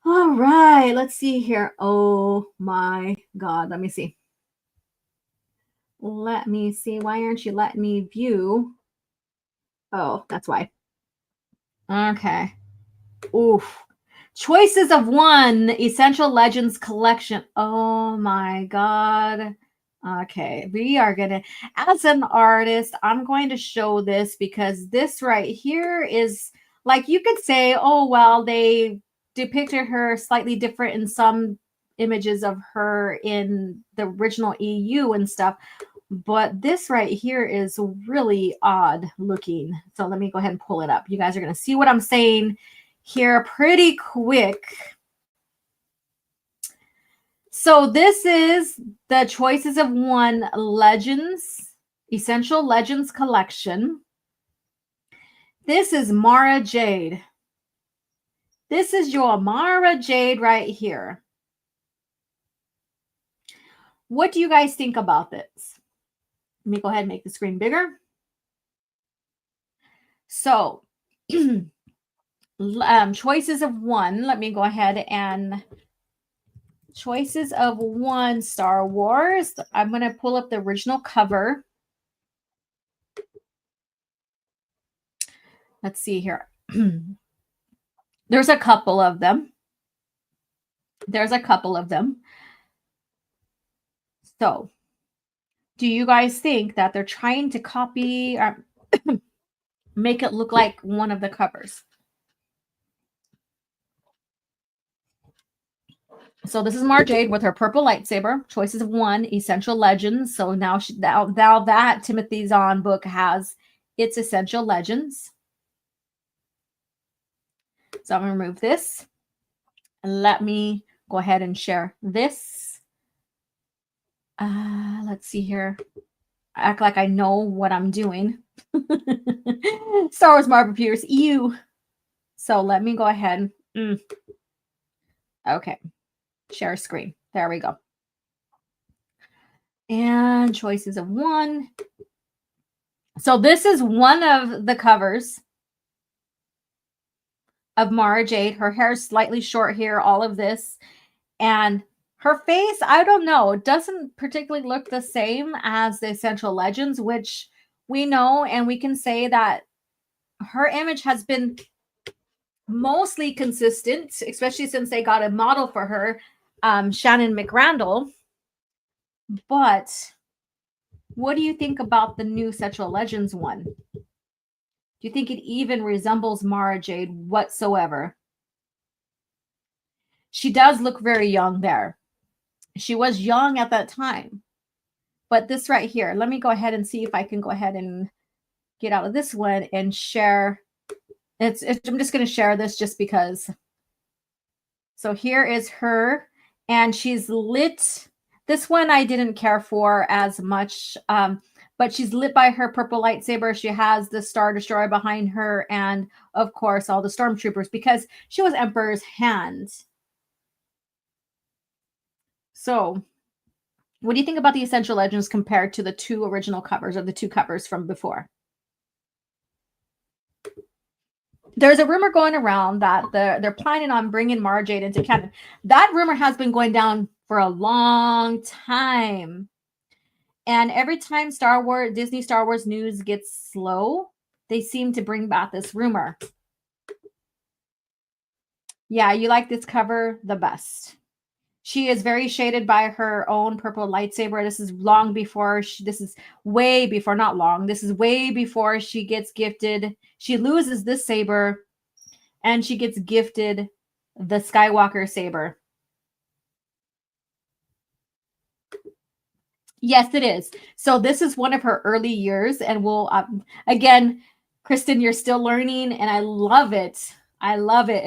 K: All right, let's see here. Oh my God. Let me see. Let me see. Why aren't you letting me view? Oh, that's why. Okay. Oof. Choices of One Essential Legends Collection. Oh my God. Okay. We are going to, as an artist, I'm going to show this because this right here is like, you could say, oh, well, they depicted her slightly different in some images of her in the original EU and stuff. But this right here is really odd looking. So let me go ahead and pull it up. You guys are going to see what I'm saying here pretty quick. So this is the Choices of One Legends, Essential Legends Collection. This is Mara Jade. This is your Mara Jade right here. What do you guys think about this? Let me go ahead and make the screen bigger. So, Choices of One. Let me go ahead and Choices of One Star Wars. I'm going to pull up the original cover. Let's see here. There's a couple of them. So, do you guys think that they're trying to copy or make it look like one of the covers? So this is Mara Jade with her purple lightsaber. Choices of One, Essential Legends. So now now that Timothy Zahn book has its Essential Legends. So I'm going to remove this. And let me go ahead and share this. Let's see here. I act like I know what I'm doing. Star Wars Marvel Peters, EU. So let me go ahead. Okay. Share screen. There we go. And Choices of One. So this is one of the covers of Mara Jade. Her hair is slightly short here, all of this. And her face, I don't know, doesn't particularly look the same as the Essential Legends, which we know, and we can say that her image has been mostly consistent, especially since they got a model for her, Shannon McRandall. But what do you think about the new Essential Legends one? Do you think it even resembles Mara Jade whatsoever? She does look very young there. She was young at that time. But this right here, let me go ahead and see if I can go ahead and get out of this one and share. I'm just going to share this just because. So here is her, and she's lit. This one I didn't care for as much, but but she's lit by her purple lightsaber. She has the Star Destroyer behind her, and of course, all the stormtroopers, because she was Emperor's hand. So, what do you think about the Essential Legends compared to the two original covers, or the two covers from before? There's a rumor going around that they're planning on bringing Mara Jade into canon. That rumor has been going down for a long time. And every time Disney Star Wars news gets slow, they seem to bring back this rumor. Yeah, you like this cover the best. She is very shaded by her own purple lightsaber. This is long before this is way before, not long. This is way before she gets gifted. She loses this saber and she gets gifted the Skywalker saber. Yes, it is. So this is one of her early years, and we'll again, Kristen, you're still learning, and I love it. I love it.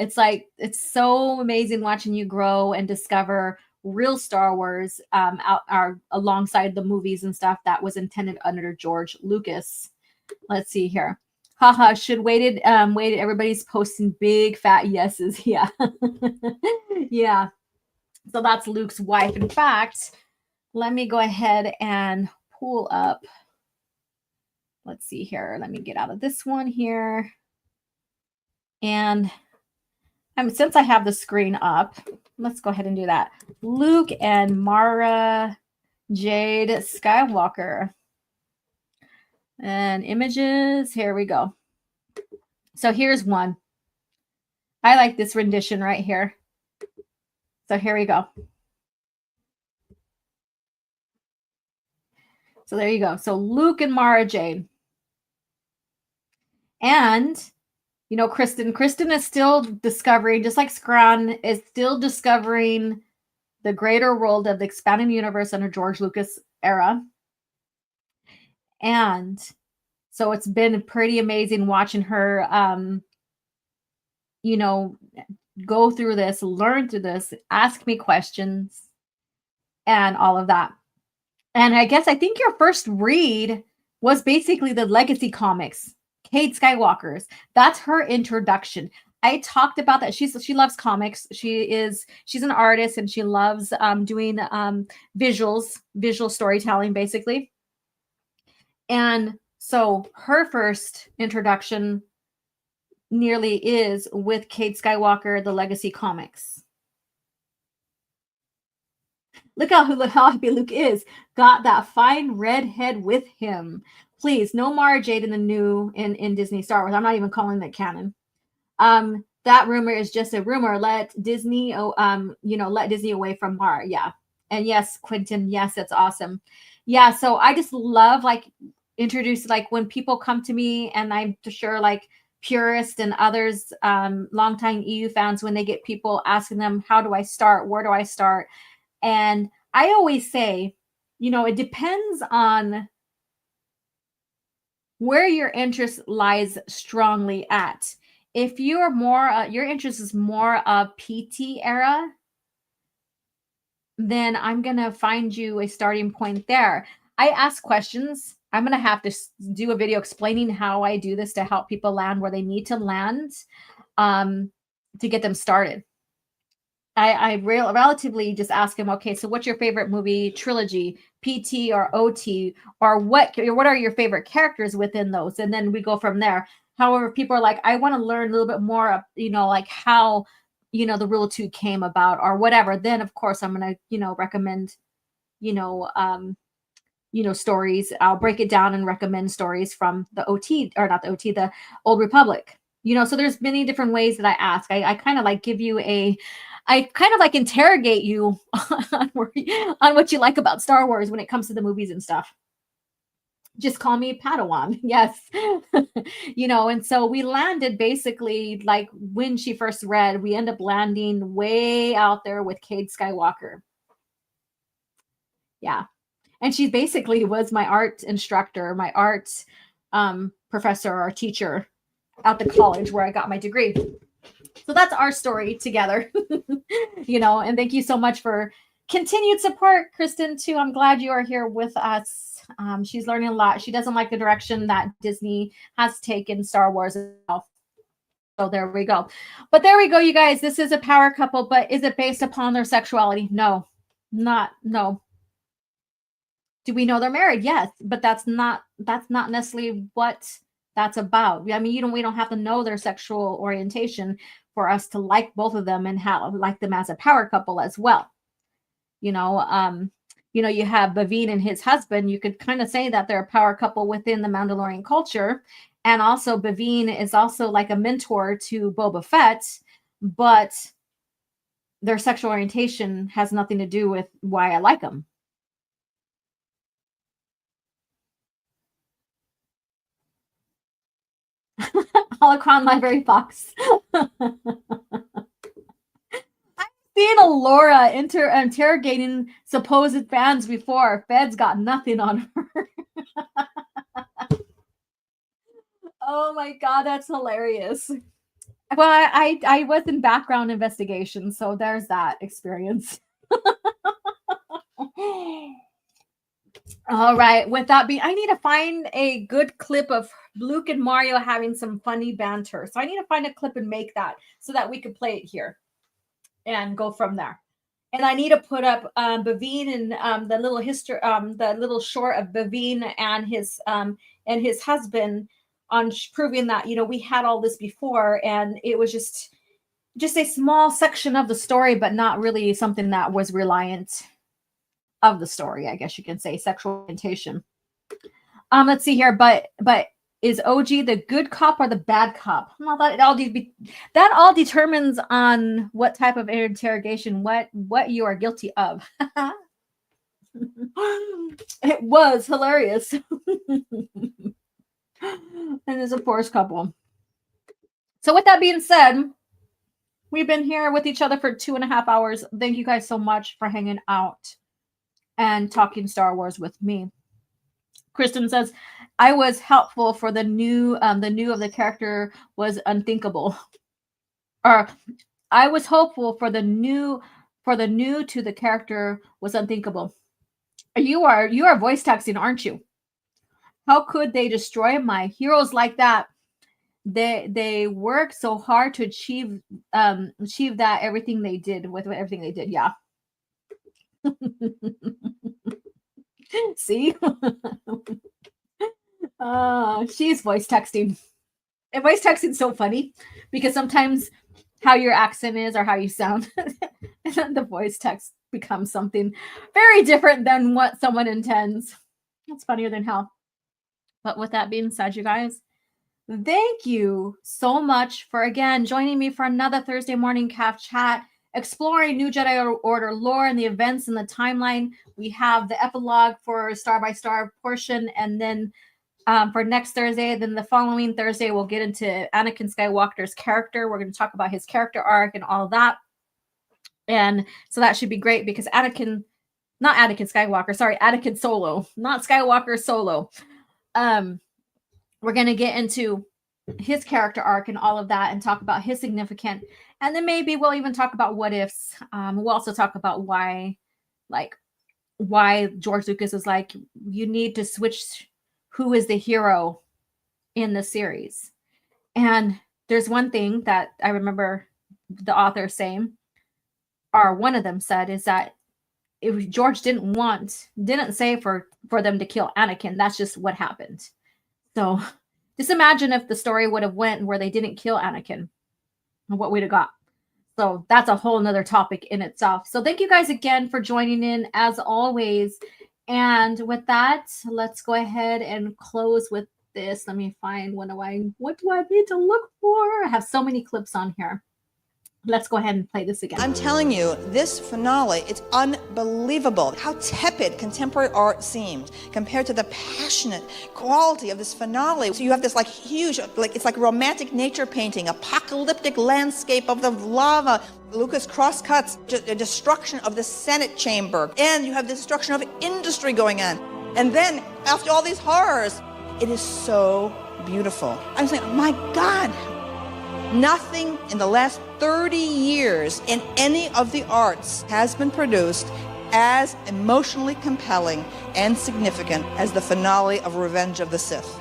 K: It's so amazing watching you grow and discover real Star Wars alongside the movies and stuff that was intended under George Lucas. Let's see here. Haha, should waited. Everybody's posting big fat yeses. Yeah. Yeah. So that's Luke's wife. In fact, let me go ahead and pull up. Let's see here. Let me get out of this one here. And since I have the screen up, let's go ahead and do that. Luke and Mara Jade Skywalker. And images. Here we go. So here's one. I like this rendition right here. So here we go. So there you go. So Luke and Mara Jade. And, you know, Kristen is still discovering, just like Scran is still discovering the greater world of the expanding universe under George Lucas era. And so it's been pretty amazing watching her, you know, go through this, learn through this, ask me questions, and all of that. And I think your first read was basically the Legacy comics, Cade Skywalker's. That's her introduction. I talked about that. She loves comics. She's an artist, and she loves doing visual storytelling, basically. And so her first introduction nearly is with Cade Skywalker, the Legacy comics. Look how happy Luke is. Got that fine red head with him. Please, no Mara Jade in the new in Disney Star Wars. I'm not even calling that canon. That rumor is just a rumor. Let Disney, let Disney away from Mara. Yeah. And yes, Quentin, yes, that's awesome. Yeah, so I just love introduce when people come to me, and I'm sure purists and others, longtime EU fans, when they get people asking them, how do I start? Where do I start? And I always say, it depends on where your interest lies strongly at. If you're more, your interest is more of PT era, then I'm going to find you a starting point there. I ask questions. I'm going to have to do a video explaining how I do this to help people land where they need to land, to get them started. I relatively just ask them, okay, so what's your favorite movie trilogy, PT or OT, or what are your favorite characters within those? And then we go from there. However, people are like, I want to learn a little bit more of, how, the Rule 2 came about or whatever. Then, of course, I'm going to, recommend, stories. I'll break it down and recommend stories from the OT, or not the OT, the Old Republic. So there's many different ways that I ask. I kind of give you I kind of interrogate you on what you like about Star Wars when it comes to the movies and stuff. Just call me Padawan. Yes. And so we landed basically when she first read, we end up landing way out there with Cade Skywalker. Yeah. And she basically was my art instructor, my art professor or teacher at the college where I got my degree. So that's our story together, and thank you so much for continued support, Kristen, too. I'm glad you are here with us. She's learning a lot. She doesn't like the direction that Disney has taken Star Wars itself. So there we go. But there we go, you guys. This is a power couple, but is it based upon their sexuality? No. No. Do we know they're married? Yes, but that's not necessarily what that's about. I mean, we don't have to know their sexual orientation for us to like both of them and like them as a power couple as well. You have Baveen and his husband. You could kind of say that they're a power couple within the Mandalorian culture. And also Baveen is also like a mentor to Boba Fett, but their sexual orientation has nothing to do with why I like them. Holocron Library Fox. I've seen Alora interrogating supposed fans before. Feds got nothing on her. Oh my God, that's hilarious. Well, I was in background investigation, so there's that experience. All right. With that being, I need to find a good clip of Luke and Mario having some funny banter. So I need to find a clip and make that so that we can play it here and go from there. And I need to put up Baveen and the little history, the little short of Baveen and his husband on proving that we had all this before, and it was just a small section of the story, but not really something that was reliant of the story, I guess you can say, sexual orientation. Let's see here, but is OG the good cop or the bad cop? Well, that all determines on what type of interrogation, what you are guilty of. It was hilarious. And it's a forced couple. So with that being said, we've been here with each other for 2.5 hours. Thank you guys so much for hanging out and talking Star Wars with me. Kristen says, I was helpful for the new of the character was unthinkable. Or I was hopeful for the new to the character was unthinkable. You are voice texting, aren't you? How could they destroy my heroes like that? They work so hard to achieve that everything they did. Yeah. See? She's voice texting. And voice texting is so funny because sometimes how your accent is or how you sound, and then the voice text becomes something very different than what someone intends. It's funnier than hell. But with that being said, you guys, thank you so much for, again, joining me for another Thursday morning CAF chat, exploring New Jedi Order lore and the events in the timeline. We have the epilogue for Star by Star portion, and then for next Thursday, then the following Thursday, we'll get into Anakin Skywalker's character. We're going to talk about his character arc and all that. And so that should be great because Anakin Solo, not Skywalker Solo. We're going to get into his character arc and all of that and talk about his significance. And then maybe we'll even talk about what ifs. We'll also talk about why George Lucas is like, you need to switch who is the hero in the series. And there's one thing that I remember the author saying, or one of them said, is that if George didn't say for them to kill Anakin, that's just what happened. So just imagine if the story would have went where they didn't kill Anakin and what we'd have got. So that's a whole nother topic in itself. So thank you guys again for joining in as always. And with that, let's go ahead and close with this. Let me find what do I need to look for? I have so many clips on here. Let's go ahead and play this again.
B: I'm telling you, this finale, it's unbelievable how tepid contemporary art seemed compared to the passionate quality of this finale. So you have this huge, it's like romantic nature painting, apocalyptic landscape of the lava. Lucas cross-cuts the destruction of the Senate chamber, and you have the destruction of industry going on. And then, after all these horrors, it is so beautiful. I'm saying, my God, nothing in the last 30 years in any of the arts has been produced as emotionally compelling and significant as the finale of Revenge of the Sith.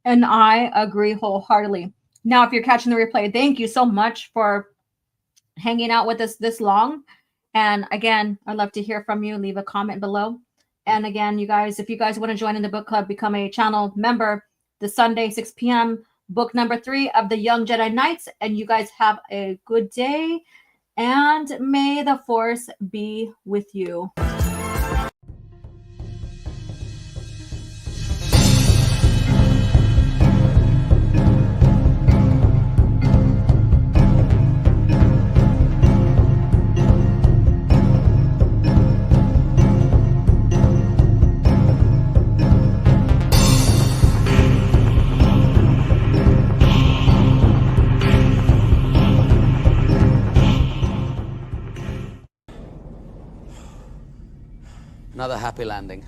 K: And I agree wholeheartedly. Now, if you're catching the replay, thank you so much for hanging out with us this long. And again, I'd love to hear from you. Leave a comment below. And again, you guys, if you guys want to join in the book club, become a channel member this Sunday, 6 p.m., book number 3 of the Young Jedi Knights. And you guys have a good day. And may the Force be with you.
C: Another happy landing.